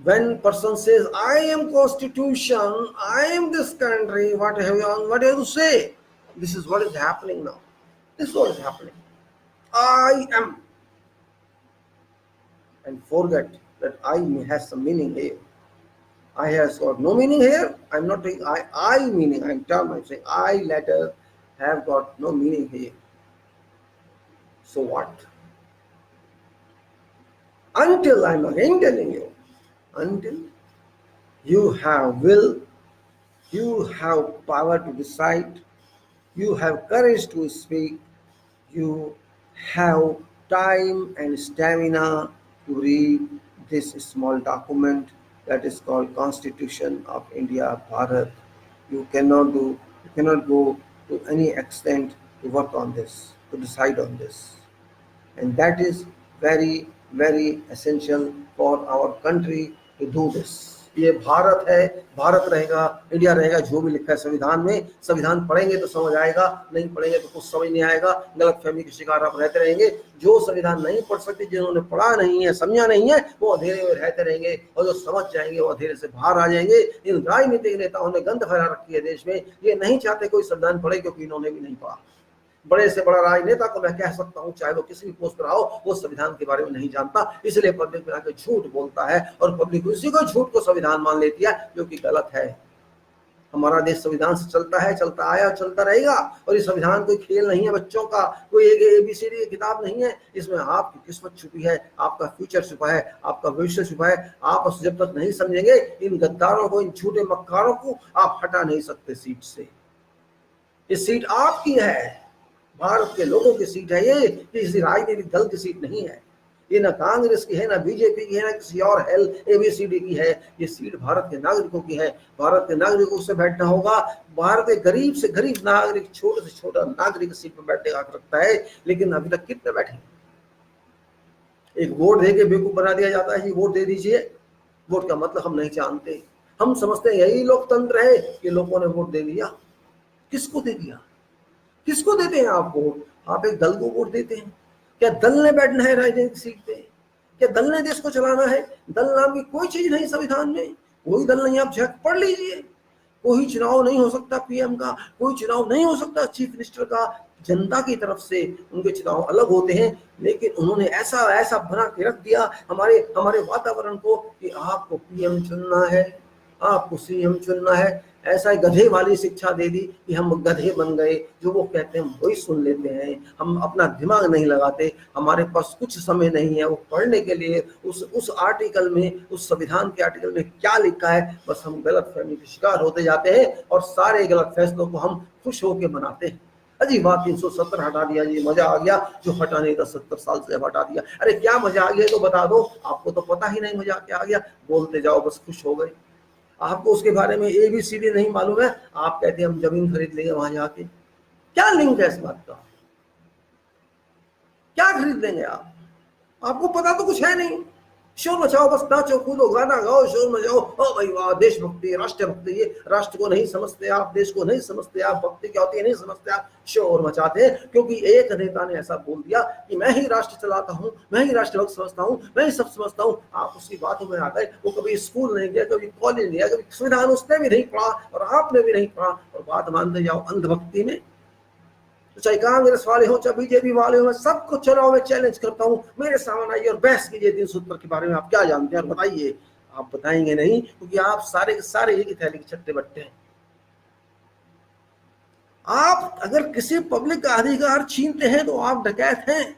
When person says, I am constitution, I am this country, what have you to say? This is what is happening now. This is what is happening. I am. And forget that I has some meaning here. I has got no meaning here. I'm not saying I meaning, I'm saying I letter have got no meaning here. So what? Until, I'm again telling you, until you have will, you have power to decide, you have courage to speak, you have time and stamina to read this small document that is called Constitution of India, Bharat. You cannot go to any extent to work on this, to decide on this. And that is very, very essential for our country to do this. ये भारत है, भारत रहेगा, India रहेगा, जो भी लिखा है संविधान में, संविधान पढ़ेंगे तो समझ आएगा, नहीं पढ़ेंगे तो कुछ समझ नहीं आएगा, गलतफहमी के शिकार आप रहते रहेंगे। जो संविधान नहीं पढ़ सकते, जिन्होंने पढ़ा नहीं है, समझा नहीं है, वो अंधेरे में रहते रहेंगे, और जो समझ जाएंगे वो अंधेरे से बाहर आ जाएंगे। इन राजनीतिक नेताओं ने गंद फैला रखी है देश में, ये नहीं चाहते कोई संविधान पढ़े, क्योंकि इन्होंने भी नहीं पढ़ा। बड़े से बड़ा राजनेता को मैं कह सकता हूं, चाहे वो किसी भी पोस्ट पर आओ, वो संविधान के बारे में नहीं जानता, इसलिए पब्लिक में आकर झूठ बोलता है, और पब्लिक उसी को झूठ को संविधान मान लेती है, जो कि गलत है। हमारा देश संविधान से चलता है, चलता आया, चलता रहेगा। और ये संविधान कोई खेल नहीं है बच्चों का, कोई एक ABCD की किताब नहीं है। इसमें आपकी किस्मत छुपी है, आपका फ्यूचर छुपा है, आपका भविष्य छुपा है। आप जब तक नहीं समझेंगे, इन गद्दारों को, इन झूठे मक्कारों को आप हटा नहीं सकते सीट से। ये सीट आपकी है, भारत के लोगों की सीट है, ये किसी राजनीतिक दल की सीट नहीं है। ये ना कांग्रेस की है, ना बीजेपी की है, ना किसी और ABCD की है। ये सीट भारत के नागरिकों की है। भारत के नागरिकों से बैठना होगा। भारत के गरीब से गरीब नागरिक, छोटे से छोटा नागरिक सीट पर बैठने का हक रखता है, लेकिन अभी तक कितने बैठे? एक वोट दे के बेवकूफ बना दिया जाता है, वोट दे दीजिए। वोट का मतलब हम नहीं जानते। हम समझते हैं यही लोकतंत्र है कि लोगों ने वोट दे दिया। किसको दे दिया? किसको देते हैं आप वोट? आप एक दल को वोट देते हैं। क्या दल ने बैठना है राजनीतिक सीट पे? क्या दल ने देश को चलाना है? दल नाम की कोई चीज नहीं संविधान में, कोई दल नहीं। आप झक पढ़ लीजिए, कोई चुनाव नहीं हो सकता PM का, कोई चुनाव नहीं हो सकता चीफ मिनिस्टर का। जनता की तरफ से उनके चुनाव अलग होते हैं, लेकिन उन्होंने ऐसा बना के रख दिया हमारे वातावरण को कि आपको PM चुनना है, आपको CM चुनना है। ऐसा ही गधे वाली शिक्षा दे दी कि हम गधे बन गए, जो वो कहते हैं वही सुन लेते हैं। हम अपना दिमाग नहीं लगाते, हमारे पास कुछ समय नहीं है वो पढ़ने के लिए उस आर्टिकल में, उस संविधान के आर्टिकल में क्या लिखा है। बस हम गलतफहमी के शिकार होते जाते हैं, और सारे गलत फैसलों को हम खुश होकर मनाते हैं। अजी बात 370 हटा दिया जी, मजा आ गया। जो हटा नहीं था 70 साल से हटा दिया। अरे क्या मजा आ गया तो बता दो, आपको तो पता ही नहीं मजा क्या आ गया। बोलते जाओ, बस खुश हो गए। आपको उसके बारे में ABCD नहीं मालूम है, आप कहते हैं हम जमीन खरीद लेंगे वहां जाके। क्या लिंक है इस बात का? क्या खरीद लेंगे आप? आपको पता तो कुछ है नहीं। शोर मचाओ, बस नाचो कूदो, गाना गाओ, शोर मचाओ। ओ भाई वाह, देशभक्ति, राष्ट्रभक्ति। ये राष्ट्र को नहीं समझते आप, देश को नहीं समझते आप, भक्ति क्या होती है नहीं समझते आप, शोर मचाते हैं। क्योंकि एक नेता ने ऐसा बोल दिया कि मैं ही राष्ट्र चलाता हूँ, मैं ही राष्ट्रभक्त समझता हूँ, मैं ही सब समझता हूँ। आप उसकी बातों में आ गए। वो कभी स्कूल नहीं गया, कभी कॉलेज नहीं गया, कभी संविधान उसने भी नहीं पढ़ा और आपने भी नहीं पढ़ा, और बात मानते जाओ अंधभक्ति में। चाहे कांग्रेस वाले हो, चाहे BJP वाले हो, मैं सबको चुनाव में चैलेंज करता हूं। मेरे सामने आइए और बहस कीजिए 370 के बारे में। आप क्या जानते हैं और बताइए। आप बताएंगे नहीं, क्योंकि आप सारे के सारे एक ही थैली के छट्टे बट्टे हैं। आप अगर किसी पब्लिक का अधिकार छीनते हैं तो आप डकैत हैं।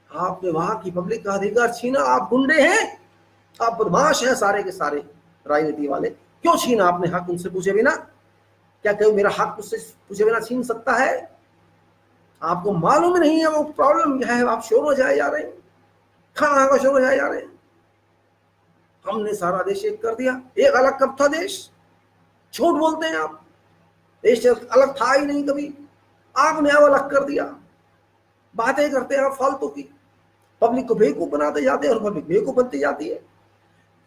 आपने वहां की पब्लिक का अधिकार छीना, आप गुंडे हैं, आप बदमाश हैं सारे के सारे राजनीति वाले। क्यों छीना आपने हक उनसे पूछे बिना? क्या कोई मेरा हक उससे पूछे बिना छीन सकता है? आपको मालूम नहीं है वो प्रॉब्लम क्या है। आप शोर मचाए जा रहे हैं, खाना का शोर मचाए जा रहे हैं। हमने सारा देश एक कर दिया। एक अलग कब था देश? झूठ बोलते हैं आप, देश अलग था ही नहीं कभी। आपने अब अलग कर दिया। बातें करते हैं आप फालतू की, पब्लिक को बेवकूफ बनाते जाते हैं और पब्लिक बेवकूफ बनती जाती है।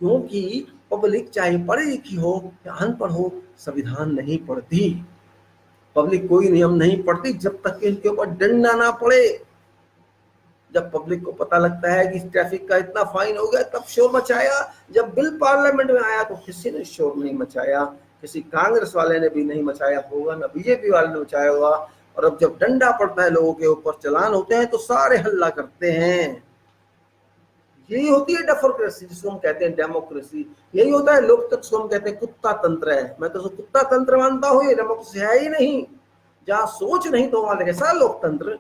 क्योंकि पब्लिक चाहे पढ़ी लिखी हो या अनपढ़ हो, संविधान नहीं पढ़ती। पब्लिक कोई नियम नहीं पढ़ती जब तक कि इनके ऊपर डंडा ना पड़े। जब पब्लिक को पता लगता है कि ट्रैफिक का इतना फाइन हो गया, तब शोर मचाया। जब बिल पार्लियामेंट में आया तो किसी ने शोर नहीं मचाया, किसी कांग्रेस वाले ने भी नहीं मचाया होगा, ना बीजेपी वाले ने मचाया होगा। और अब जब डंडा पड़ता है, लोगों के ऊपर चलान होते हैं, तो सारे हल्ला करते हैं। यही होती है डेमोक्रेसी, जिसको हम कहते हैं डेमोक्रेसी। यही होता है लोकतंत्र, जिसको हम कहते हैं कुत्ता तंत्र है। मैं तो कुत्ता तंत्र मानता हूँ, ये डेमोक्रेसी है ही नहीं। जहाँ सोच नहीं तो वहां कैसा लोकतंत्र।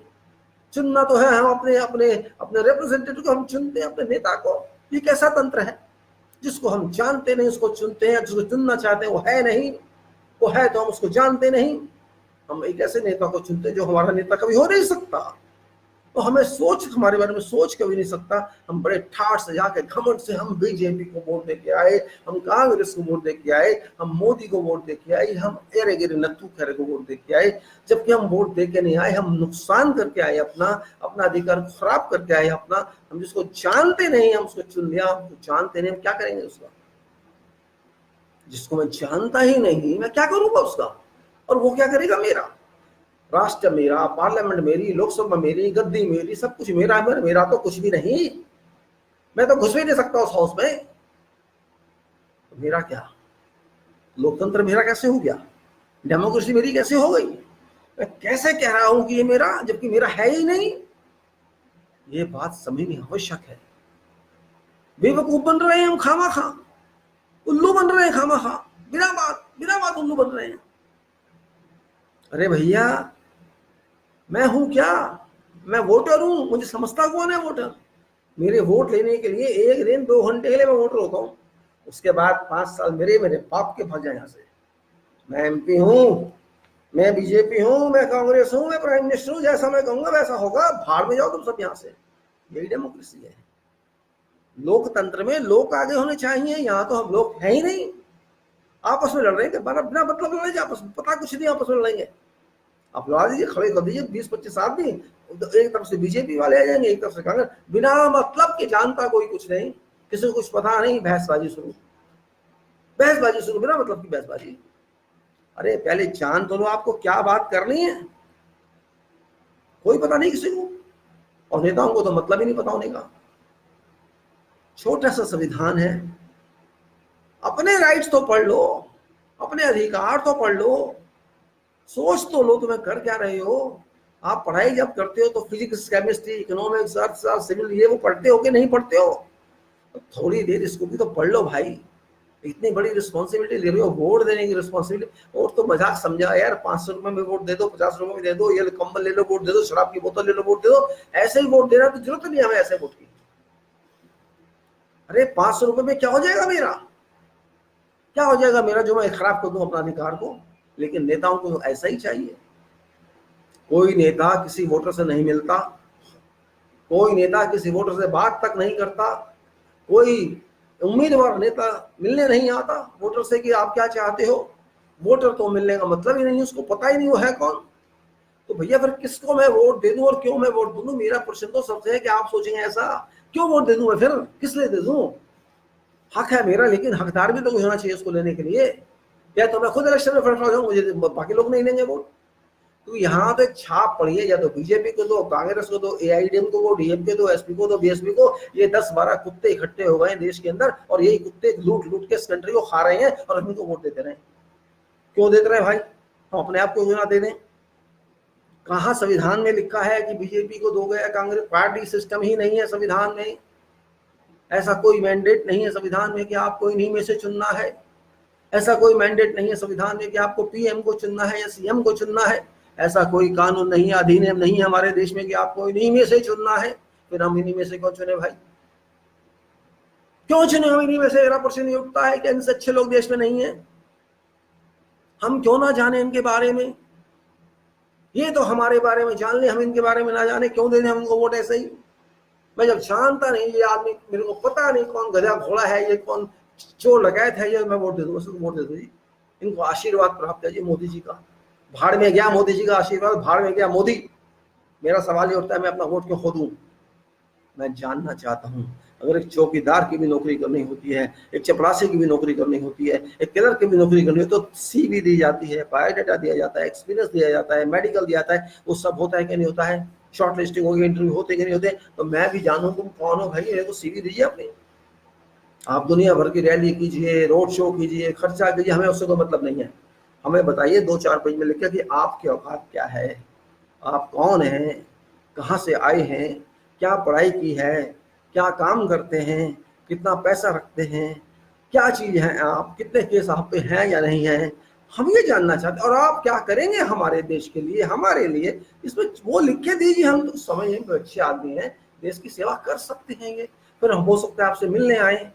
चुनना तो है, हम अपने अपने अपने रिप्रेजेंटेटिव को हम चुनते हैं, अपने नेता को। ये कैसा तंत्र है? जिसको हम जानते नहीं उसको चुनते हैं, जिसको चुनना चाहते हैं वो है नहीं, वो है तो हम उसको जानते नहीं। हम एक ऐसे नेता को चुनते हैं जो हमारा नेता कभी हो नहीं सकता। तो हमें सोच, हमारे बारे में सोच कभी नहीं सकता। हम बड़े ठाठ से जाके घमंड से हम बीजेपी को वोट दे के आए, हम कांग्रेस को वोट दे के आए, हम मोदी को वोट दे के आए, हम एरे गिरे नत्थू खैरे को वोट दे के आए। जबकि हम वोट दे के नहीं आए, हम नुकसान करके आए, अपना अपना अधिकार खराब करके आए अपना। हम जिसको जानते नहीं हम उसको चुन लिया। हम जानते नहीं, हम क्या करेंगे उसका? जिसको मैं जानता ही नहीं मैं क्या करूंगा उसका? और वो क्या करेगा मेरा? राष्ट्र मेरा, पार्लियामेंट मेरी, लोकसभा मेरी, गद्दी मेरी, सब कुछ मेरा है। मेरा तो कुछ भी नहीं। मैं तो घुस भी नहीं सकता उस हाउस में। तो मेरा क्या? लोकतंत्र मेरा कैसे हो गया? डेमोक्रेसी मेरी कैसे हो गई? मैं कैसे कह रहा हूं कि ये मेरा, जबकि मेरा है ही नहीं? ये बात समझनी आवश्यक है। बेवकूफ बन रहे हैं हम खामा खा, उल्लू बन रहे हैं खामा खा, बिना बात उल्लू बन रहे हैं। अरे भैया, मैं हूं क्या? मैं वोटर हूं। मुझे समझता कौन है वोटर? मेरे वोट लेने के लिए 1 दिन 2 घंटे के लिए मैं वोटर होता हूं। उसके बाद 5 साल मेरे बाप के भाग जाए यहाँ से। मैं एमपी हूं, मैं बीजेपी हूं, मैं कांग्रेस हूं, मैं प्राइम मिनिस्टर हूं। जैसा मैं कहूंगा वैसा होगा। भाड़ में जाओ तुम सब यहाँ से। यही डेमोक्रेसी है। लोकतंत्र में लोग आगे होने चाहिए। यहाँ तो हम लोग है ही नहीं। आपस में लड़ रहे हैं, बिना मतलब लड़ेंगे आपस में, पता कुछ नहीं, आपस में लड़ेंगे। आप लड़ा दीजिए, खड़े कर दीजिए 20-25 आदमी, एक तरफ से बीजेपी वाले आ जाएंगे, एक तरफ से कांग्रेस। बिना मतलब के, जानता कोई कुछ नहीं, किसी को कुछ पता नहीं, बहसबाजी शुरू, बिना मतलब की बहसबाजी। अरे पहले जान तो लो आपको क्या बात करनी है। कोई पता नहीं किसी को, और नेताओं को तो मतलब ही नहीं पता होने का। छोटा सा संविधान है, अपने राइट्स तो पढ़ लो, अपने अधिकार तो पढ़ लो, सोच तो लो तुम्हें कर क्या रहे हो। आप पढ़ाई जब करते हो तो फिजिक्स, केमिस्ट्री, इकोनॉमिक्स, अर्थशास्त्र, सिविल, ये वो पढ़ते हो कि नहीं पढ़ते हो? तो थोड़ी देर इसको भी तो पढ़ लो भाई। इतनी बड़ी रिस्पॉन्सिबिलिटी ले रहे हो, वोट देने की रिस्पॉन्सिबिलिटी। और तो मजाक समझा यार, 500 रुपए में वोट दे दो, 50 रुपए में दे दो, ये कंबल ले लो वोट दे दो, शराब की बोतल ले लो वोट दे दो। ऐसे ही वोट देना तो जरूरत नहीं हमें ऐसे वोट की। अरे 500 रुपए में क्या हो जाएगा मेरा? क्या हो जाएगा मेरा जो मैं खराब कर दूं अपना अधिकार को? लेकिन नेताओं को तो ऐसा ही चाहिए। कोई नेता किसी वोटर से नहीं मिलता, कोई नेता किसी वोटर से बात तक नहीं करता, कोई उम्मीदवार नेता मिलने नहीं आता वोटर से कि आप क्या चाहते हो। वोटर तो मिलने का मतलब ही नहीं, उसको पता ही नहीं वो है कौन। तो भैया फिर किसको मैं वोट दे दूं और क्यों मैं वोट दूं? मेरा प्रश्न तो सबसे है कि आप सोचेंगे ऐसा, क्यों वोट दे दूं मैं? फिर किस लिए दे दूं? हक है मेरा, लेकिन हकदार भी तो होना चाहिए उसको लेने के लिए। या तो मैं खुद इलेक्शन में फट जाऊं, मुझे बाकी लोग नहीं देंगे वोट। तो यहाँ तो एक छाप पड़ी है, या तो बीजेपी को दो, कांग्रेस को दो, एआईडीएम को दो, डीएमके दो, एसपी को दो, बीएसपी को। ये 10-12 कुत्ते इकट्ठे हो गए हैं देश के अंदर, और यही कुत्ते लूट लूट के इस कंट्री को खा रहे हैं, और हम इनको वोट देते रहे। क्यों देते रहे भाई? हम अपने आप को क्यों ना दे दें? कहाँ संविधान में लिखा है कि बीजेपी को दोगे या कांग्रेस? पार्टी सिस्टम ही नहीं है संविधान में। ऐसा कोई मैंडेट नहीं है संविधान में कि आपको इन्हीं में से चुनना है। ऐसा कोई मैंडेट नहीं है संविधान में कि आपको पीएम को चुनना है या सीएम को चुनना है। ऐसा कोई कानून नहीं है, अधिनियम नहीं है हमारे देश में कि आपको इन्हीं में से चुनना है। फिर हम इन्हीं में से क्यों चुने भाई? क्यों चुने हम इन्हीं में से? मेरा प्रश्न ये उठता है कि इनसे अच्छे लोग देश में नहीं है? हम क्यों ना जाने इनके बारे में? ये तो हमारे बारे में जान ले, हम इनके बारे में ना जाने। क्यों देने हम उनको वोट ऐसे ही? मैं जब जानता नहीं ये आदमी, मेरे को पता नहीं कौन गधा घोड़ा है, ये कौन चोर डकैत है, ये मैं वोट दे दूँ, उसको वोट दे दो जी। इनको आशीर्वाद प्राप्त है जी मोदी जी का। भाड़ में गया मोदी जी का आशीर्वाद, भाड़ में गया मोदी। मेरा सवाल ये उठता है, मैं अपना वोट क्यों खो दूं? मैं जानना चाहता हूं अगर एक चौकीदार की भी नौकरी करनी होती है, एक चपरासी की भी नौकरी करनी होती है, एक क्लर्क की भी नौकरी करनी है, तो CV दी जाती है, बायोडाटा दिया जाता है, एक्सपीरियंस दिया जाता है, मेडिकल दिया जाता है। वो सब होता है कि नहीं होता है? शॉर्ट लिस्टिंग होगी, इंटरव्यू होते कि नहीं होते? तो मैं भी जानूं तुम कौन हो भाई, मेरे को CV दीजिए अपनी। आप दुनिया भर की रैली कीजिए, रोड शो कीजिए, खर्चा कीजिए, हमें उससे कोई मतलब नहीं है। हमें बताइए 2-4 पेज में लिख के कि आपकी औकात क्या है, आप कौन हैं, कहाँ से आए हैं, क्या पढ़ाई की है, क्या काम करते हैं, कितना पैसा रखते हैं, क्या चीज़ है आप, कितने केस आप पे हैं या नहीं हैं, हम ये जानना चाहते हैं। और आप क्या करेंगे हमारे देश के लिए, हमारे लिए, इसमें वो लिख के दीजिए। हम तो समझेंगे कि अच्छे आदमी हैं, देश की सेवा कर सकते हैं ये। फिर हम हो सकता है आपसे मिलने आए,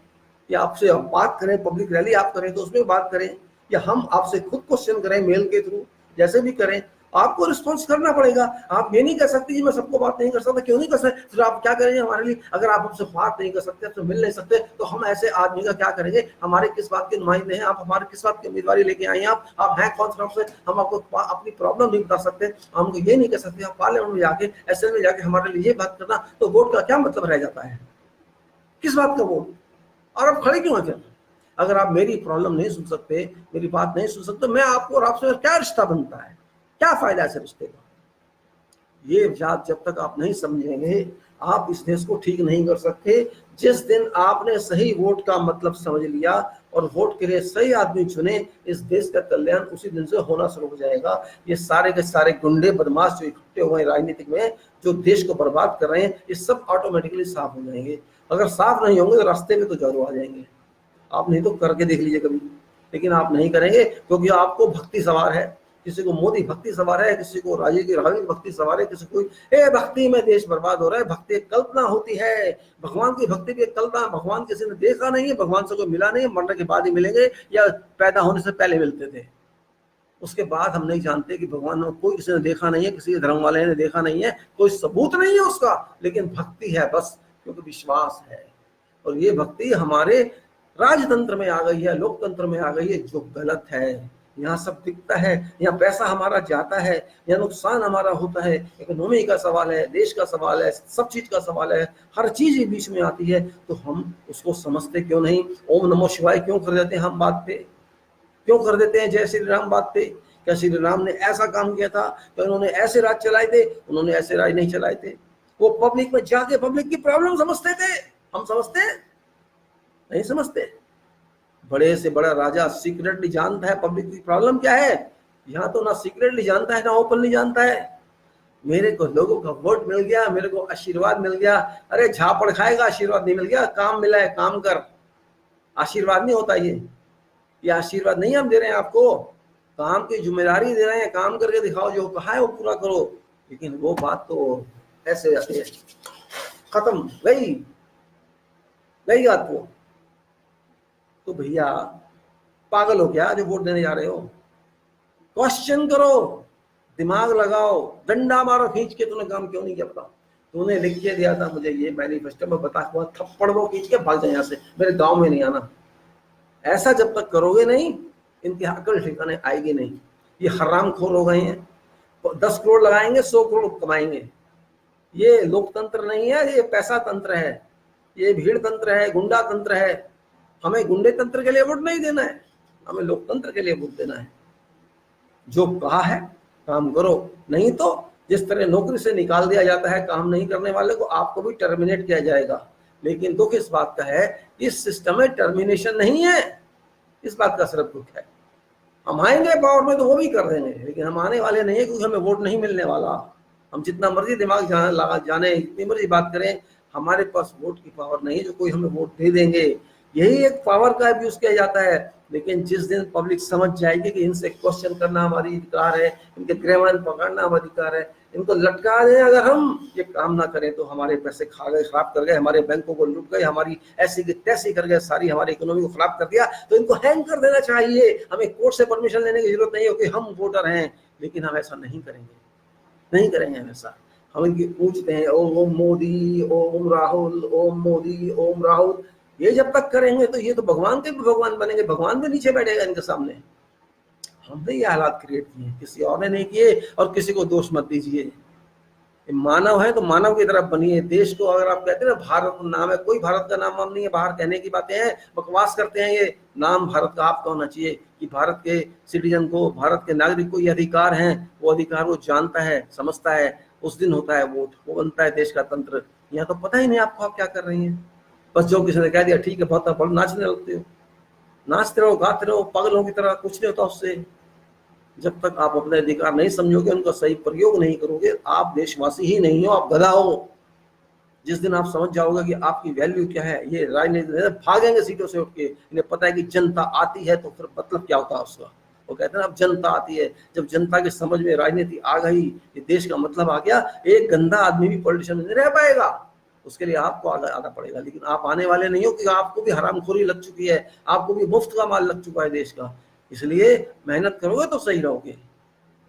या आपसे हम बात करें, पब्लिक रैली आप करें तो उसमें बात करें, या हम आपसे खुद क्वेश्चन करें मेल के थ्रू, जैसे भी करें। आपको रिस्पॉन्स करना पड़ेगा। आप ये नहीं कर सकते कि मैं सबको बात नहीं कर सकता। क्यों नहीं कर सकते? फिर आप क्या करेंगे हमारे लिए? अगर आप हमसे बात नहीं कर सकते, हमसे मिल नहीं सकते, तो हम ऐसे आदमी का क्या करेंगे? हमारे किस बात के नुमाइंदे हैं आप? हमारे किस बात की उम्मीदवारी लेके आए हैं आप हैं कौन सा से? हम आपको अपनी प्रॉब्लम नहीं बता सकते, हमको ये नहीं कर सकते। आप पार्लियामेंट में जाके, असेंबली में जाके हमारे लिए ये बात करना, तो वोट का क्या मतलब रह जाता है? किस बात का वोट? और आप खड़े क्यों हैं फिर? अगर आप मेरी प्रॉब्लम नहीं सुन सकते, मेरी बात नहीं सुन सकते, मैं आपको और आपसे क्या रिश्ता बनता है? क्या फायदा है इस रिश्ते का? ये बात जब तक आप नहीं समझेंगे, आप इस देश को ठीक नहीं कर सकते। जिस दिन आपने सही वोट का मतलब समझ लिया और वोट के लिए सही आदमी चुने, इस देश का कल्याण उसी दिन से होना शुरू हो जाएगा। ये सारे के सारे गुंडे बदमाश जो इकट्ठे हुए हैं राजनीतिक में, जो देश को बर्बाद कर रहे हैं, ये सब ऑटोमेटिकली साफ हो जाएंगे। अगर साफ नहीं होंगे तो रास्ते में तो जरूर आ जाएंगे। आप नहीं तो करके देख लीजिए कभी, लेकिन आप नहीं करेंगे क्योंकि आपको भक्ति सवार है। किसी को मोदी भक्ति सवार है, किसी को राजीव की भक्ति सवार है, किसी को भक्ति में देश बर्बाद हो रहा है। भक्ति एक कल्पना होती है, भगवान की भक्ति भी एक कल्पना। भगवान किसी ने देखा नहीं है, भगवान से कोई मिला नहीं है, मरने के बाद ही मिलेंगे या पैदा होने से पहले मिलते थे। उसके बाद हम नहीं जानते कि भगवान को कोई किसी ने देखा नहीं है, किसी धर्म वाले ने देखा नहीं है, कोई सबूत नहीं है उसका, लेकिन भक्ति है बस, क्योंकि विश्वास है। और ये भक्ति हमारे राजतंत्र में आ गई है, लोकतंत्र में आ गई है, जो गलत है। यहाँ सब दिखता है, यहाँ पैसा हमारा जाता है, यहाँ नुकसान हमारा होता है। इकोनॉमी का सवाल है, देश का सवाल है, सब चीज का सवाल है, हर चीज बीच में आती है। तो हम उसको समझते क्यों नहीं? ओम नमो शिवाय क्यों कर देते हैं हम बात पे? क्यों कर देते हैं जय श्री राम बात पे? क्या श्री राम ने ऐसा काम किया था? क्या उन्होंने ऐसे राज चलाए थे? उन्होंने ऐसे राज नहीं चलाए थे। वो पब्लिक में जाके पब्लिक की प्रॉब्लम समझते थे। हम समझते हैं? नहीं समझते। बड़े से बड़ा राजा सीक्रेटली जानता है पब्लिक की प्रॉब्लम क्या है। यहाँ तो ना सीक्रेटली जानता है, ना ओपनली जानता है। मेरे को लोगों का वोट मिल गया, मेरे को आशीर्वाद मिल गया। अरे झापड़ खाएगा, आशीर्वाद नहीं मिल गया। काम मिला है, काम कर। आशीर्वाद नहीं होता ये आशीर्वाद नहीं हम दे रहे हैं आपको, काम की जिम्मेदारी दे रहे हैं। काम करके दिखाओ, जो कहा है वो पूरा करो। लेकिन वो बात तो ऐसे जाती है, खत्म, गई बात वो। तो भैया पागल हो क्या जो वोट देने जा रहे हो? क्वेश्चन करो, दिमाग लगाओ, डंडा मारो खींच के। तूने काम क्यों नहीं किया बता? तूने लिख के दिया था मुझे ये मैनिफेस्टो में, बता के थप्पड़ वो खींच के भाग जाए यहाँ से, मेरे गांव में नहीं आना। ऐसा जब तक करोगे नहीं, इनकी अकल ठिकाने आएगी नहीं। ये हरामखोर हो गए हैं, 10 करोड़ लगाएंगे 100 करोड़ कमाएंगे। ये लोकतंत्र नहीं है, ये पैसा तंत्र है, ये भीड़ तंत्र है, गुंडा तंत्र है। हमें गुंडे तंत्र के लिए वोट नहीं देना है, हमें लोकतंत्र के लिए वोट देना है। जो कहा है काम करो, नहीं तो जिस तरह नौकरी से निकाल दिया जाता है काम नहीं करने वाले को, आपको भी टर्मिनेट किया जाएगा। लेकिन दुख इस बात का है, इस सिस्टम में टर्मिनेशन नहीं है। इस बात का सिर्फ दुख है। हम आएंगे पावर में तो वो भी कर देंगे, लेकिन हम आने वाले नहीं है, क्योंकि हमें वोट नहीं मिलने वाला। हम जितना मर्जी दिमाग जाने, जितनी मर्जी बात करें, हमारे पास वोट की पावर नहीं है जो कोई हमें वोट दे देंगे। यही एक पावर का अब्यूज किया जाता है। लेकिन जिस दिन पब्लिक समझ जाएगी कि इनसे क्वेश्चन करना हमारी अधिकार है, इनके ग्रेवान पकड़ना हमारा अधिकार है, इनको लटका दें, अगर हम ये काम ना करें तो हमारे पैसे खा गए, खराब कर गए, हमारे बैंकों को लूट गए, हमारी ऐसी की तैसी कर गए, सारी हमारी इकोनॉमी को खराब कर दिया, तो इनको हैंग कर देना चाहिए। हमें कोर्ट से परमिशन लेने की जरूरत नहीं हो कि हम वोटर हैं। लेकिन हम ऐसा नहीं करेंगे, नहीं करेंगे हम ऐसा। हम इनकी पूछते हैं ओम मोदी, ओम राहुल, ओम मोदी, ओम राहुल। ये जब तक करेंगे तो ये तो भगवान के भी भगवान बनेंगे, भगवान भी नीचे बैठेगा इनके सामने। हमने ये हालात क्रिएट किए, किसी और ने नहीं किए। और किसी को दोष मत दीजिए, मानव है तो मानव की तरफ बनिए। देश को अगर आप कहते हैं ना भारत नाम है, कोई भारत का नाम वाम नहीं है, बाहर कहने की बातें हैं, बकवास करते हैं। ये नाम भारत का आपका होना चाहिए कि भारत के सिटीजन को, भारत के नागरिक को ये अधिकार हैं, वो अधिकार वो जानता है, समझता है। उस दिन होता है वोट, वो बनता है देश का तंत्र। यहाँ तो पता ही नहीं आपको आप क्या कर रही हैं। बस जो किसी ने कह दिया ठीक है बहुत बड़ा, नाचने लगते हो, नाचते रहो, गाते रहो पागलों की तरह, कुछ नहीं होता उससे। जब तक आप अपने अधिकार नहीं समझोगे, उनका सही प्रयोग नहीं करोगे, आप देशवासी ही नहीं हो, आप गधा हो। जिस दिन आप समझ जाओगे कि आपकी वैल्यू क्या है, ये राजनीति भागेंगे सीटों से उठ के। इन्हें पता है कि जनता आती है तो फिर मतलब क्या होता है उसका। वो कहते हैं अब जनता आती है, जब जनता की समझ में राजनीति आ गई, ये देश का मतलब आ गया, एक गंदा आदमी भी पॉलिटिशियन नहीं रह पाएगा। उसके लिए आपको आना पड़ेगा, लेकिन आप आने वाले नहीं हो, कि आपको भी हरामखोरी लग चुकी है, आपको भी मुफ्त का माल लग चुका है देश का। इसलिए मेहनत करोगे तो सही रहोगे।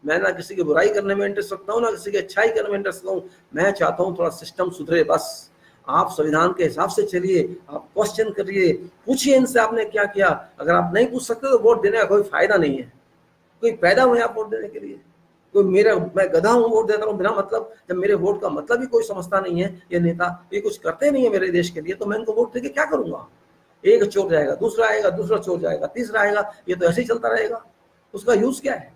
मैं ना किसी की बुराई करने में इंटरेस्ट रखता हूँ, ना किसी की अच्छाई करने में इंटरेस्ट रखता हूँ। मैं चाहता हूँ थोड़ा सिस्टम सुधरे बस। आप संविधान के हिसाब से चलिए, आप क्वेश्चन करिए, पूछिए इनसे आपने क्या किया। अगर आप नहीं पूछ सकते तो वोट देने का कोई फायदा नहीं है। कोई पैदा हुए आप वोट देने के लिए? कोई मैं गधा हूँ वोट देता हूँ बिना मतलब? जब मेरे वोट का मतलब ही कोई समझता नहीं है, ये नेता ये कुछ करते नहीं है मेरे देश के लिए, तो मैं इनको वोट देके क्या करूंगा? एक चोर जाएगा, दूसरा आएगा, दूसरा चोर जाएगा, तीसरा आएगा, ये तो ऐसे ही चलता रहेगा। उसका यूज क्या है?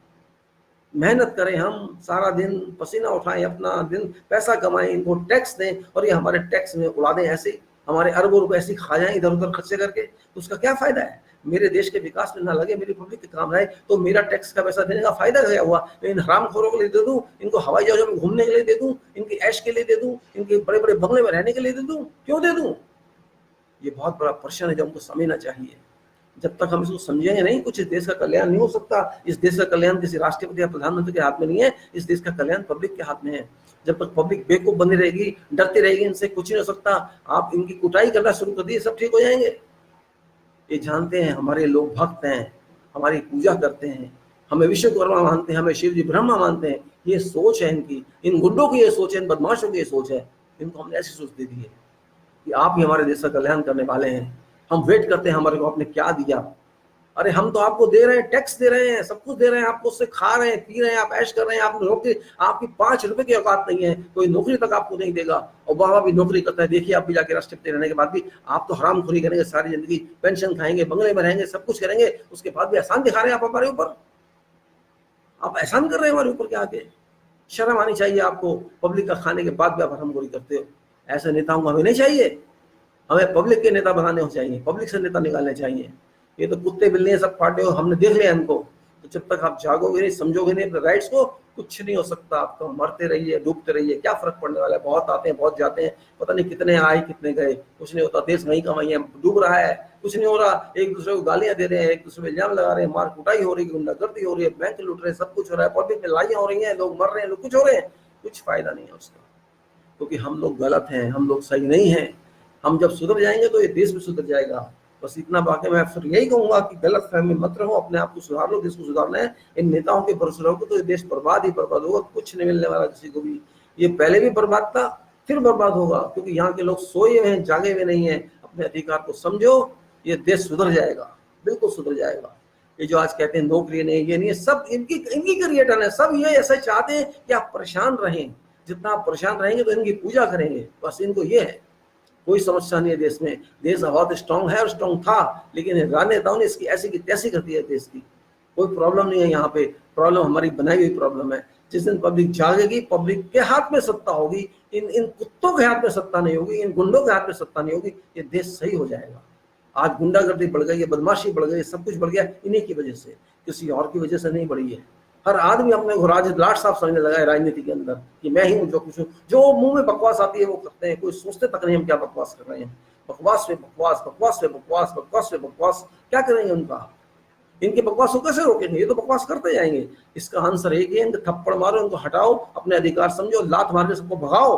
मेहनत करें, हम सारा दिन पसीना उठाएं, अपना दिन पैसा कमाएं, इनको टैक्स दें, और ये हमारे टैक्स में उड़ा दें ऐसे, हमारे अरबों रुपए ऐसे खा जाएं इधर उधर खर्चे करके। तो उसका क्या फायदा है? मेरे देश के विकास में ना लगे, मेरी पब्लिक के काम आए, तो मेरा टैक्स का पैसा देने का फायदा क्या हुआ? इन हरामखोरों के लिए दे दूं, इनको हवाई जहाजों में घूमने के लिए दे दूं, इनकी ऐश के लिए दे दूं, इनके बड़े बड़े बंगले में रहने के लिए दे दूं? क्यों दे दूं? ये बहुत बड़ा प्रश्न है जो हमको समझना चाहिए। जब तक हम इसको समझेंगे नहीं, कुछ इस देश का कल्याण नहीं हो सकता। इस देश का कल्याण किसी राष्ट्रपति या प्रधानमंत्री के हाथ में नहीं है, इस देश का कल्याण पब्लिक के हाथ में है। जब तक पब्लिक बेवकूफ बनी रहेगी, डरती रहेगी, इनसे कुछ नहीं हो सकता। आप इनकी कुटाई करना शुरू कर दिए, सब ठीक हो जाएंगे। ये जानते हैं हमारे लोग भक्त हैं, हमारी पूजा करते हैं, हमें विश्वकर्मा मानते हैं, हमें शिव जी ब्रह्मा मानते हैं। ये सोच है इनकी, इन गुंडों की ये सोच है, इन बदमाशों की ये सोच है। इनको हमने ऐसी सोच दे दी है कि आप ही हमारे देश का कल्याण करने वाले हैं। हम वेट करते हैं हमारे को आपने क्या दिया। अरे हम तो आपको दे रहे हैं, टैक्स दे रहे हैं, सब कुछ दे रहे हैं आपको, उससे खा रहे हैं, पी रहे हैं, आप ऐश कर रहे हैं। आप नौकरी, आपकी 5 रुपए की औकात नहीं है, कोई नौकरी तक आपको नहीं देगा। ओबामा भी नौकरी करता है, देखिए आप भी जाके राष्ट्रपति रहने के बाद भी आप तो हरामखोरी करेंगे सारी जिंदगी, पेंशन खाएंगे, बंगले में रहेंगे, सब कुछ करेंगे, उसके बाद भी एहसान दिखा रहे हैं आप हमारे ऊपर। आप एहसान कर रहे हैं हमारे ऊपर क्या आके? शर्म आनी चाहिए आपको। पब्लिक का खाने के बाद भी आप हरामखोरी करते हो। ऐसे नेताओं को हमें नहीं चाहिए। हमें पब्लिक के नेता बनाने हो चाहिए, पब्लिक से नेता निकालने चाहिए। ये तो कुत्ते बिल्ली सब पार्टी हो, हमने देख लिया इनको। तो जब तक आप जागोगे नहीं, समझोगे नहीं अपने राइट्स को, कुछ नहीं हो सकता। आप तो मरते रहिए, डूबते रहिए, क्या फर्क पड़ने वाला है? बहुत आते हैं, बहुत जाते हैं, पता नहीं कितने आए कितने गए, कुछ नहीं होता। देश वहीं का वहीं है, डूब रहा है, कुछ नहीं हो रहा। एक दूसरे को गालियां दे रहे हैं, एक दूसरे को इल्जाम लगा रहे हैं, मार कुटाई हो रही है, गुंडागर्दी हो रही है, बैंक लूट रहे हैं, सब कुछ हो रहा है, पब्लिक में लड़ाइयां हो रही हैं, लोग मर रहे हैं, लोग कुछ हो रहे हैं, कुछ फायदा नहीं है उसका। क्योंकि हम लोग गलत हैं, हम लोग सही नहीं हैं। हम जब सुधर जाएंगे तो ये देश भी सुधर जाएगा। बस इतना बाकी मैं फिर यही कहूंगा कि गलत फहमी मत रहो, अपने आप को सुधार लो, देश को सुधारना है। इन नेताओं के भरोसे रहोगे तो ये देश बर्बाद ही बर्बाद होगा, कुछ नहीं मिलने वाला किसी को भी। ये पहले भी बर्बाद था, फिर बर्बाद होगा, क्योंकि यहाँ के लोग सोए हुए हैं, जागे हुए नहीं है। अपने अधिकार को समझो, ये देश सुधर जाएगा, बिल्कुल सुधर जाएगा। ये जो आज कहते हैं नौकरी नहीं, ये नहीं है, सब इनकी क्रिएटर है। सब ये ऐसा चाहते हैं कि आप परेशान रहें। जितना आप परेशान रहेंगे तो इनकी पूजा करेंगे, बस इनको ये है। कोई समस्या नहीं है देश में। देश बहुत स्ट्रांग है और स्ट्रांग था, लेकिन राजनेताओं ने इसकी ऐसी की तैसी कर दी है देश की। कोई प्रॉब्लम नहीं है यहाँ पे, प्रॉब्लम हमारी बनाई हुई प्रॉब्लम है। जिस दिन पब्लिक जागेगी, पब्लिक के हाथ में सत्ता होगी, इन कुत्तों के हाथ में सत्ता नहीं होगी, इन गुंडों के हाथ में सत्ता नहीं होगी, ये देश सही हो जाएगा। आज गुंडागर्दी बढ़ गई है, बदमाशी बढ़ गई है, सब कुछ बढ़ गया इन्हीं की वजह से, किसी और की वजह से नहीं बढ़ी है। हर आदमी अपने को राज लाट साहब समझने लगा है राजनीति के अंदर कि मैं ही हूँ जो कुछ हूँ। जो मुंह में बकवास आती है वो करते हैं, कोई सोचते तक नहीं हम क्या बकवास कर रहे हैं। बकवास पे बकवास, बकवास पे बकवास, बकवास पे बकवास, क्या करेंगे उनका? इनके बकवास को कैसे रोकेंगे? ये तो बकवास करते जाएंगे। इसका आंसर एक ही है, इनको थप्पड़ मारो, इनको हटाओ, अपने अधिकार समझो, लात मार के सबको भगाओ।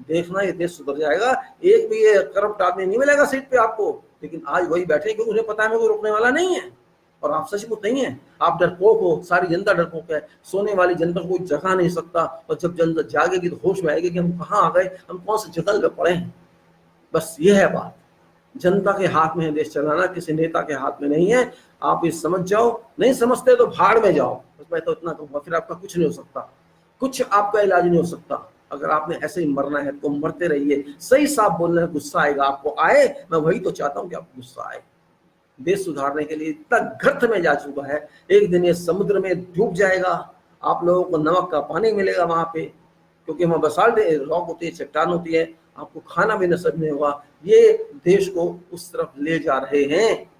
देखना ये देश सुधर जाएगा। एक भी ये करप्ट आदमी नहीं मिलेगा सीट पे आपको, लेकिन आज वही बैठे क्योंकि उन्हें पता है कोई रोकने वाला नहीं है। और आप सचमुच नहीं है, आप डरपोक हो, सारी जनता डरपोक है। सोने वाली जनता को कोई जगा नहीं सकता, और जब जनता जागेगी तो होश में आएगी कि हम कहाँ आ गए, हम कौन से जंगल में पड़े हैं। बस ये है बात। जनता के हाथ में है देश चलाना, किसी नेता के हाथ में नहीं है। आप ये समझ जाओ, नहीं समझते तो भाड़ में जाओ। बस मैं तो इतना कहूँगा, फिर आपका कुछ नहीं हो सकता, कुछ आपका इलाज नहीं हो सकता। अगर आपने ऐसे ही मरना है तो मरते रहिए, सही साफ बोलने में गुस्सा आएगा आपको, आए, मैं वही तो चाहता हूं कि आपको गुस्सा आए। देश सुधारने के लिए इतना गर्त में जा चुका है, एक दिन ये समुद्र में डूब जाएगा, आप लोगों को नमक का पानी मिलेगा वहां पे, क्योंकि वहां बसाल्ट रॉक होती है, चट्टान होती है, आपको खाना भी नसीब नहीं होगा। ये देश को उस तरफ ले जा रहे हैं,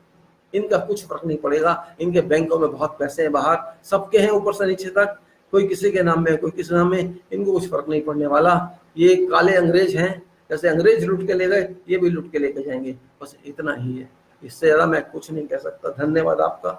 इनका कुछ फर्क नहीं पड़ेगा। इनके बैंकों में बहुत पैसे हैं बाहर, सबके हैं ऊपर से नीचे तक, कोई किसी के नाम में कोई किसी नाम में, इनको कुछ फर्क नहीं पड़ने वाला। ये काले अंग्रेज हैं, जैसे अंग्रेज लूट के ले गए ये भी लूट के लेके जाएंगे, बस इतना ही है, इससे ज्यादा मैं कुछ नहीं कह सकता। धन्यवाद आपका।